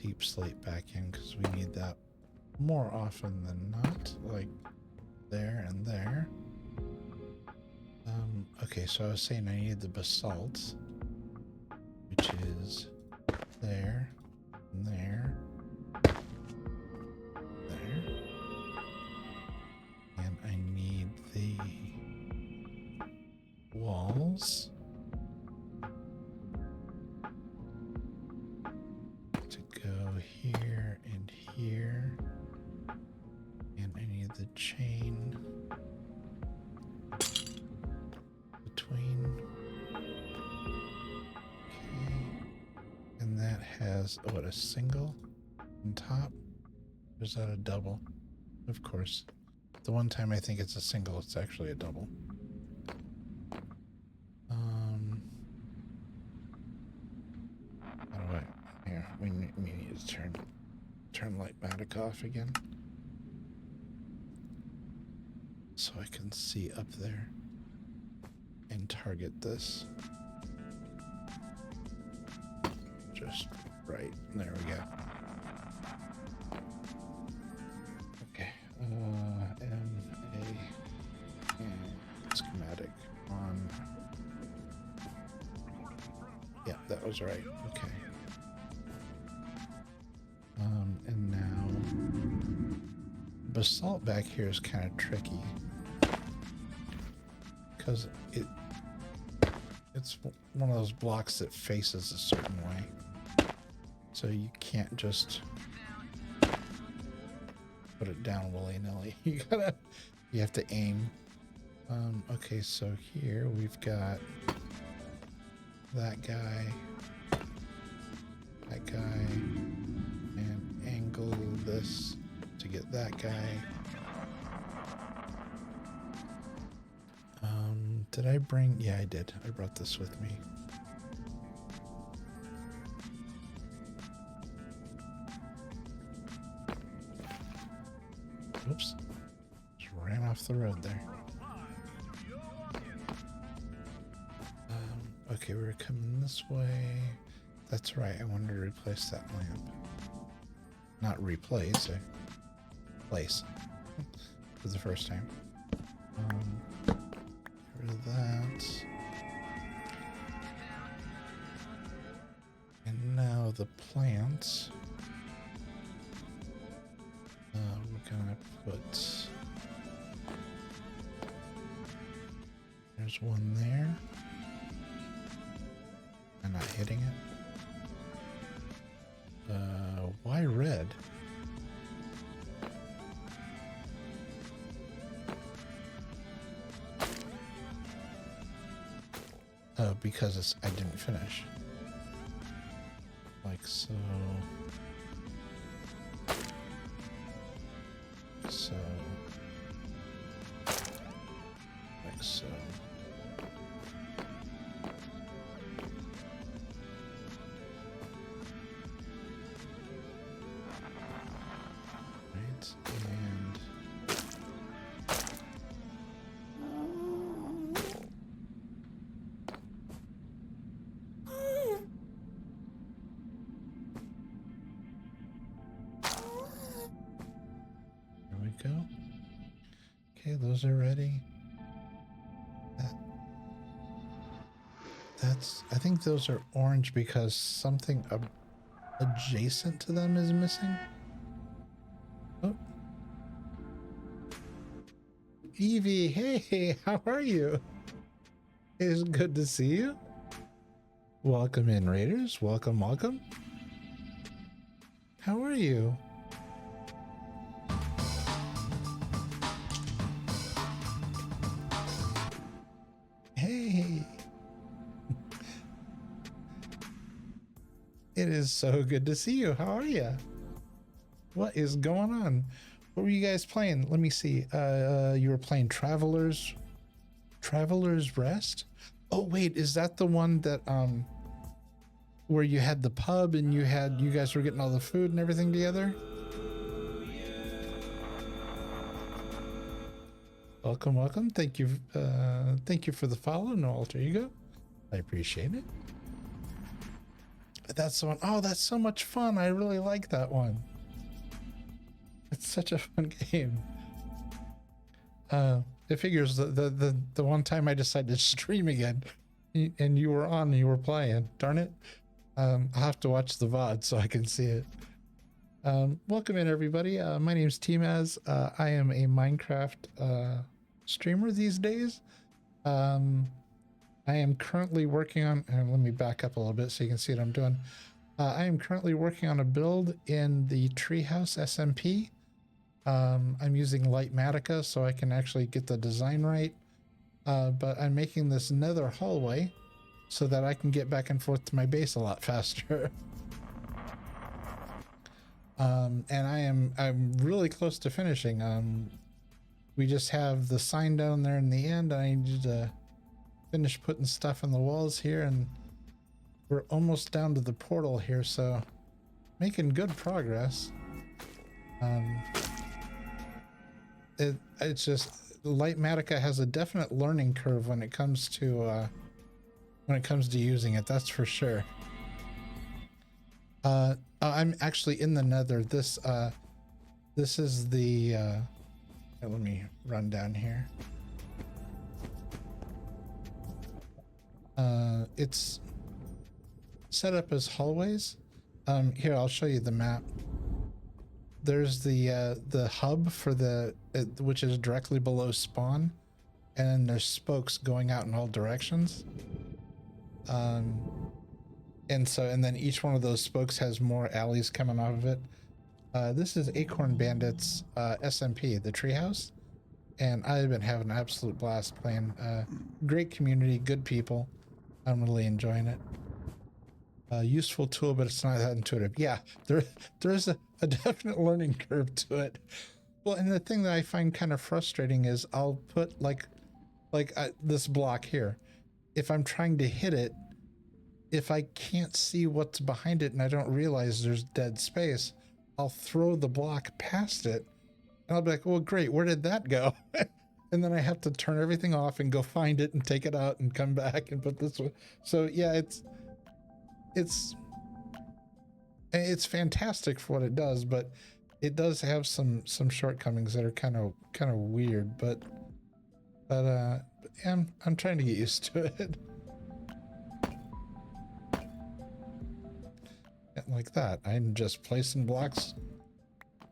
deep slate back in because we need that more often than not, like there and there. Okay, so I was saying I need the basalt, which is there, and there, there, and I need the walls to go here and here, and I need the chain between. Okay, and that has what, a single on top? Or is that a double? Of course, the one time I think it's a single, it's actually a double. How do I? Here, we need to turn Lightmatic off again, so I can see up there and target this. Just right. There we go. Okay. MA and schematic on. Yeah, that was right. Okay. And now basalt back here is kind of tricky because it's one of those blocks that faces a certain way, so you can't just put it down willy-nilly. You have to aim. Okay, so here we've got that guy, and angle this to get that guy. Did I bring? Yeah, I did. I brought this with me. Oops. Just ran off the road there. Okay, we're coming this way. That's right. I wanted to replace that lamp. Not replace, place for the first time. Get rid of that. And now the plants. We're gonna put. There's one there. I'm not hitting it. Why red? Oh, because I didn't finish. Like so. So. Like so. Go. Okay, those are ready. That's. I think those are orange because something adjacent to them is missing. Oh, Evie, hey, how are you? It's good to see you. Welcome in, Raiders. Welcome, welcome. How are you? Hey. It is so good to see you. How are you? What is going on? What were you guys playing? Let me see. You were playing Traveler's Rest? Oh wait, is that the one that where you had the pub and you guys were getting all the food and everything together? Welcome, welcome. Thank you for the follow, no alter ego. I appreciate it. that's the one. Oh, that's so much fun. I really like that one. It's such a fun game. It figures the one time I decided to stream again, and you were on and you were playing. Darn it. I'll have to watch the VOD so I can see it. Welcome in, everybody. My name is tmaaz. I am a Minecraft streamer these days. I am currently working on, and let me back up a little bit so you can see what I'm doing. I am currently working on a build in the Treehouse SMP. I'm using Lightmatica so I can actually get the design right. But I'm making this Nether hallway so that I can get back and forth to my base a lot faster. And I'm really close to finishing. We just have the sign down there in the end. I need to finish putting stuff on the walls here, and we're almost down to the portal here, so making good progress. It's just Lightmatica has a definite learning curve when it comes to using it, that's for sure. I'm actually in the Nether. This is the let me run down here. It's set up as hallways. Here, I'll show you the map. There's the hub for which is directly below spawn, and then there's spokes going out in all directions. And then each one of those spokes has more alleys coming off of it. This is AcornBandit's SMP, the Treehouse, and I've been having an absolute blast playing. Great community, good people. I'm really enjoying it. Useful tool, but it's not that intuitive. Yeah, there's a definite learning curve to it. Well, and the thing that I find kind of frustrating is I'll put like this block here. If I'm trying to hit it, if I can't see what's behind it and I don't realize there's dead space, I'll throw the block past it, and I'll be like, well, great, where did that go? And then I have to turn everything off and go find it and take it out and come back and put this one. So yeah, it's fantastic for what it does, but it does have some shortcomings that are kind of weird, but I'm trying to get used to it. Like that, I'm just placing blocks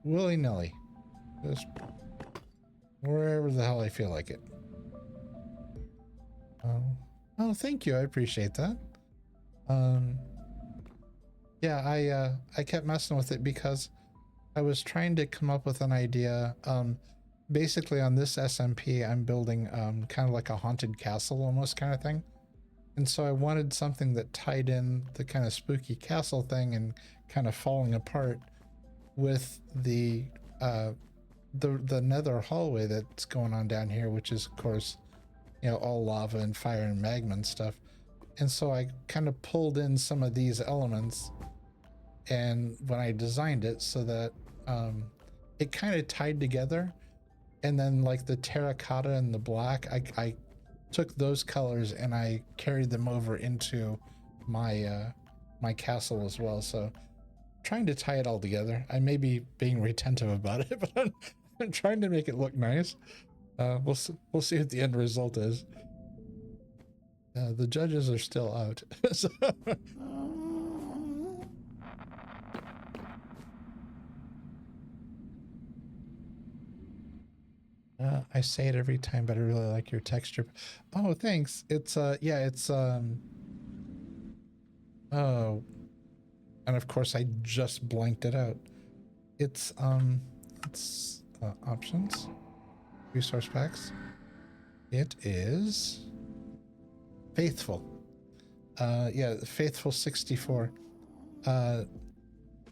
willy-nilly, just wherever the hell I feel like it. Oh, thank you, I appreciate that. Yeah, I kept messing with it because I was trying to come up with an idea. Basically on this SMP, I'm building kind of like a haunted castle almost kind of thing. And so I wanted something that tied in the kind of spooky castle thing and kind of falling apart with the Nether hallway that's going on down here, which is of course, you know, all lava and fire and magma and stuff. And so I kind of pulled in some of these elements, and when I designed it so that it kind of tied together, and then like the terracotta and the black, I took those colors and I carried them over into my my castle as well. So trying to tie it all together. I may be being retentive about it, but I'm trying to make it look nice. We'll see what the end result is. The judges are still out. So I say it every time, but I really like your texture. Oh, thanks. It's yeah, it's oh, and of course I just blanked it out. It's options, resource packs. It is faithful. Yeah, faithful 64.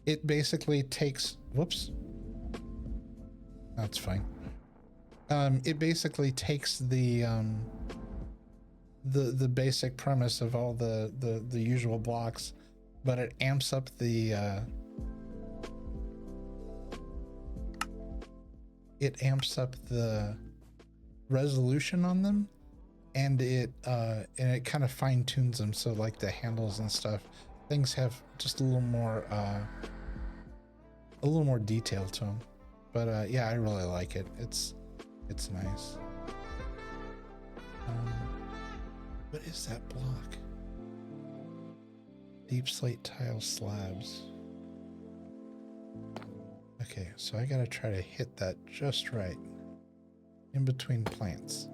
It basically takes, whoops, that's fine. It basically takes the basic premise of all the usual blocks, but it amps up the resolution on them, and it kind of fine tunes them, so like the handles and stuff things have just a little more detail to them. But yeah, I really like it. It's nice. What is that block? Deep slate tile slabs. Okay, so I gotta try to hit that just right. In between plants.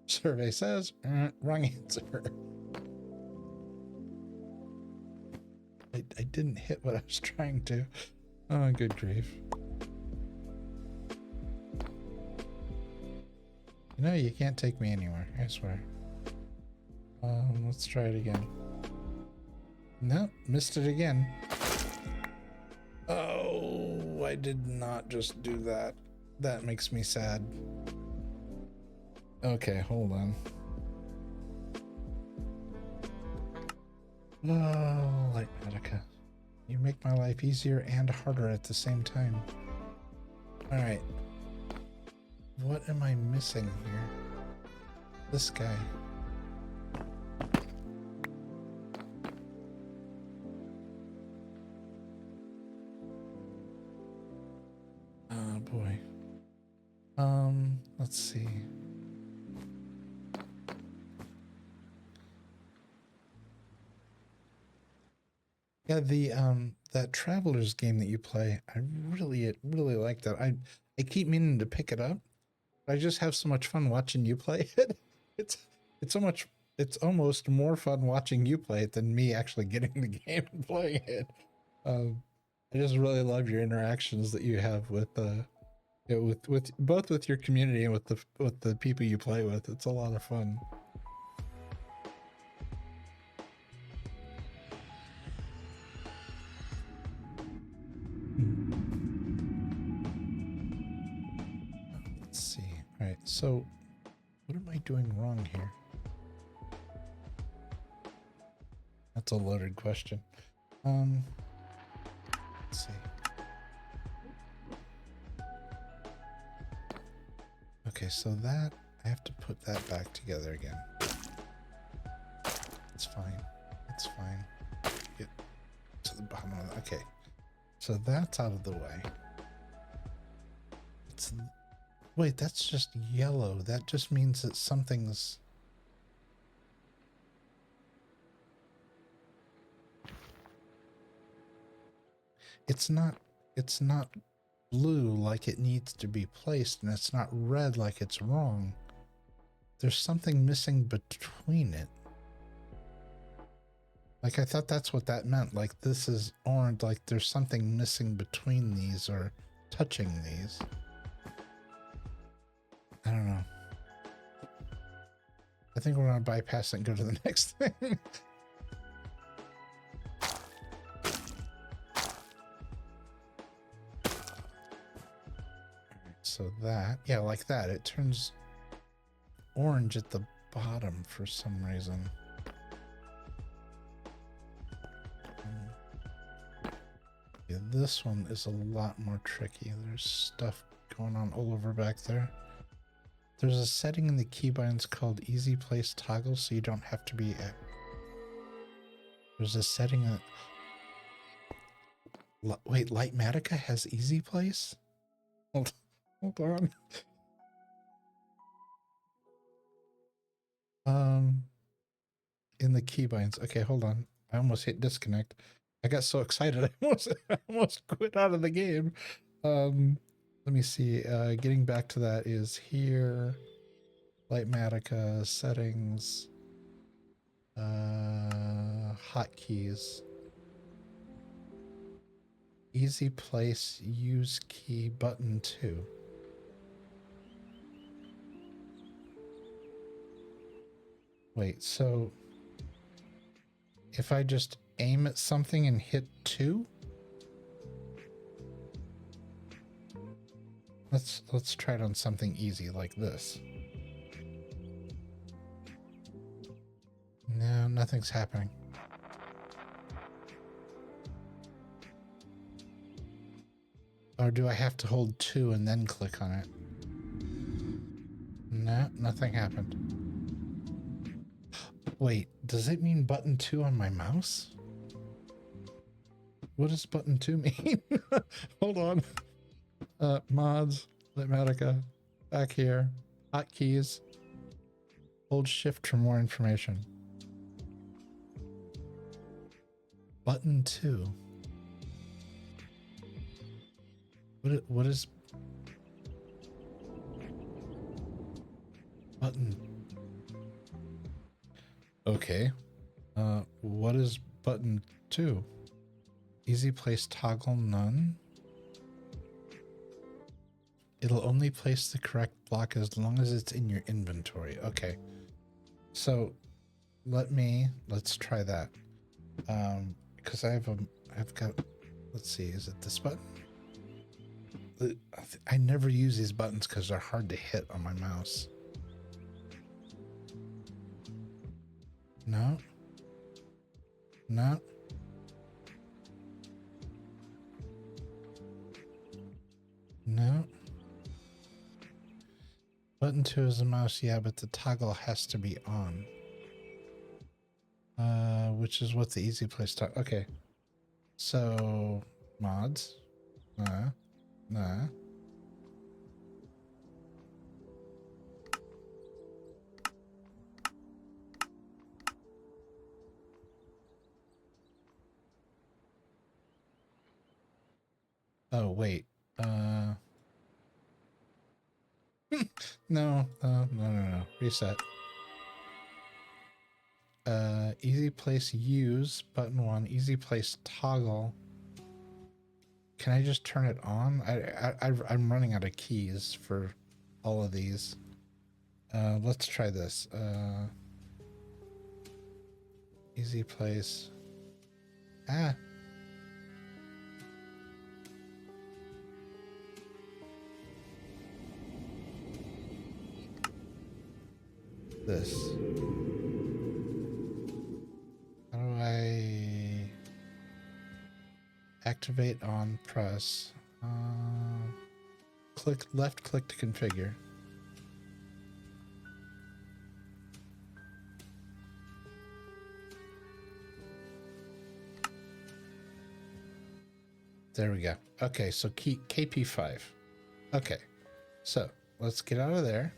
Survey says, wrong answer. I didn't hit what I was trying to. Oh, good grief. You know, you can't take me anywhere, I swear. Let's try it again. Nope, missed it again. Oh, I did not just do that. That makes me sad. Okay, hold on. Oh, Light Medica. You make my life easier and harder at the same time. Alright. What am I missing here? This guy. Oh boy. Let's see. Yeah, the that Travelers game that you play, I really like that. I keep meaning to pick it up. I just have so much fun watching you play it. It's so much, it's almost more fun watching you play it than me actually getting the game and playing it. I just really love your interactions that you have with with both with your community and with the people you play with. It's a lot of fun. Let's see. All right, so what am I doing wrong here? That's a loaded question. Let's see. Okay, so that I have to put that back together again. It's fine. It's fine. Get to the bottom of that. Okay. So that's out of the way. It's wait, that's just yellow. That just means that something's it's not blue like it needs to be placed, and it's not red like it's wrong. There's something missing between it. Like, I thought that's what that meant. Like, this is orange, like there's something missing between these or touching these. I don't know. I think we're gonna bypass it and go to the next thing. So that, yeah, like that. It turns orange at the bottom for some reason. Yeah, this one is a lot more tricky. There's stuff going on all over back there. There's a setting in the keybinds called easy place toggle, so you don't have to be at... There's a setting that... Wait, Lightmatica has easy place? Hold on. In the keybinds. Okay, hold on. I almost hit disconnect. I got so excited I almost quit out of the game. Let me see. Getting back to that is here. Lightmatica settings. Hotkeys. Easy place use key button 2. Wait, so if I just aim at something and hit 2? Let's try it on something easy like this. No, nothing's happening. Or do I have to hold 2 and then click on it? No, nothing happened. Wait, does it mean button 2 on my mouse? What does button 2 mean? Hold on. Mods, Litmatica, back here, hotkeys, hold shift for more information. Button 2. What is button? Okay. What is button 2? Easy place toggle none. It'll only place the correct block as long as it's in your inventory. Okay. So let's try that. Because I've got, let's see, is it this button? I never use these buttons because they're hard to hit on my mouse. No. No. No. Button 2 is the mouse, yeah, but the toggle has to be on. Which is what the easy place toggle. Okay. So mods. Nah. Oh wait. No. Reset. Easy place use button 1. Easy place toggle. Can I just turn it on? I'm running out of keys for all of these. Let's try this. Easy place. This. How do I activate on press? Left click to configure. There we go. Okay, so KP5. Okay, so let's get out of there.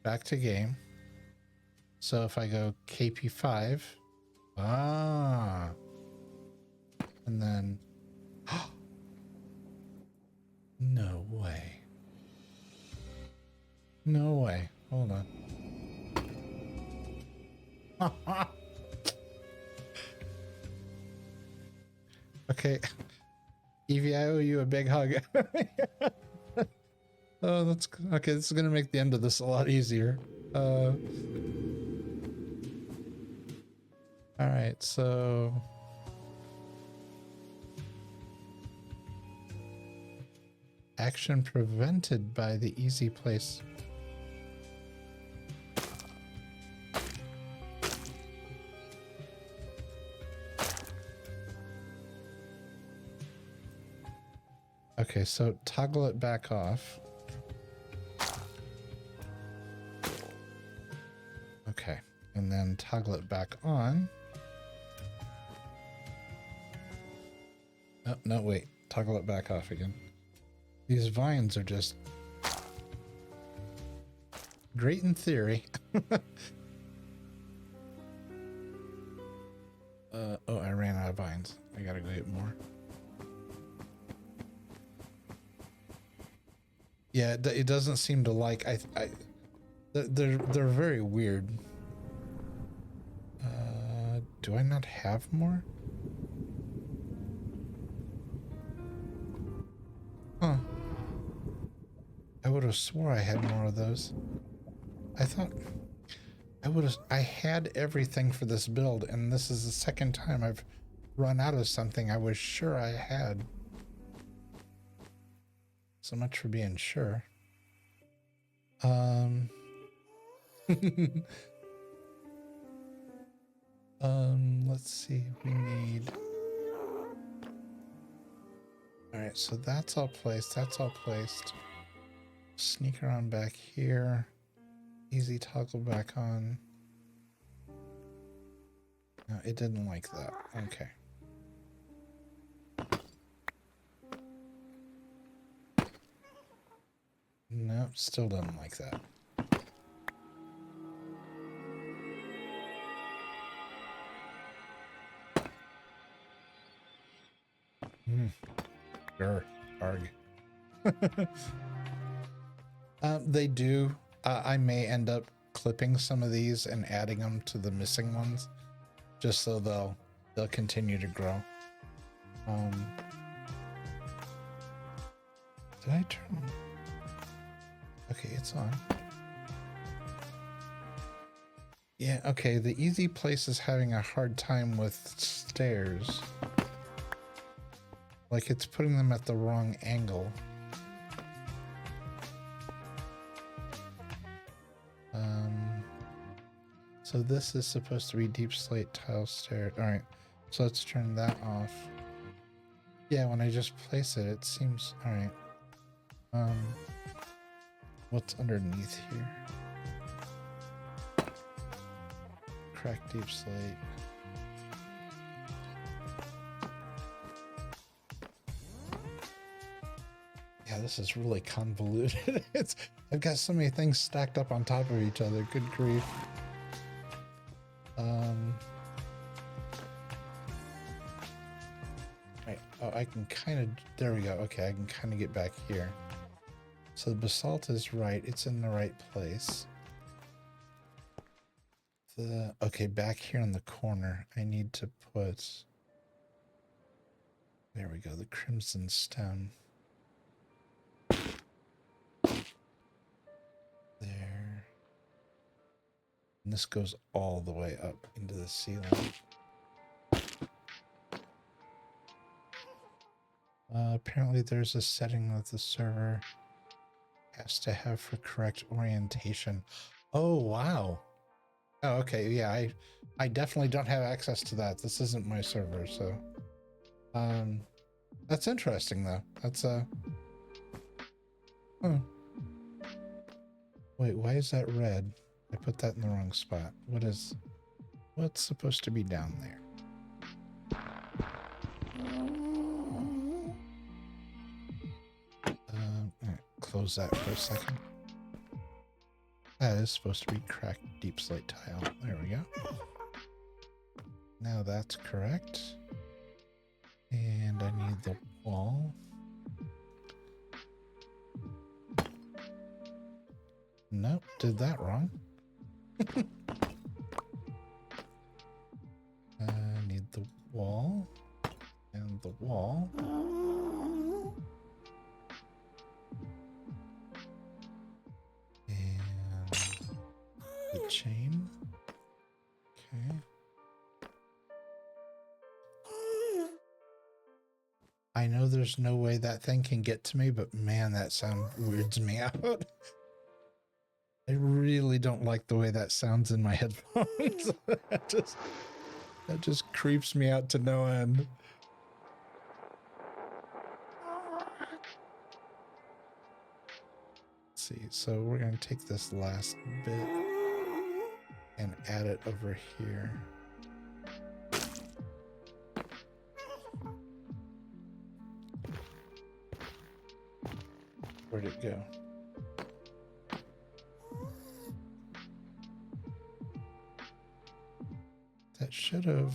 Back to game. So if I go KP5, and then, no way. No way. Hold on. Okay. Evie, I owe you a big hug. Oh, that's okay. This is gonna make the end of this a lot easier. All right, so action prevented by the easy place. Okay, so toggle it back off. Okay, and then toggle it back on. Oh, no, wait. Toggle it back off again. These vines are just great in theory. Oh, I ran out of vines. I gotta go get more. Yeah, it doesn't seem to like. They're very weird. Do I not have more? Huh. I would have swore I had more of those. I thought I had everything for this build, and this is the second time I've run out of something I was sure I had. So much for being sure. Let's see. We need. All right, so that's all placed. That's all placed. Sneak around back here. Easy toggle back on. it didn't like that. Okay. No, still doesn't like that. Sure. Arg. They do. I may end up clipping some of these and adding them to the missing ones, just so they'll continue to grow. Did I turn? Okay, it's on. Yeah, okay, the easy place is having a hard time with stairs. Like it's putting them at the wrong angle. So this is supposed to be deep slate tile stair. Alright, so let's turn that off. Yeah, when I just place it, it seems... Alright. What's underneath here? Crack deep slate. Yeah, this is really convoluted. I've got so many things stacked up on top of each other. Good grief. Right. Oh, I can kind of... There we go. Okay, I can kind of get back here. So the basalt is right. It's in the right place. Okay, back here in the corner, I need to put... There we go. The crimson stem. There. And this goes all the way up into the ceiling. Apparently there's a setting that the server has to have for correct orientation. Oh, wow. Oh, okay. Yeah, I definitely don't have access to that. This isn't my server, so... That's interesting, though. That's, Oh. Wait, why is that red? I put that in the wrong spot. What's supposed to be down there? Alright, close that for a second. That is supposed to be cracked deep slate tile. There we go. Now that's correct. And I need the wall. Nope, did that wrong. I need the wall. And the wall. And the chain. Okay. I know there's no way that thing can get to me, but man, that sound weirds me out. I really don't like the way that sounds in my headphones. that just creeps me out to no end. Let's see, so we're going to take this last bit and add it over here. Where'd it go? That should have...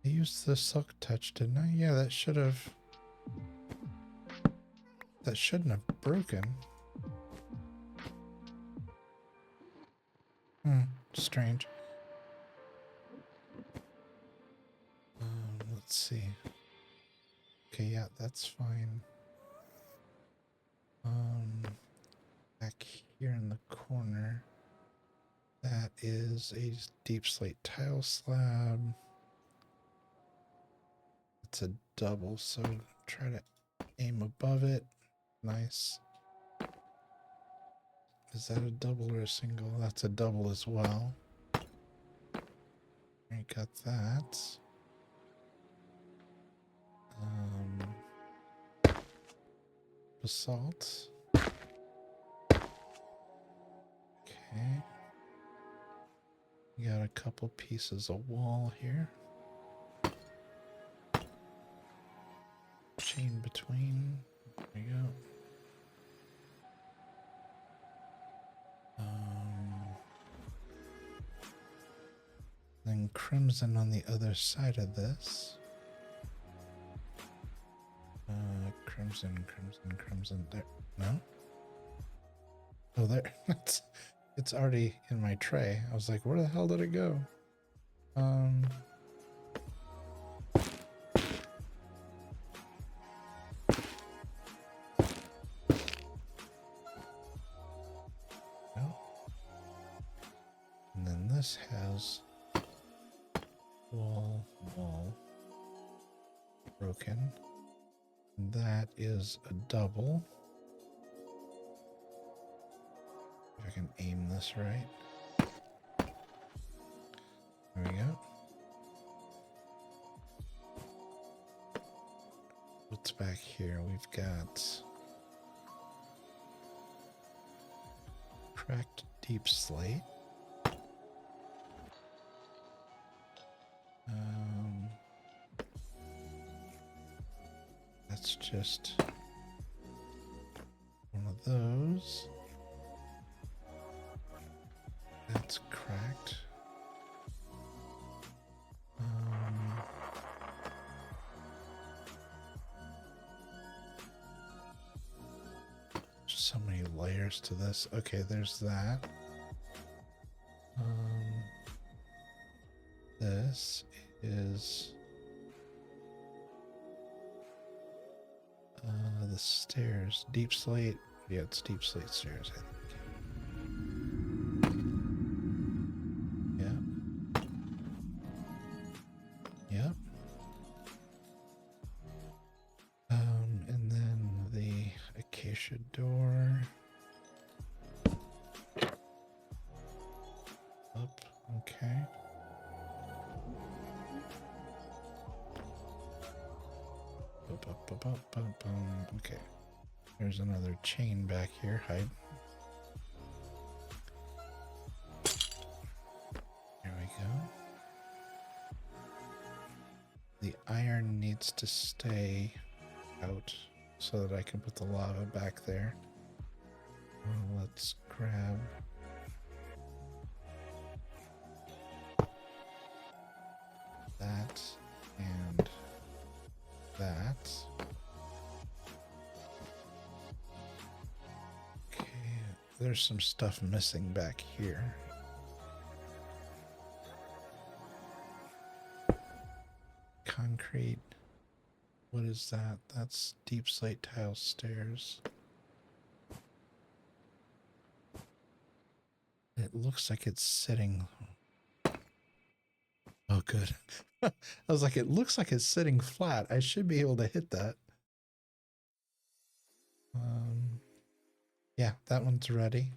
I used the silk touch, didn't I? Yeah, that should have... That shouldn't have broken. Strange. Let's see. Okay, yeah, that's fine. Back here in the corner, that is a deep slate tile slab. It's a double, so try to aim above it. Nice. Is that a double or a single? That's a double as well. I got that. Basalt. Okay. We got a couple pieces of wall here. Chain between. There we go. Then crimson on the other side of this. Crimson, crimson, crimson. There. No? Oh, there. It's already in my tray. I was like, where the hell did it go? No. And then this has wall, broken. That is a double. If I can aim this right. There we go. What's back here? We've got cracked deep slate. That's just one of those. That's cracked. Just so many layers to this. Okay, there's that. This is the stairs. Deep slate. Yeah, it's deep slate stairs, I think. Yep. And then the acacia door. Up, okay. Okay. There's another chain back here. Hide. There we go. The iron needs to stay out so that I can put the lava back there. Well, let's grab that and that. Okay, there's some stuff missing back here. Concrete. What is that? That's deep slate tile stairs. It looks like it's sitting. Oh, good. I was like, it looks like it's sitting flat. I should be able to hit that. Yeah, that one's ready.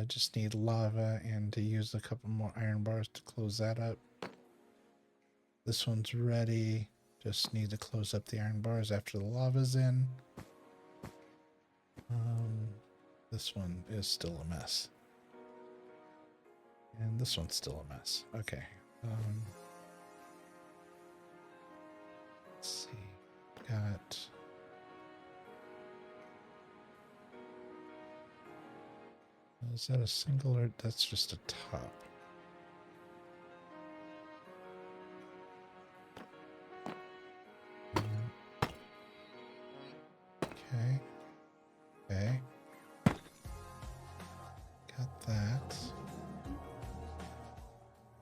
Just need lava and to use a couple more iron bars to close that up. This one's ready. Just need to close up the iron bars after the lava's in. This one is still a mess. And this one's still a mess. Okay. Let's see. Got... Is that a single or that's just a top? Okay. Okay. Got that.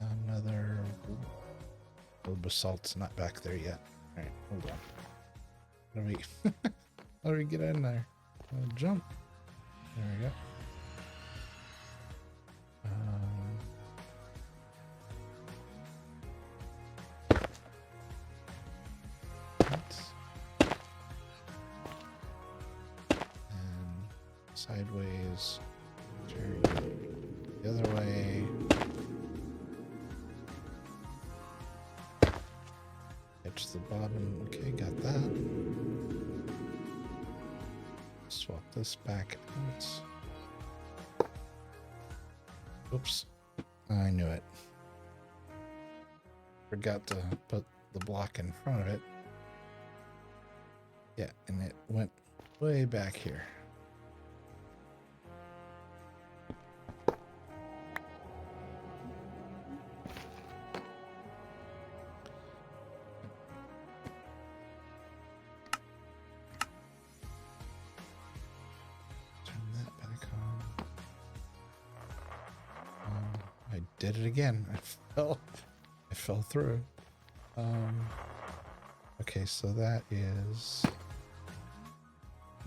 Another... Oh, basalt's not back there yet. Alright, hold on. How do we... How do we get in there? Jump. There we go. And sideways. The other way. Catch the bottom. Okay, got that. Swap this back out. Oops. I knew it. Forgot to put the block in front of it. Yeah, and it went way back here. Turn that back on. I did it again. I fell through. Okay, so that is...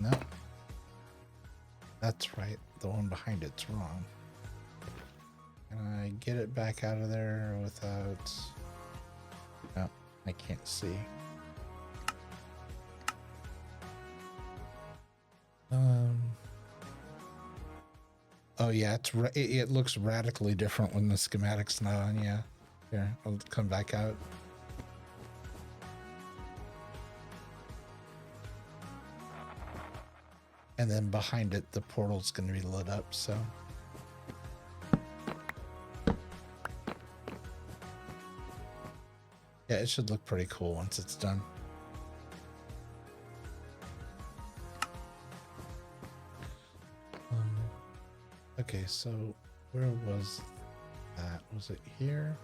No. That's right. The one behind it's wrong. Can I get it back out of there without... No, I can't see. Oh yeah, it looks radically different when the schematic's not on. Yeah, here, I'll come back out. And then behind it, the portal's going to be lit up. So. Yeah, it should look pretty cool once it's done. Okay, so where was that? Was it here?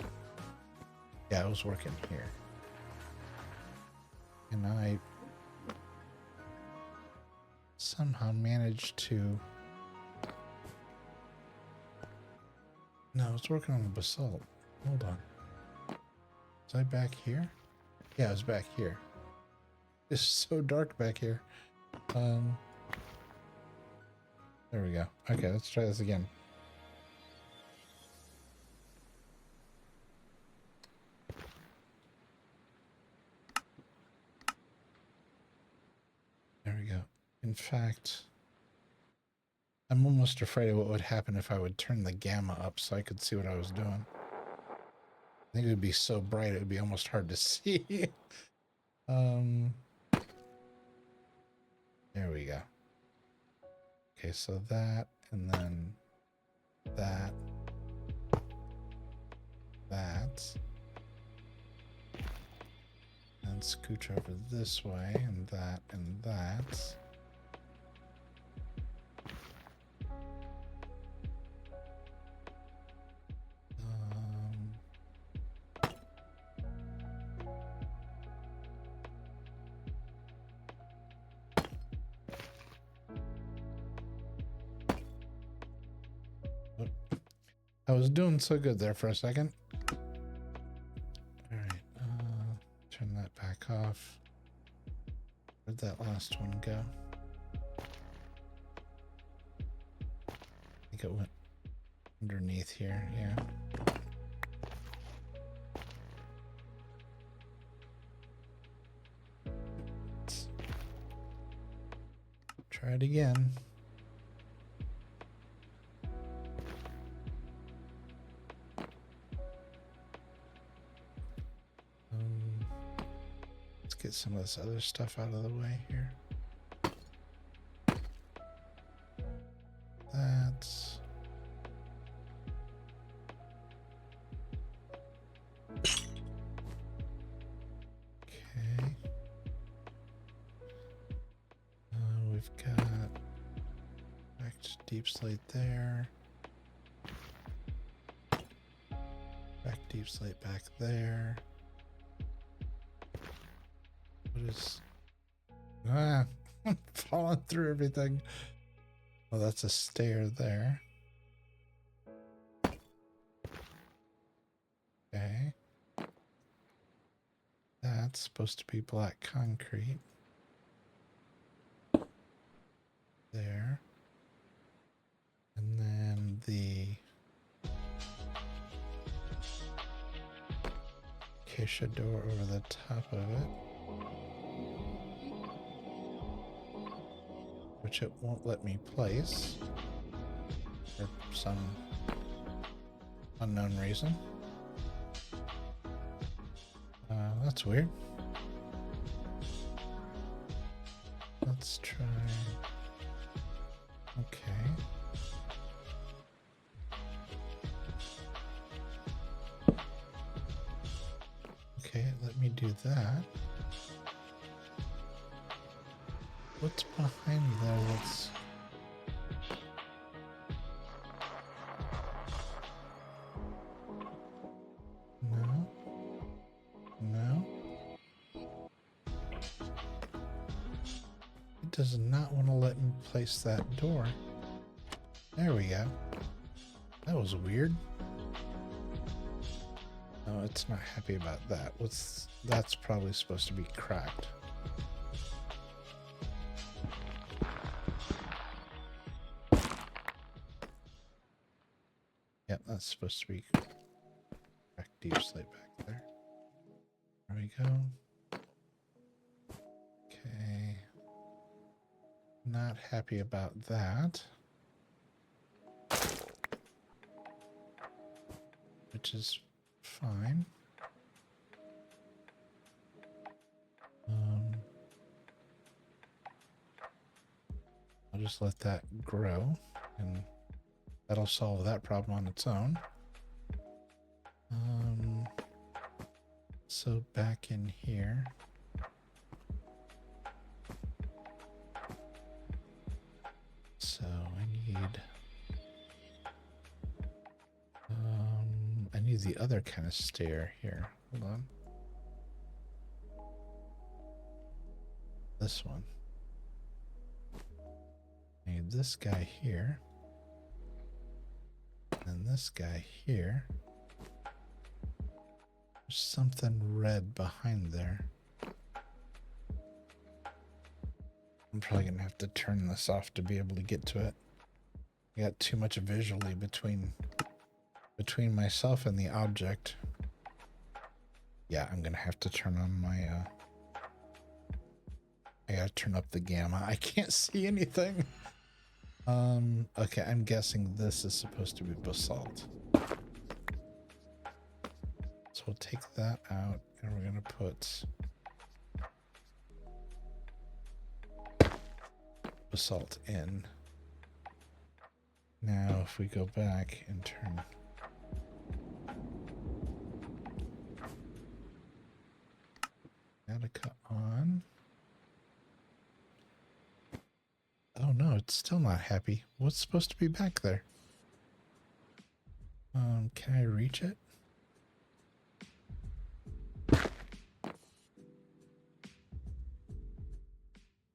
Yeah, I was working here. And I somehow managed to... No, I was working on the basalt. Hold on. Was I back here? Yeah, I was back here. It's so dark back here. There we go. Okay, let's try this again. There we go. In fact, I'm almost afraid of what would happen if I would turn the gamma up so I could see what I was doing. I think it would be so bright it would be almost hard to see. There we go. Okay, so that, and then that, and scooch over this way, and that, and that. I was doing so good there for a second. All right, turn that back off. Where'd that last one go? I think it went underneath here, yeah. Let's try it again. Get some of this other stuff out of the way here. That's okay. We've got back to deep slate there. Back deep slate back there. What is... I'm falling through everything. Well, that's a stair there. Okay. That's supposed to be black concrete. There. And then the acacia door over the top of it. Which it won't let me place for some unknown reason. That's weird. Let's try... Okay. Okay, let me do that. What's behind there? That's... No. No. It does not want to let me place that door. There we go. That was weird. Oh, it's not happy about that. That's probably supposed to be cracked. Yep, that's supposed to be cracked deep slate back there. There we go. Okay. Not happy about that. Which is fine. I'll just let that grow, and that'll solve that problem on its own. So back in here. So I need the other kind of stair here. Hold on. This one. I need this guy here. And this guy here. There's something red behind there. I'm probably gonna have to turn this off to be able to get to it. I got too much visually between myself and the object. Yeah, I'm gonna have to turn on my I gotta turn up the gamma. I can't see anything. Okay, I'm guessing this is supposed to be basalt. So we'll take that out and we're gonna put basalt in. Now if we go back and turn Attica on. Oh no, it's still not happy. What's supposed to be back there? Can I reach it?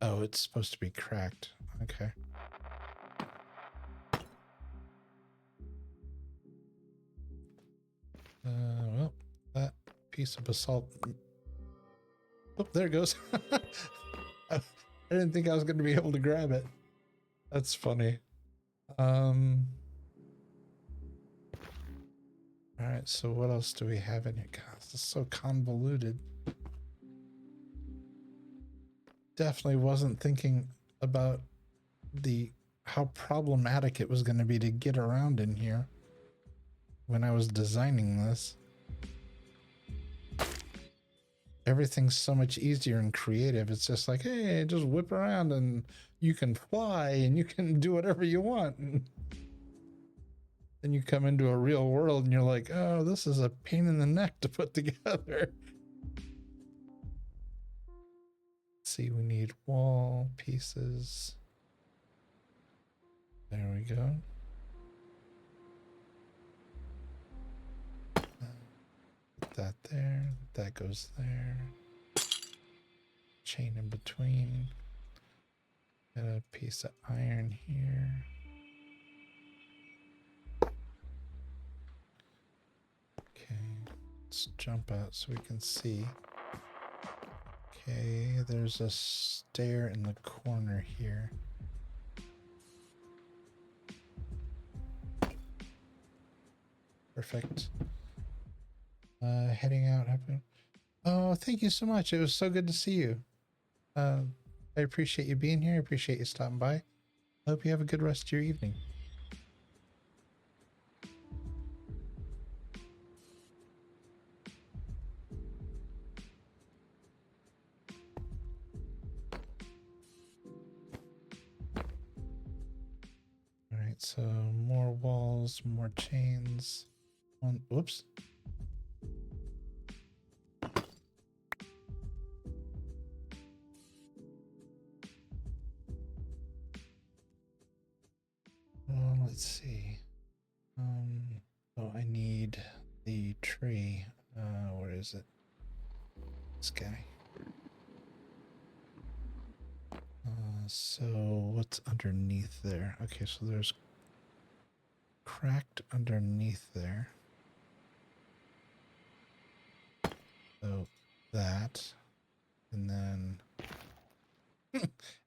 Oh, it's supposed to be cracked. Okay. Well, that piece of basalt. Oh, there it goes. I didn't think I was going to be able to grab it. That's funny. All right, so what else do we have in here? God, this is so convoluted. Definitely wasn't thinking about how problematic it was going to be to get around in here when I was designing this. Everything's so much easier and creative. It's just like, hey, just whip around and you can fly and you can do whatever you want. And then you come into a real world and you're like, oh, this is a pain in the neck to put together. Let's see, we need wall pieces. There we go. Put that there. That goes there. Chain in between. Got a piece of iron here. Okay, let's jump out so we can see. Okay, there's a stair in the corner here. Perfect. Heading out. Oh, thank you so much. It was so good to see you. I appreciate you being here. I appreciate you stopping by. I hope you have a good rest of your evening. All right, so more walls, more chains. Whoops. the tree. Where is it? This guy. So what's underneath there? Okay, so there's cracked underneath there. So that, and then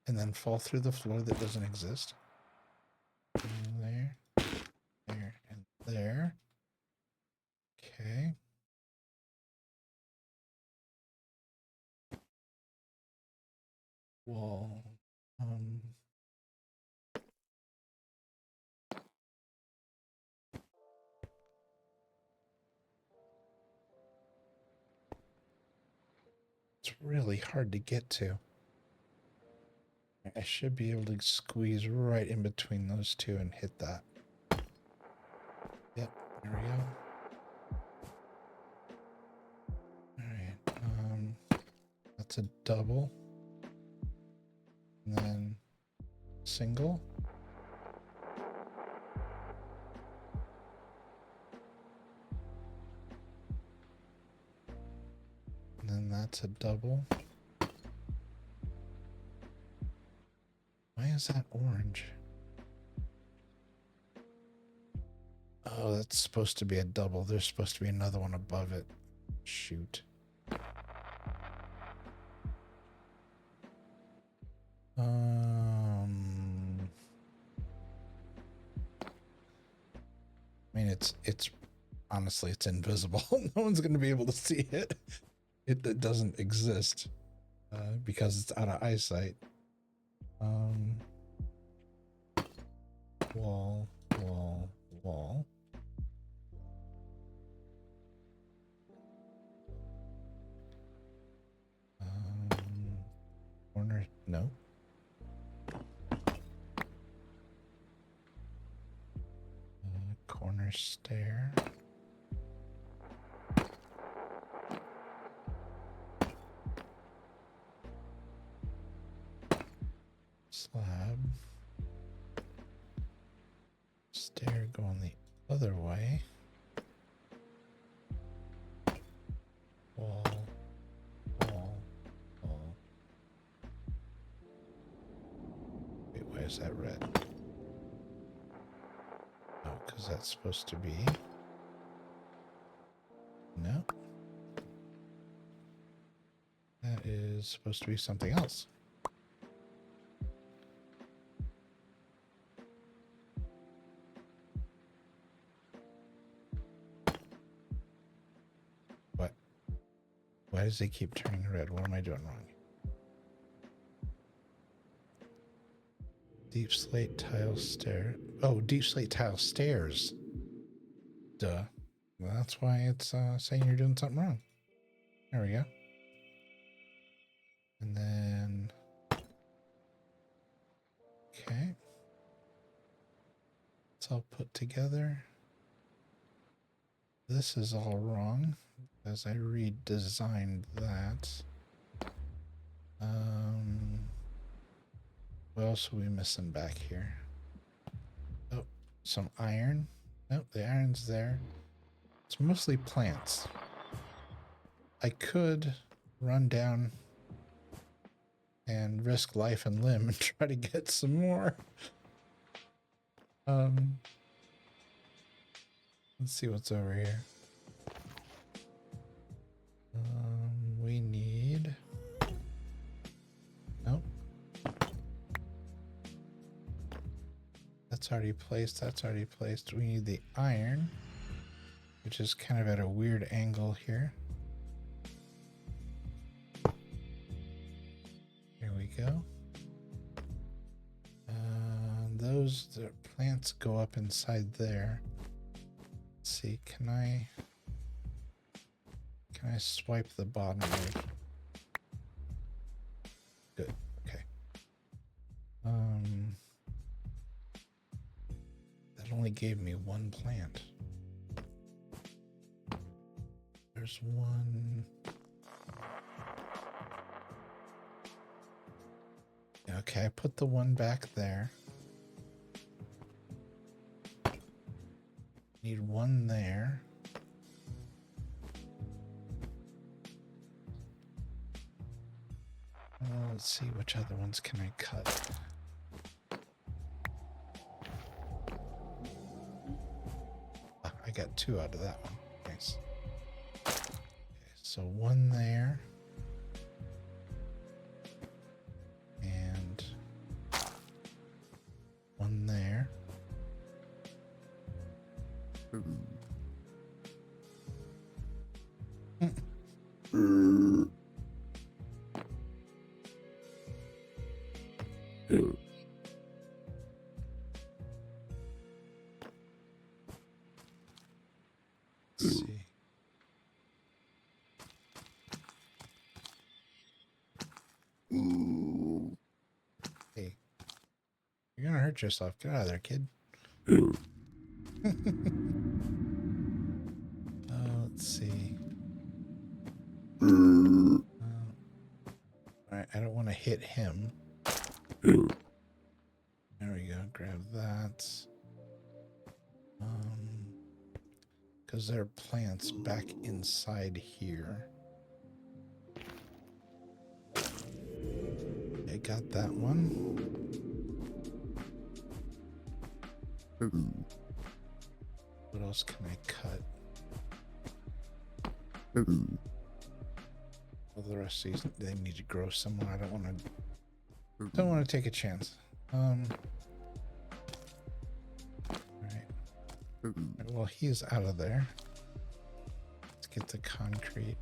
and then fall through the floor that doesn't exist. And there, there, and there. Okay. Wall. It's really hard to get to. I should be able to squeeze right in between those two and hit that. Yep, there we go. Alright, that's a double. And then single. And then that's a double. Why is that orange? Oh, that's supposed to be a double. There's supposed to be another one above it. Shoot. I mean, it's honestly, it's invisible. No one's going to be able to see it. It doesn't exist because it's out of eyesight. Wall, wall, wall. Corner, no. Corner stair. Slab. Stair going the other way. Wall, wall, wall. Wait, why is that red? Oh, because that's supposed to be... No. That is supposed to be something else. What? Why does it keep turning red? What am I doing wrong? Deep slate tile stair. Oh, deep slate tile stairs. Duh. Well, that's why it's saying you're doing something wrong. There we go. And then... Okay. It's all put together. This is all wrong because I redesigned that. What else are we missing back here? Oh, some iron. Nope, the iron's there. It's mostly plants. I could run down and risk life and limb and try to get some more. Let's see what's over here. We need... Nope. That's already placed. That's already placed. We need the iron, which is kind of at a weird angle here. Here we go. The plants go up inside there. Let's see, can I swipe the bottom of... Good, okay. That only gave me one plant. There's one. Okay, I put the one back there. Need one there. Let's see, which other ones can I cut? Ah, I got 2 out of that one. Nice. Okay, so 1 there. And 1 there. Let's see. Hey, you're gonna hurt yourself. Get out of there, kid. Let's see. Alright, I don't want to hit him. There we go. Grab that. Because there are plants back inside here. I got that one. What else can I cut? Well, the rest of these, they need to grow somewhere. I don't want to take a chance. Alright, well, he's out of there. Let's get the concrete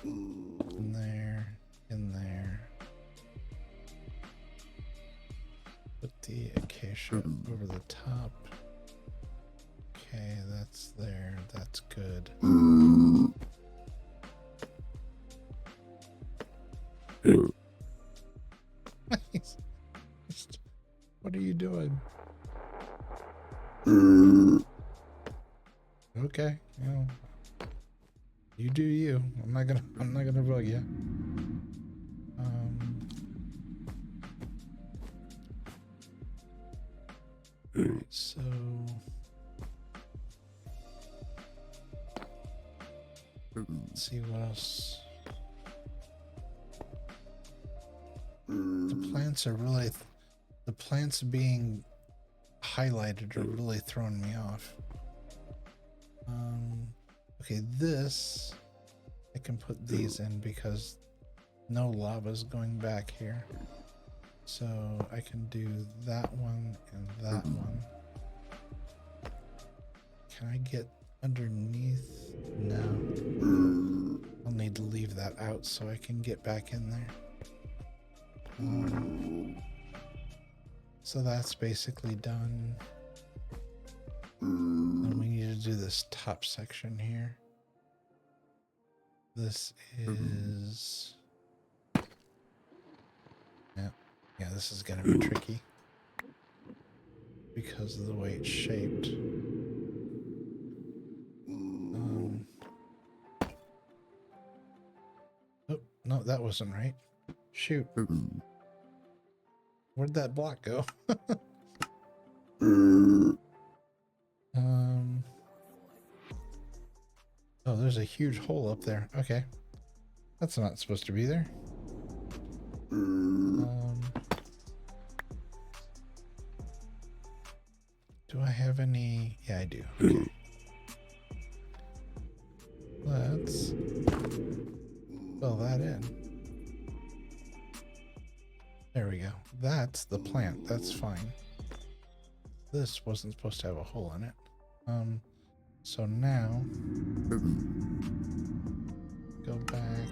in there, in there. Put the acacia over the top. Okay, that's there. That's good. What are you doing? Okay, you know, you do you. I'm not gonna bug you. Alright, so let's see what else. The plants are really, the plants being highlighted are really throwing me off. Okay, this, I can put these in because no lava's going back here. So I can do that one and that one. Can I get underneath? No. I'll need to leave that out so I can get back in there. So that's basically done. And we need to do this top section here. This is... Yeah, this is gonna be tricky because of the way it's shaped. Oh, no, that wasn't right. Shoot. Where'd that block go? Oh, there's a huge hole up there. Okay. That's not supposed to be there. Do I have any? Yeah, I do. Okay. Let's fill that in. There we go. That's the plant. That's fine. This wasn't supposed to have a hole in it. So now go back.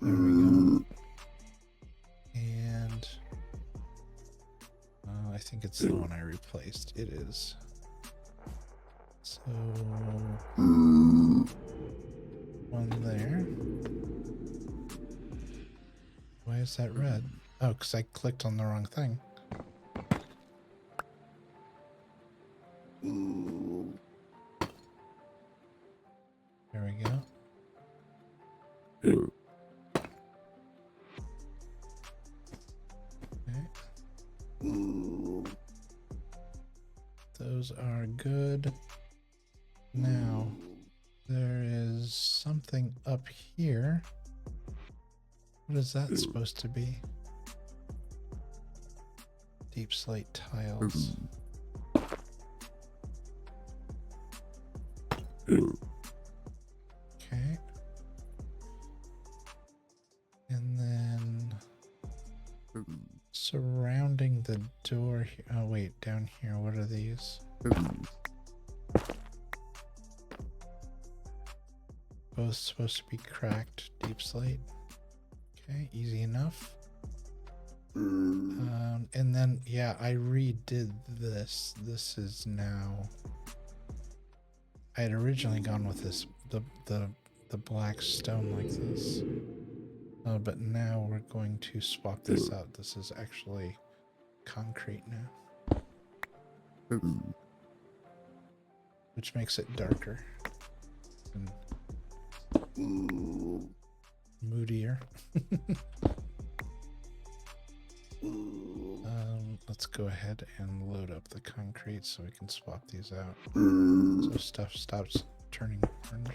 There we go. And I think it's the one I replaced. It is. So one there. Why is that red? Oh, because I clicked on the wrong thing. There we go. Okay. Those are good. Now, There is something up here. What is that supposed to be? Deep slate tiles. Okay. And then surrounding the door here. Oh wait, down here, what are these? Both supposed to be cracked deep slate. Okay, easy enough. And then yeah, I redid this. This is now. I had originally gone with this the black stone like this. But now we're going to swap this out. This is actually concrete now. Which makes it darker and moodier. Let's go ahead and load up the concrete so we can swap these out. So stuff stops turning orange.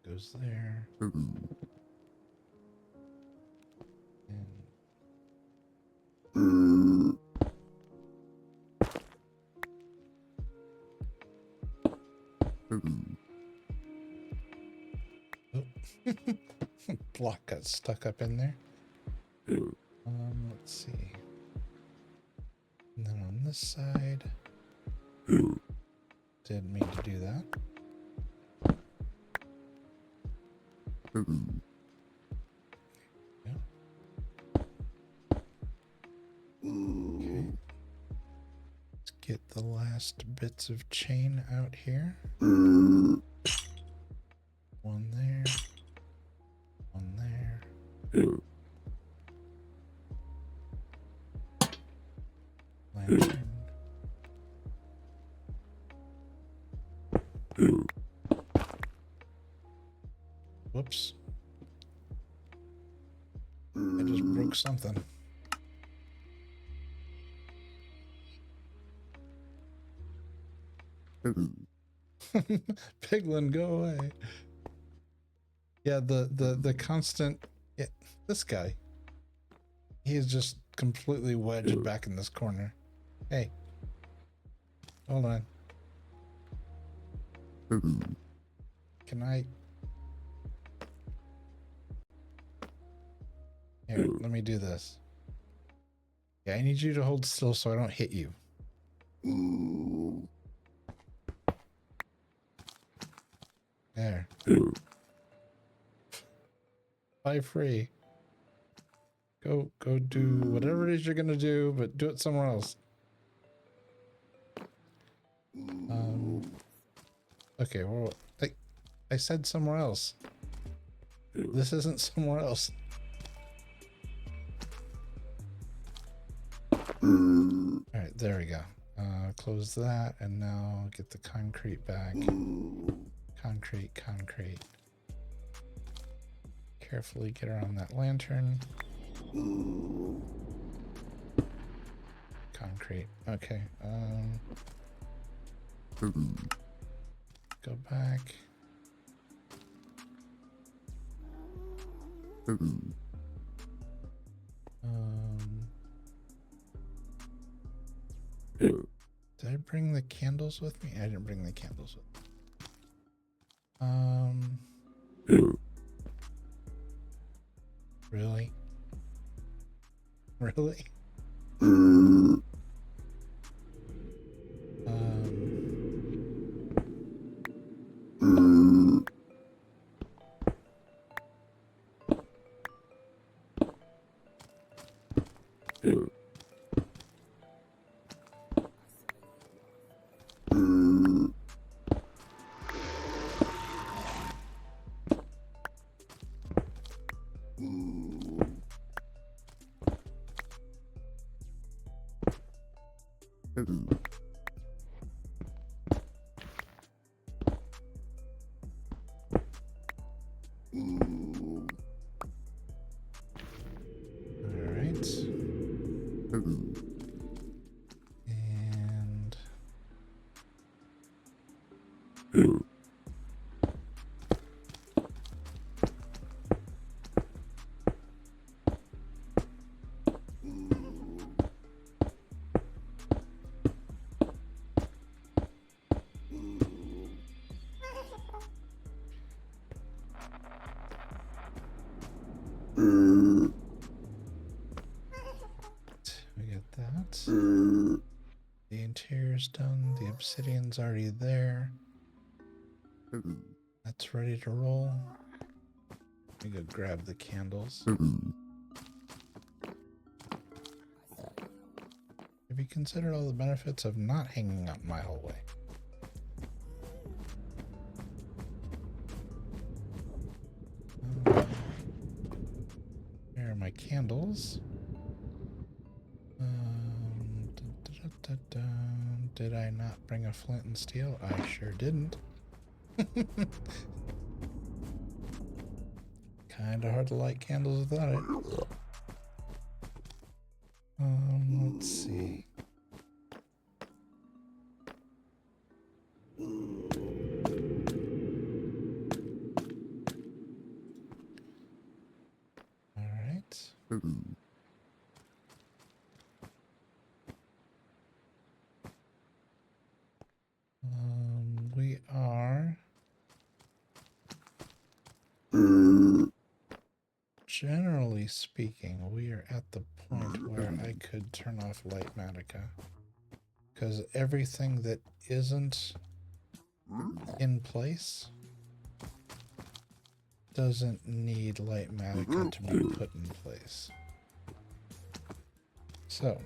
Goes there. Oh. Block got stuck up in there. Let's see. And then on this side. Didn't mean to do that. Yeah. Okay. Let's get the last bits of chain out here. One there. One there. Lantern. Whoops. I just broke something. Piglin, go away. Yeah, the constant. Yeah, this guy. He is just completely wedged back in this corner. Hey. Hold on. Can I? Here, let me do this. Yeah, I need you to hold still so I don't hit you. There. Fly free. Go do whatever it is you're gonna do, but do it somewhere else. Okay, well, I said somewhere else. This isn't somewhere else. Alright, there we go. Close that, and now get the concrete back. Concrete. Carefully get around that lantern. Concrete. Okay. Go back. Did I bring the candles with me? I didn't bring the candles with me. Really? Really? Alright. And we get that. The interior's done. The obsidian's already there. That's ready to roll. Let me go grab the candles. Have you considered all the benefits of not hanging up my hallway? Here are my candles. Did I not bring a flint and steel? I sure didn't. Kinda hard to light candles without it. Let's see. All right. We are generally speaking, we are at the point where I could turn off Lightmatica, because everything that isn't in place doesn't need Lightmatica to be put in place. So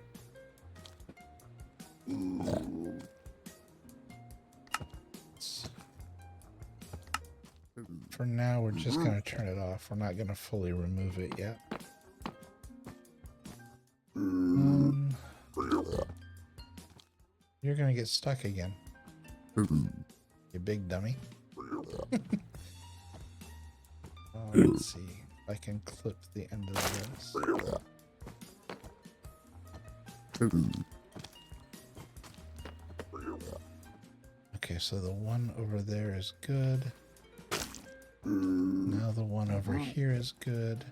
for now, we're just going to turn it off. We're not going to fully remove it yet. You're going to get stuck again. You big dummy. Let's see if I can clip the end of this. Okay, so the one over there is good. Now the one over here is good.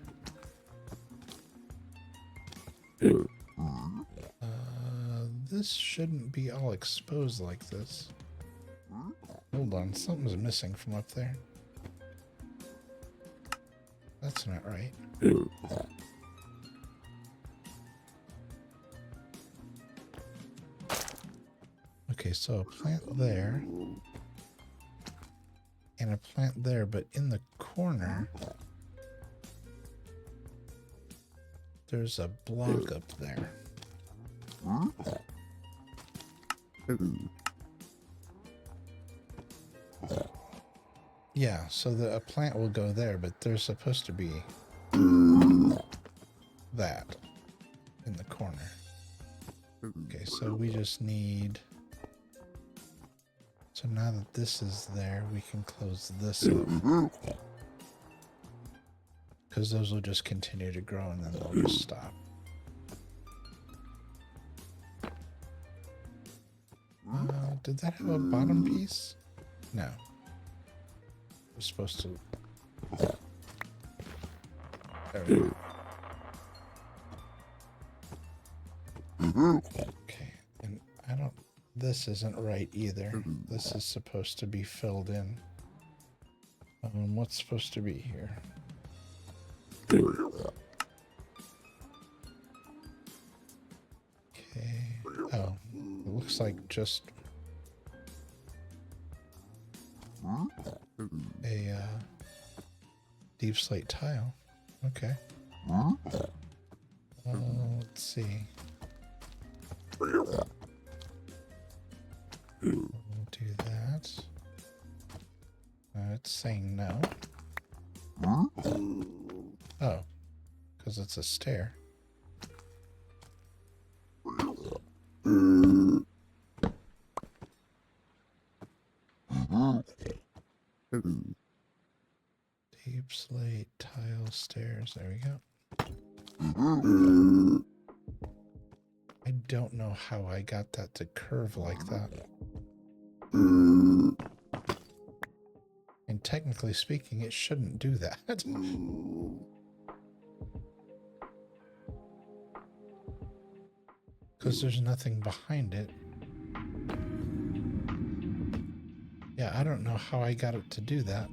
This shouldn't be all exposed like this. Hold on, something's missing from up there. That's not right. Okay, so a plant there. And a plant there, but in the corner, there's a block up there. Yeah, so a plant will go there, but there's supposed to be that in the corner. Okay, so we just need... So now that this is there, we can close this up. Because those will just continue to grow and then they'll just stop. Did that have a bottom piece? No. It was supposed to... There we go. Okay, and I don't... This isn't right either. This is supposed to be filled in. What's supposed to be here? Okay. Oh, it looks like just a deep slate tile. Okay. Let's see. We'll do that. It's saying no. Oh, because it's a stair. Deep slate, tile, stairs. There we go. I don't know how I got that to curve like that. And technically speaking, it shouldn't do that. Because there's nothing behind it. Yeah, I don't know how I got it to do that.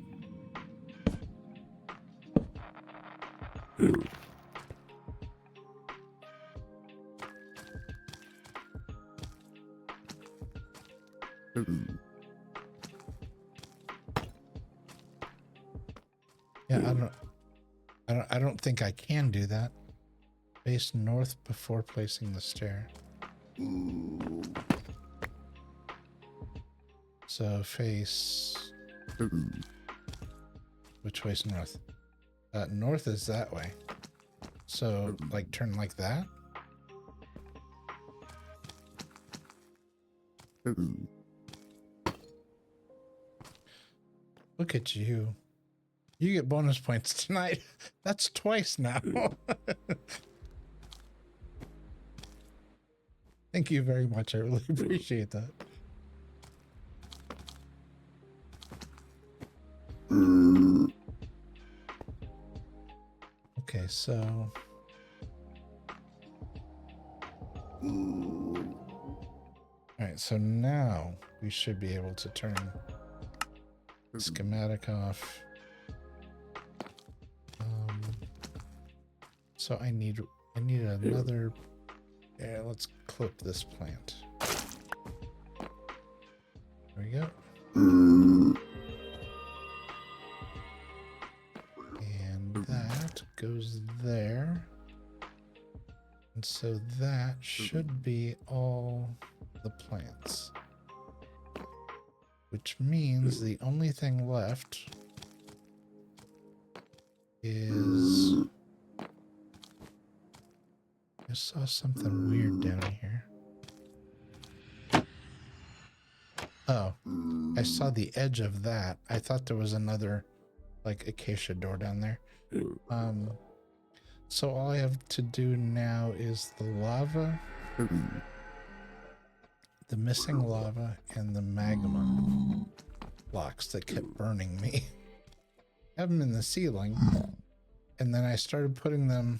Yeah, I don't think I can do that. Face north before placing the stair. So face... Which way's north? North is that way. So, like, turn like that? Look at you. You get bonus points tonight. That's twice now. Thank you very much. I really appreciate that. Okay, so... Alright, so now we should be able to turn schematic off. So I need another... Yeah, let's clip this plant. There we go. And that goes there. And so that should be all the plants. Which means the only thing left is... I saw something weird down here. Oh, I saw the edge of that. I thought there was another, like, acacia door down there. So all I have to do now is the lava, the missing lava, and the magma blocks that kept burning me. I have them in the ceiling, and then I started putting them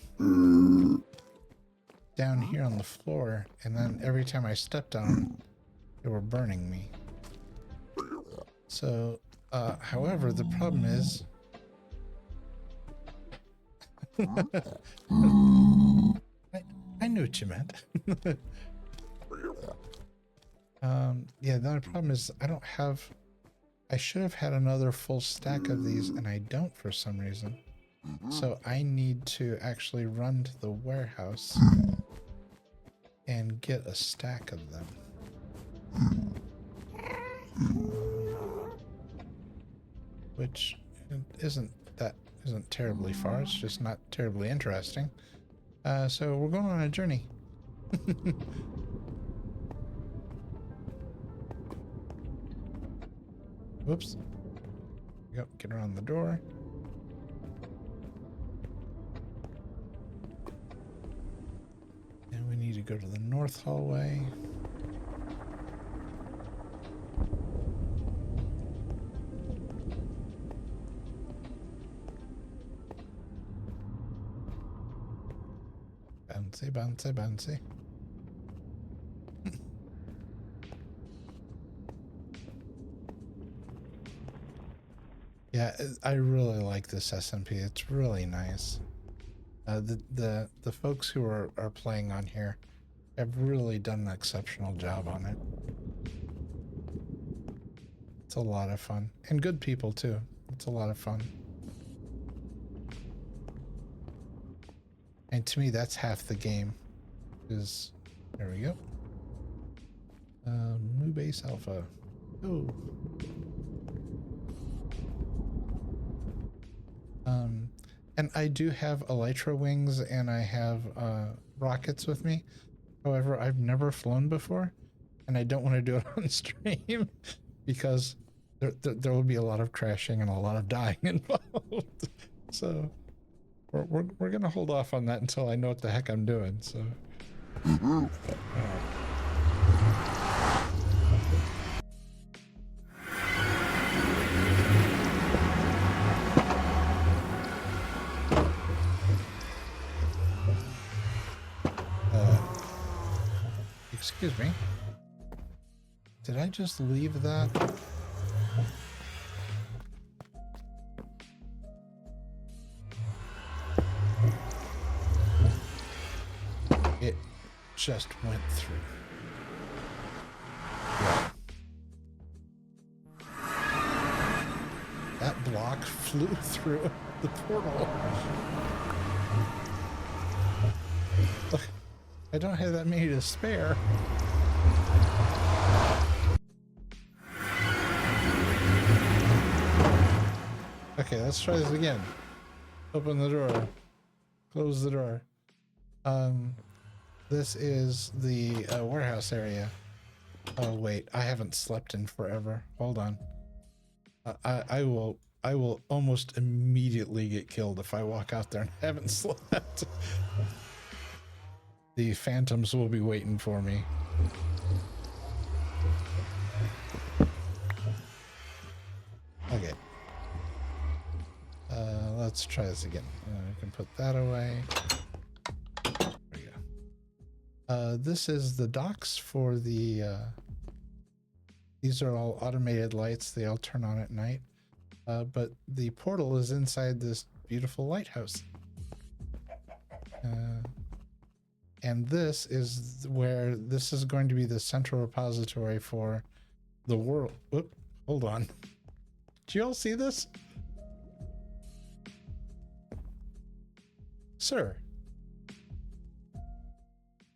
down here on the floor, and then every time I stepped on them, they were burning me. So, however, the problem is... I knew what you meant. Yeah, the only problem is I don't have... I should have had another full stack of these, and I don't for some reason. So I need to actually run to the warehouse and get a stack of them. Which isn't terribly far. It's just not terribly interesting. So we're going on a journey. Whoops. Yep, get around the door. And we need to go to the north hallway. Bouncy, bouncy, bouncy. Yeah, I really like this SMP. It's really nice. The folks who are playing on here have really done an exceptional job on it. It's a lot of fun. And good people too. It's a lot of fun. And to me, that's half the game. Is there we go. New base alpha. Oh. And I do have elytra wings and I have rockets with me. However, I've never flown before, and I don't want to do it on stream because there will be a lot of crashing and a lot of dying involved. So we're gonna hold off on that until I know what the heck I'm doing. So. Excuse me. Did I just leave that? It just went through. Yeah. That block flew through the portal. I don't have that many to spare. Okay, let's try this again. Open the door. Close the door. This is the warehouse area. Oh wait, I haven't slept in forever. Hold on. I will almost immediately get killed if I walk out there and haven't slept. The phantoms will be waiting for me. Okay. Let's try this again. I can put that away. There we go. This is the docks for the... these are all automated lights. They all turn on at night. But the portal is inside this beautiful lighthouse. And this is where this is going to be the central repository for the world. Whoop, hold on. Did you all see this? Sir,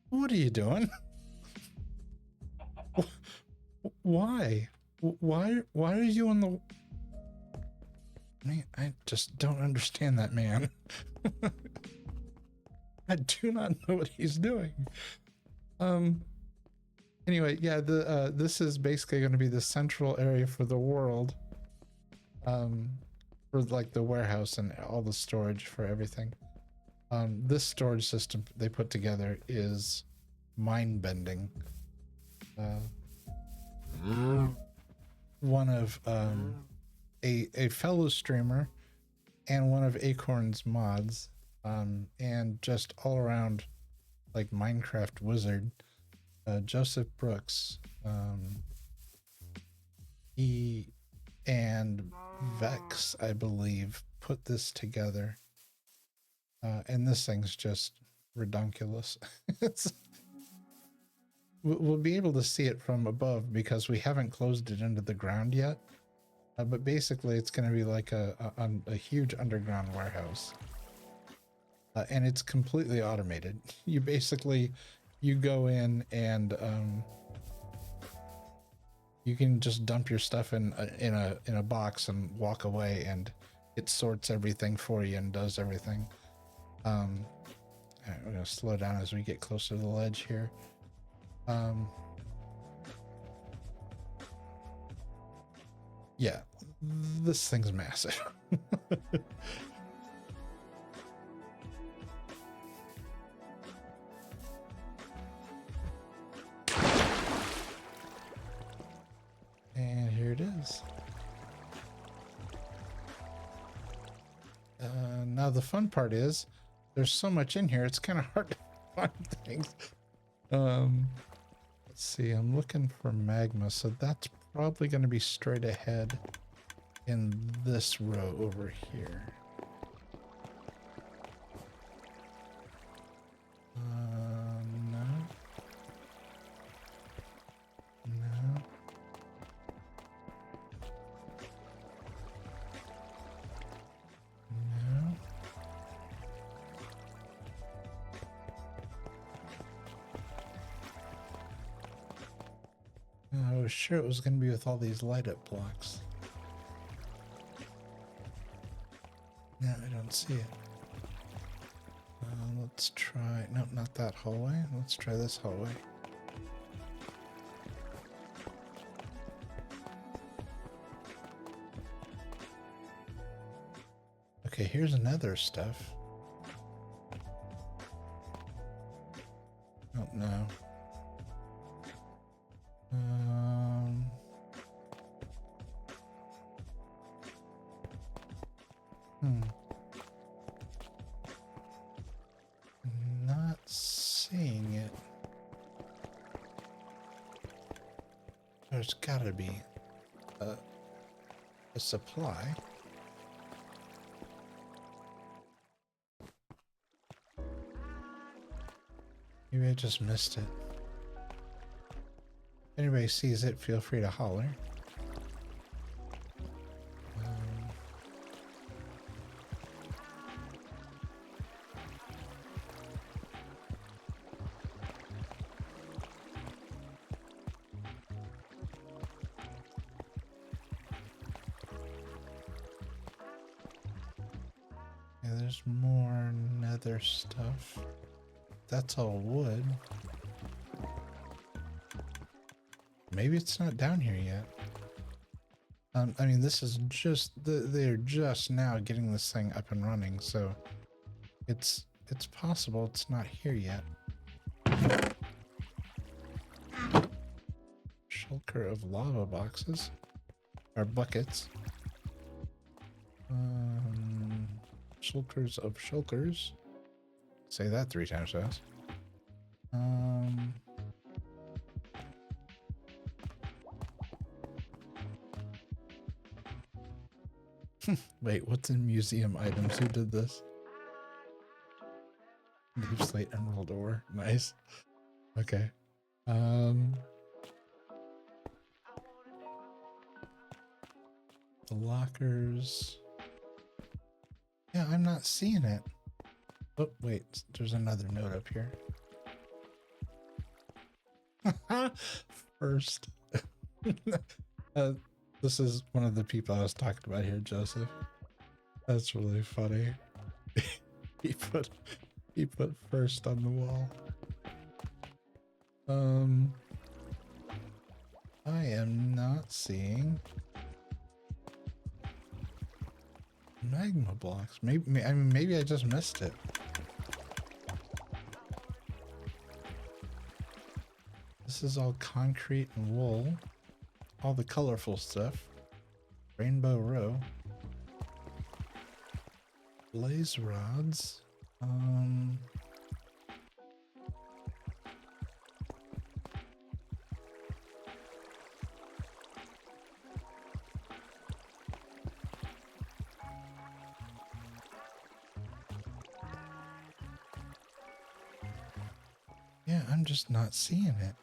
what are you doing? Why? Why are you on the... I just don't understand that man. I do not know what he's doing. Anyway, yeah, this is basically going to be the central area for the world. For like the warehouse and all the storage for everything. This storage system they put together is mind bending. One of a fellow streamer and one of Acorn's mods, and just all around like Minecraft wizard, Joseph Brooks, he and Vex, I believe, put this together. And this thing's just redonkulous. We'll be able to see it from above because we haven't closed it into the ground yet. But basically, it's going to be like a huge underground warehouse. And it's completely automated. You go in and you can just dump your stuff in a box and walk away, and it sorts everything for you and does everything. All right, we're gonna slow down as we get closer to the ledge here. Yeah, this thing's massive. And here it is. Now the fun part is there's so much in here, it's kind of hard to find things. Let's see, I'm looking for magma, so that's probably going to be straight ahead in this row over here. No. No. No. I was sure it was going to be with all these light up blocks. No, I don't see it. Let's try, no, not that hallway. Let's try this hallway. Okay, here's another stuff. Oh, no. Not seeing it. There's gotta be a supply. Maybe I just missed it. If anybody sees it, feel free to holler. Yeah, there's more nether stuff. That's all wood. Maybe it's not down here yet. I mean, this is just, they're just now getting this thing up and running, so it's possible it's not here yet. Shulker of lava boxes, or buckets. Shulkers of shulkers. Say that 3 times fast. Wait, what's in museum items? Who did this? Deep slate emerald ore. Nice. Okay. The lockers. Yeah, I'm not seeing it. Oh, wait, there's another note up here. First. This is one of the people I was talking about here, Joseph. That's really funny. he put first on the wall. I am not seeing magma blocks. Maybe I just missed it. This is all concrete and wool. All the colorful stuff. Rainbow row. Blaze rods. Yeah, I'm just not seeing it.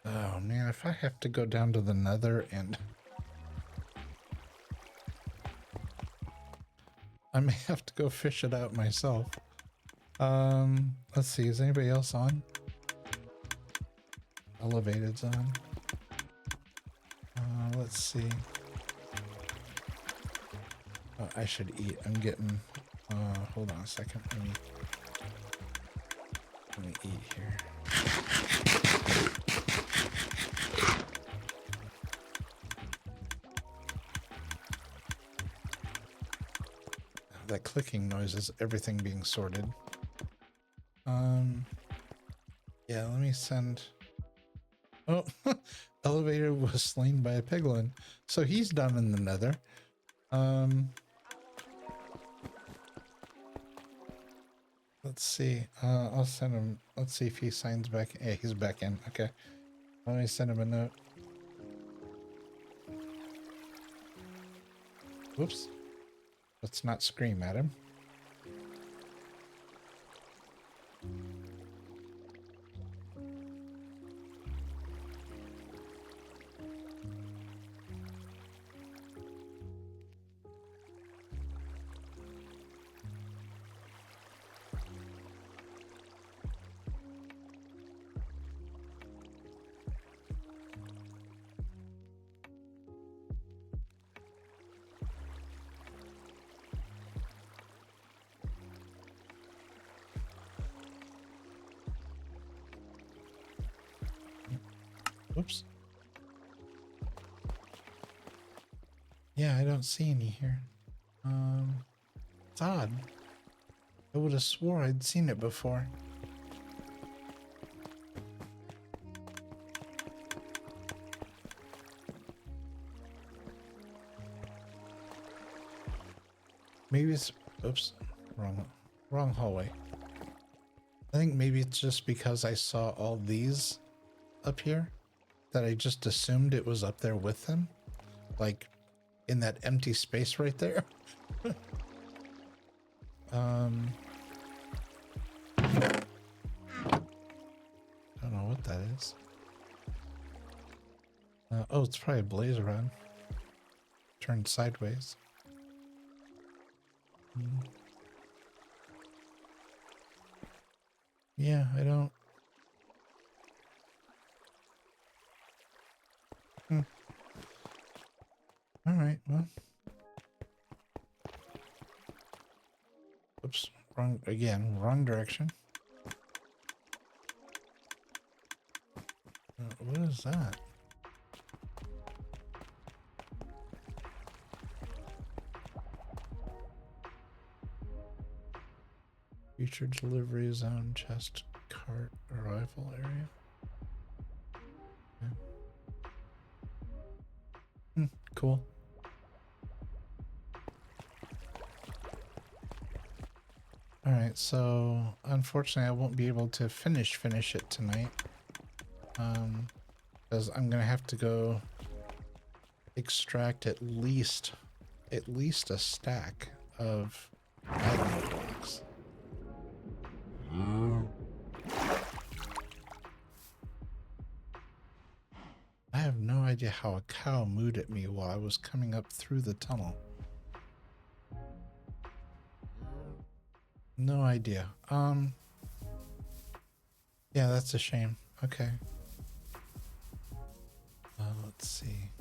Oh man, if I have to go down to the Nether and I may have to go fish it out myself. Let's see, is anybody else on? Elevated's on. Let's see. Oh, I should eat. I'm getting hold on a second. Let me eat here. That clicking noise is everything being sorted. Yeah, let me send. Oh, Elevator was slain by a piglin, so he's down in the Nether. Let's see. I'll send him. Let's see if he signs back. Yeah, he's back in. Okay. Let me send him a note. Whoops. Let's not scream at him. Oops. Yeah, I don't see any here. It's odd. I would have swore I'd seen it before. Maybe it's, oops, wrong hallway. I think maybe it's just because I saw all these up here that I just assumed it was up there with them, like in that empty space right there. Don't know what that is. Oh, it's probably a blaze rod. Turned sideways. Yeah, I don't. All right, well. Oops, wrong direction. What is that? Future delivery zone, chest, cart, arrival area. Yeah. Cool. All right, so unfortunately I won't be able to finish it tonight. Because I'm gonna have to go extract at least a stack of magma blocks. I have no idea how a cow mooed at me while I was coming up through the tunnel. No idea. Yeah, that's a shame. Okay. Let's see.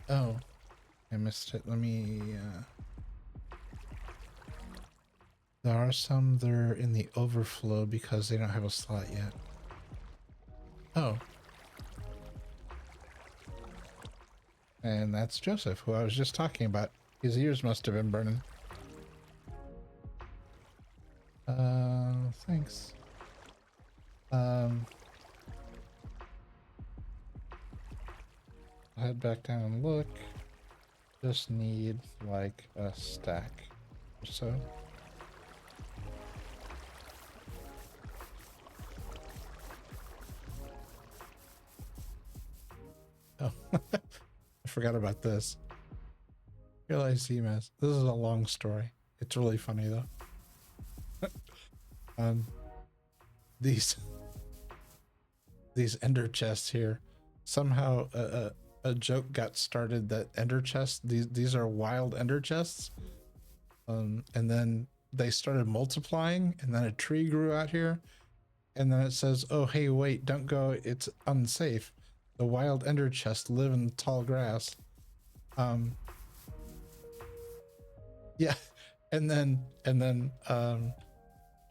Oh, I missed it. Let me, there are some that are in the overflow because they don't have a slot yet. Oh. And that's Joseph, who I was just talking about. His ears must have been burning. Thanks. I'll head back down and look. Just need like a stack or so. Oh, I forgot about this. Realize tmaaz. This is a long story. It's really funny though. These ender chests here. Somehow a joke got started that ender chests, these are wild ender chests. And then they started multiplying, and then a tree grew out here, and then it says, oh hey wait, don't go, it's unsafe. The wild ender chests live in tall grass. Yeah, and then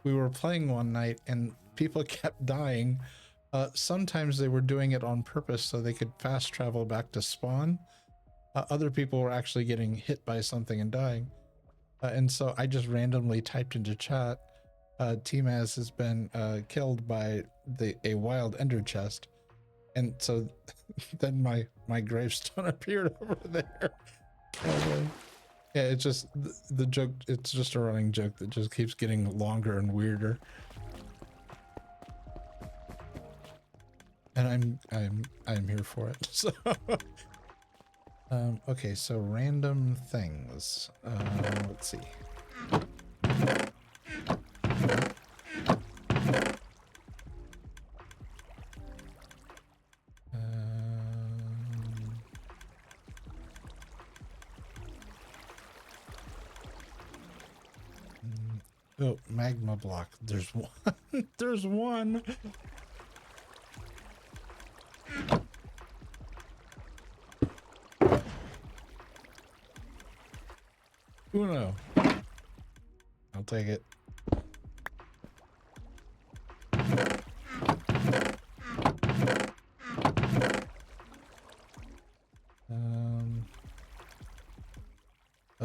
we were playing one night and people kept dying. Sometimes they were doing it on purpose so they could fast travel back to spawn. Other people were actually getting hit by something and dying. And so I just randomly typed into chat, tmaaz has been killed by a wild ender chest. And so then my gravestone appeared over there. Yeah, it's just the joke, it's just a running joke that just keeps getting longer and weirder. And I'm here for it. So okay, so random things. Let's see. Oh, magma block. There's one. There's one. Uno. I'll take it.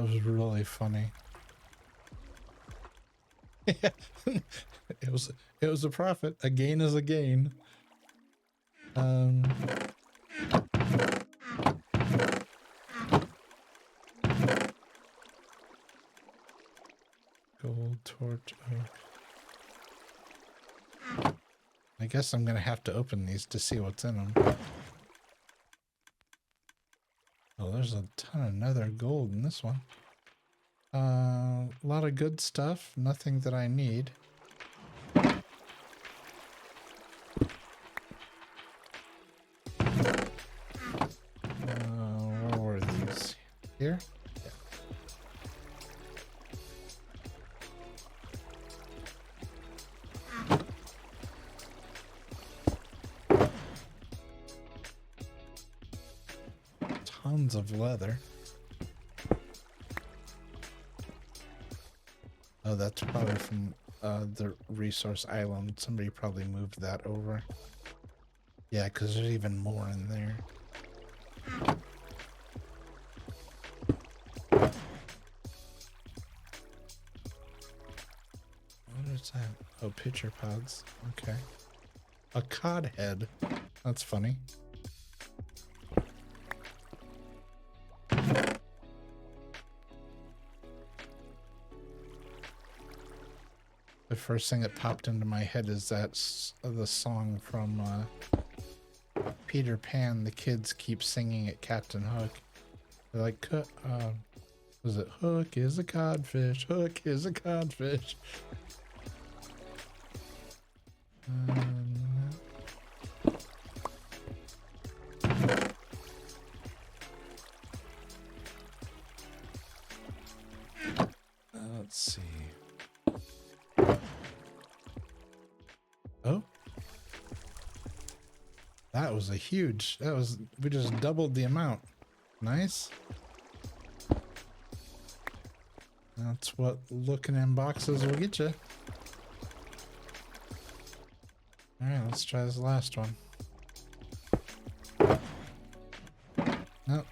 was really funny. Yeah. it was a profit. A gain is a gain. Gold torch oak. I guess I'm gonna have to open these to see what's in them. Oh, there's a ton of nether gold in this one. A lot of good stuff. Nothing that I need. Where were these? Here? Tons of leather. Oh, that's probably from the resource island. Somebody probably moved that over. Yeah, because there's even more in there. What is that? Oh, pitcher pods. Okay. A cod head. That's funny. The first thing that popped into my head is the song from Peter Pan. The kids keep singing at Captain Hook. They're like, was it Hook is a codfish? Hook is a codfish. Let's see. Oh, that was we just doubled the amount. Nice. That's what looking in boxes will get you. All right, let's try this last one. Nope.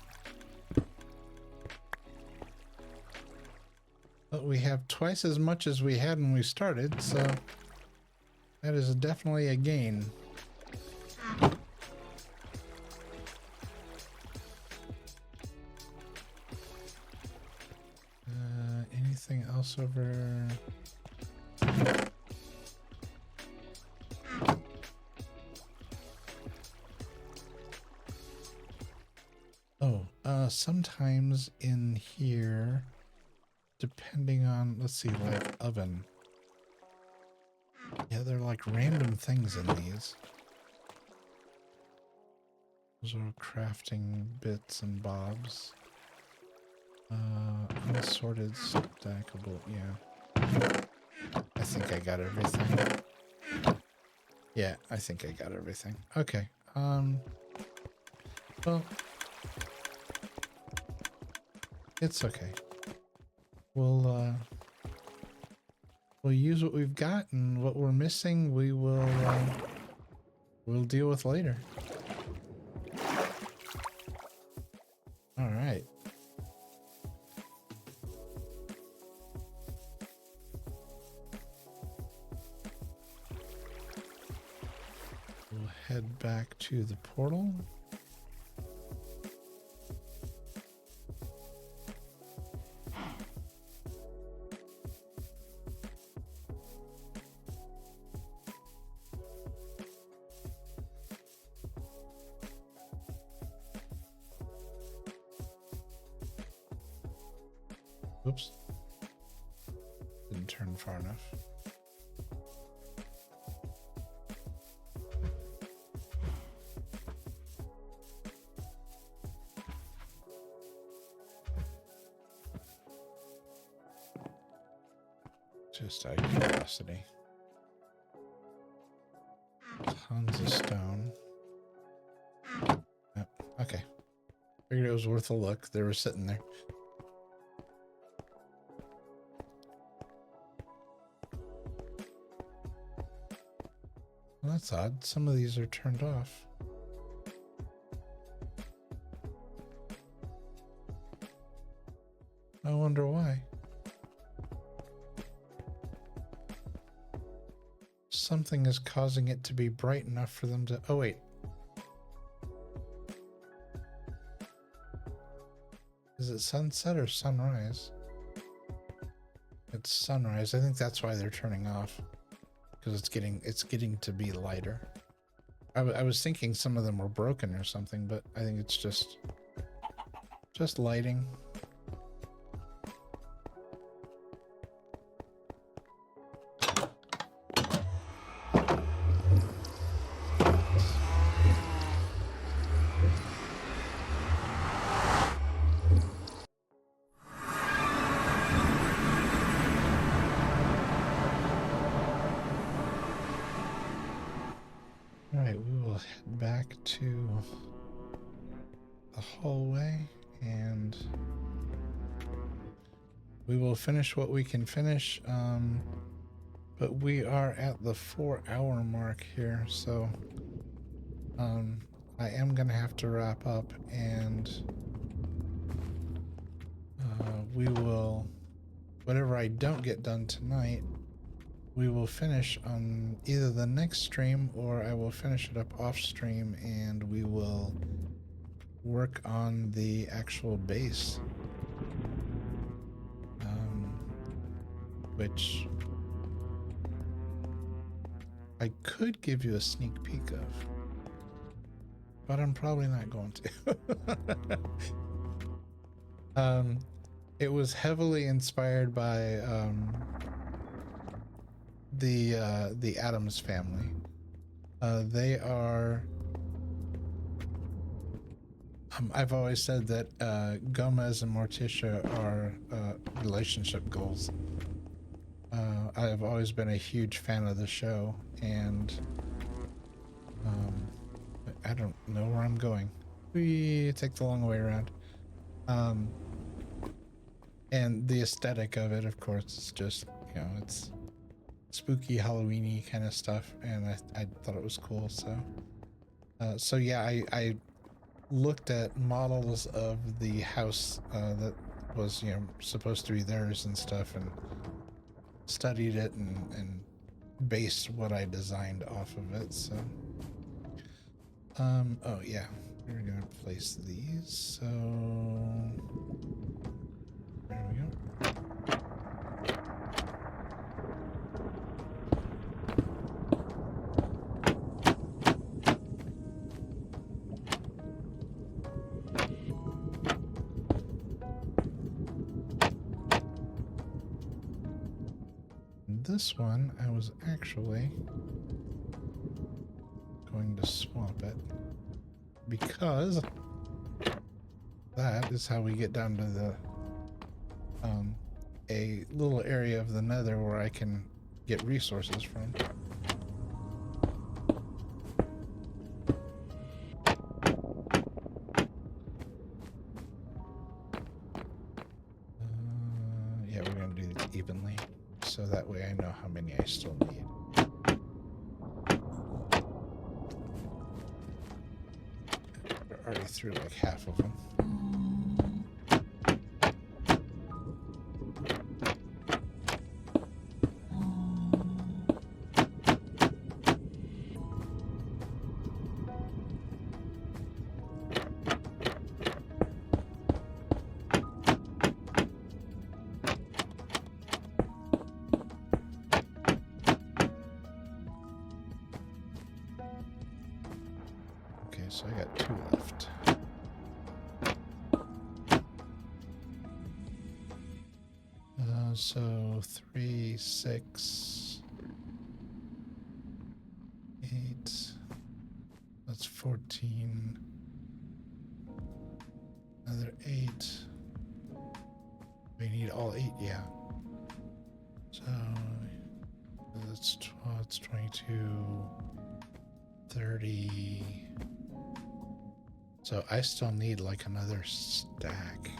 But we have twice as much as we had when we started, so that is definitely a gain. Anything else over? Oh, sometimes in here, depending on, let's see, like oven. Yeah, they're like random things in these. Those are crafting bits and bobs. Unsorted stackable, yeah. I think I got everything. Yeah, I think I got everything. Okay. Well, it's okay. We'll use what we've got, and what we're missing we'll deal with later. All right. We'll head back to the portal. Oops. Didn't turn far enough. Just out of curiosity. Tons of stone. Yep. Okay. Figured it was worth a look. They were sitting there. Well, that's odd. Some of these are turned off. I wonder why. Something is causing it to be bright enough for them to... Oh, wait. Is it sunset or sunrise? It's sunrise. I think that's why they're turning off. Because it's getting to be lighter. I was thinking some of them were broken or something, but I think it's just lighting. Alright, we will head back to the hallway and we will finish what we can finish. But we are at the 4-hour mark here, so I am gonna have to wrap up, and we will, whatever I don't get done tonight, we will finish on either the next stream or I will finish it up off stream and we will work on the actual base. Which I could give you a sneak peek of, but I'm probably not going to. It was heavily inspired by the Addams family. They are... I've always said that Gomez and Morticia are relationship goals. I have always been a huge fan of the show, and I don't know where I'm going. We take the long way around. And the aesthetic of it, of course, is just, you know, it's spooky, Halloween-y kind of stuff, and I thought it was cool. So yeah, I looked at models of the house that was, you know, supposed to be theirs and stuff, and studied it and based what I designed off of it. So oh yeah, we're gonna place these, so there we go. This one, I was actually going to swap it because that is how we get down to the a little area of the Nether where I can get resources from. Yeah, we're gonna do these evenly, so that way I know how many I still need. We're already through like half of them. So I got 2 left. So 3, 6, 8. That's 14. Another 8. We need all 8, yeah. So that's 12, it's 22, 30. So I still need like another stack,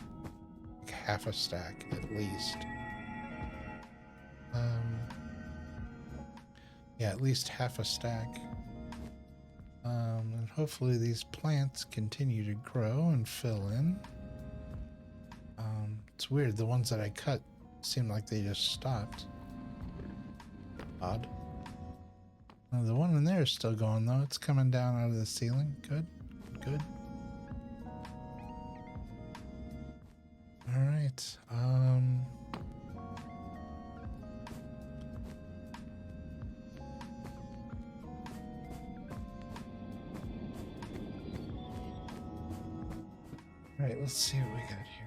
like half a stack at least. Yeah, at least half a stack. And hopefully these plants continue to grow and fill in. It's weird. The ones that I cut seem like they just stopped. Odd. Oh, the one in there is still going though. It's coming down out of the ceiling. Good. Good. All right. All right, let's see what we got here.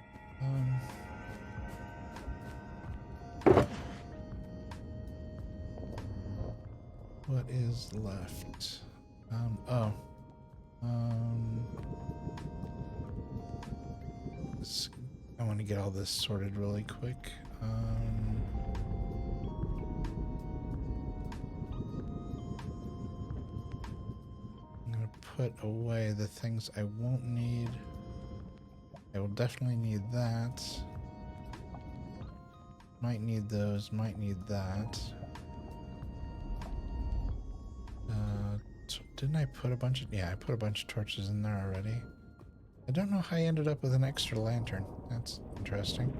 What is left? I want to get all this sorted really quick. I'm gonna put away the things I won't need. I will definitely need that. Might need those, might need that. Didn't I put a bunch of... Yeah, I put a bunch of torches in there already. I don't know how I ended up with an extra lantern. That's interesting.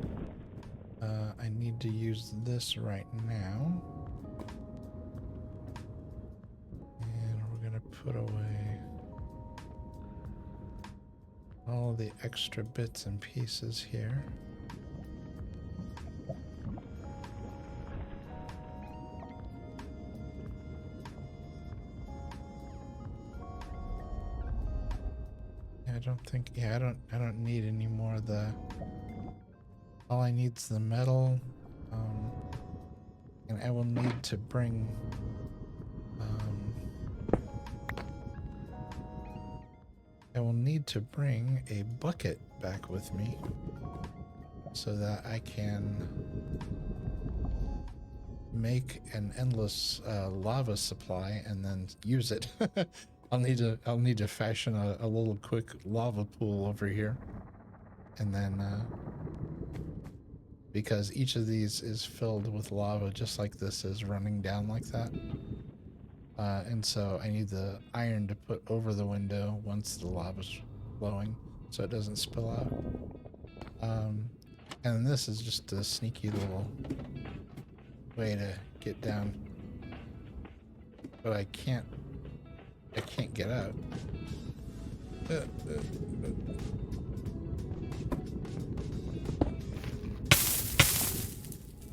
I need to use this right now. And we're gonna put away all the extra bits and pieces here. I don't think, yeah, I don't need any more of the, all I need is the metal, and I will need to bring, a bucket back with me so that I can make an endless lava supply and then use it. I'll need to fashion a little quick lava pool over here, and then because each of these is filled with lava just like this is running down like that, and so I need the iron to put over the window once the lava's flowing so it doesn't spill out. And this is just a sneaky little way to get down, but I can't get out.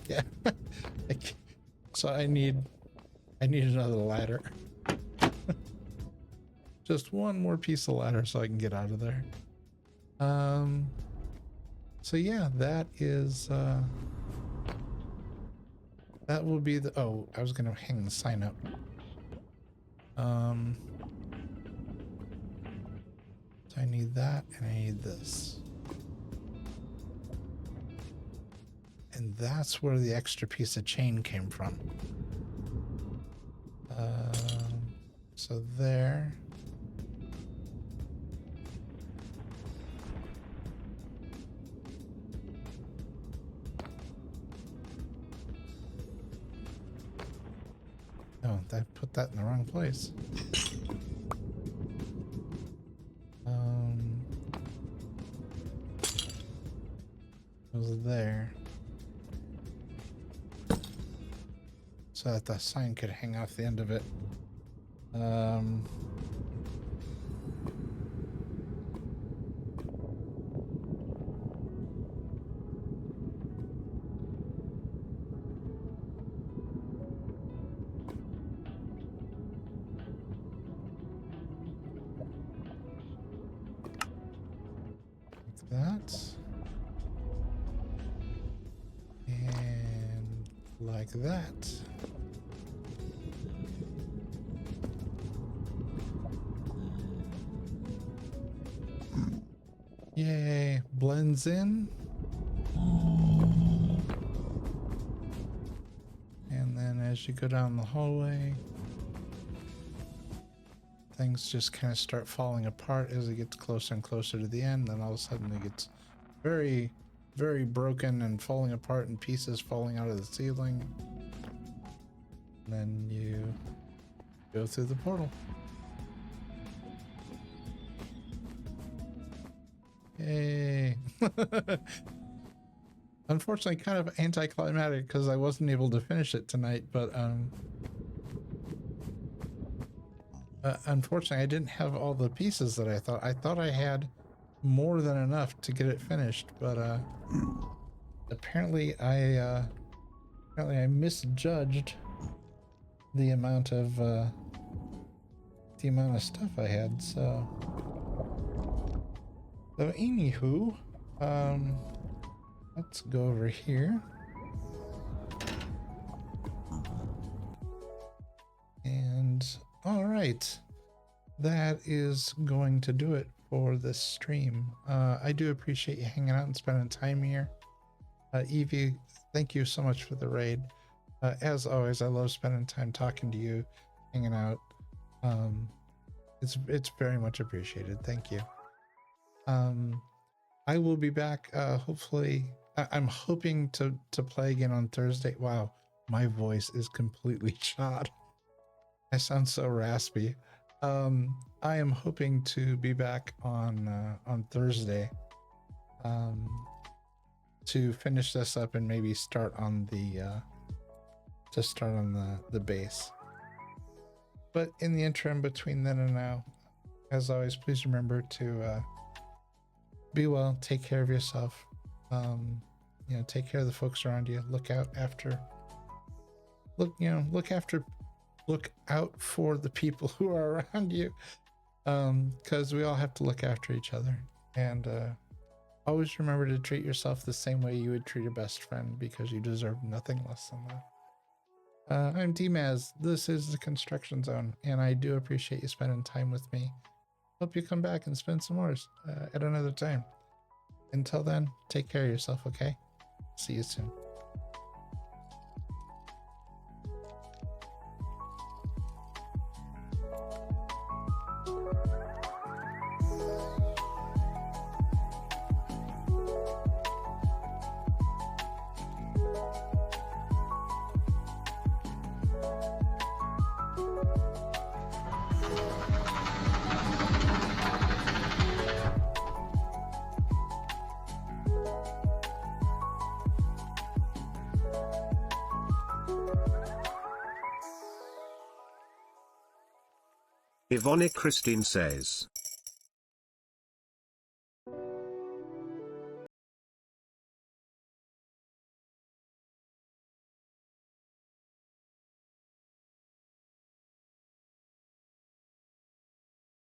Yeah. So I need another ladder. Just one more piece of ladder so I can get out of there. So yeah, that is that will be the, oh, I was gonna hang the sign up. So I need that and I need this. And that's where the extra piece of chain came from. So there. Oh, I put that in the wrong place. Goes there. So that the sign could hang off the end of it. Like that. And like that. Yay, blends in. And then as you go down the hallway, things just kind of start falling apart as it gets closer and closer to the end. Then all of a sudden it gets very, very broken and falling apart in pieces, falling out of the ceiling. And then you go through the portal. Yay. Unfortunately, kind of anticlimactic because I wasn't able to finish it tonight, but unfortunately, I didn't have all the pieces that I thought. I thought I had more than enough to get it finished, but apparently I misjudged the amount of stuff I had. So anywho, let's go over here. And all right, that is going to do it for this stream. I do appreciate you hanging out and spending time here. Evie, thank you so much for the raid. As always, I love spending time talking to you, hanging out. It's very much appreciated. Thank you. I will be back. Hopefully, I'm hoping to play again on Thursday. Wow, my voice is completely shot. I sound so raspy. I am hoping to be back on Thursday. To finish this up and maybe start on the base. But in the interim between then and now, as always, please remember to be well, take care of yourself. Take care of the folks around you. Look out for the people who are around you, because we all have to look after each other. And always remember to treat yourself the same way you would treat your best friend, because you deserve nothing less than that. I'm tmaaz. This is the Construction Zone, and I do appreciate you spending time with me. Hope you come back and spend some more at another time. Until then, take care of yourself, okay? See you soon. Yvonne Christine says,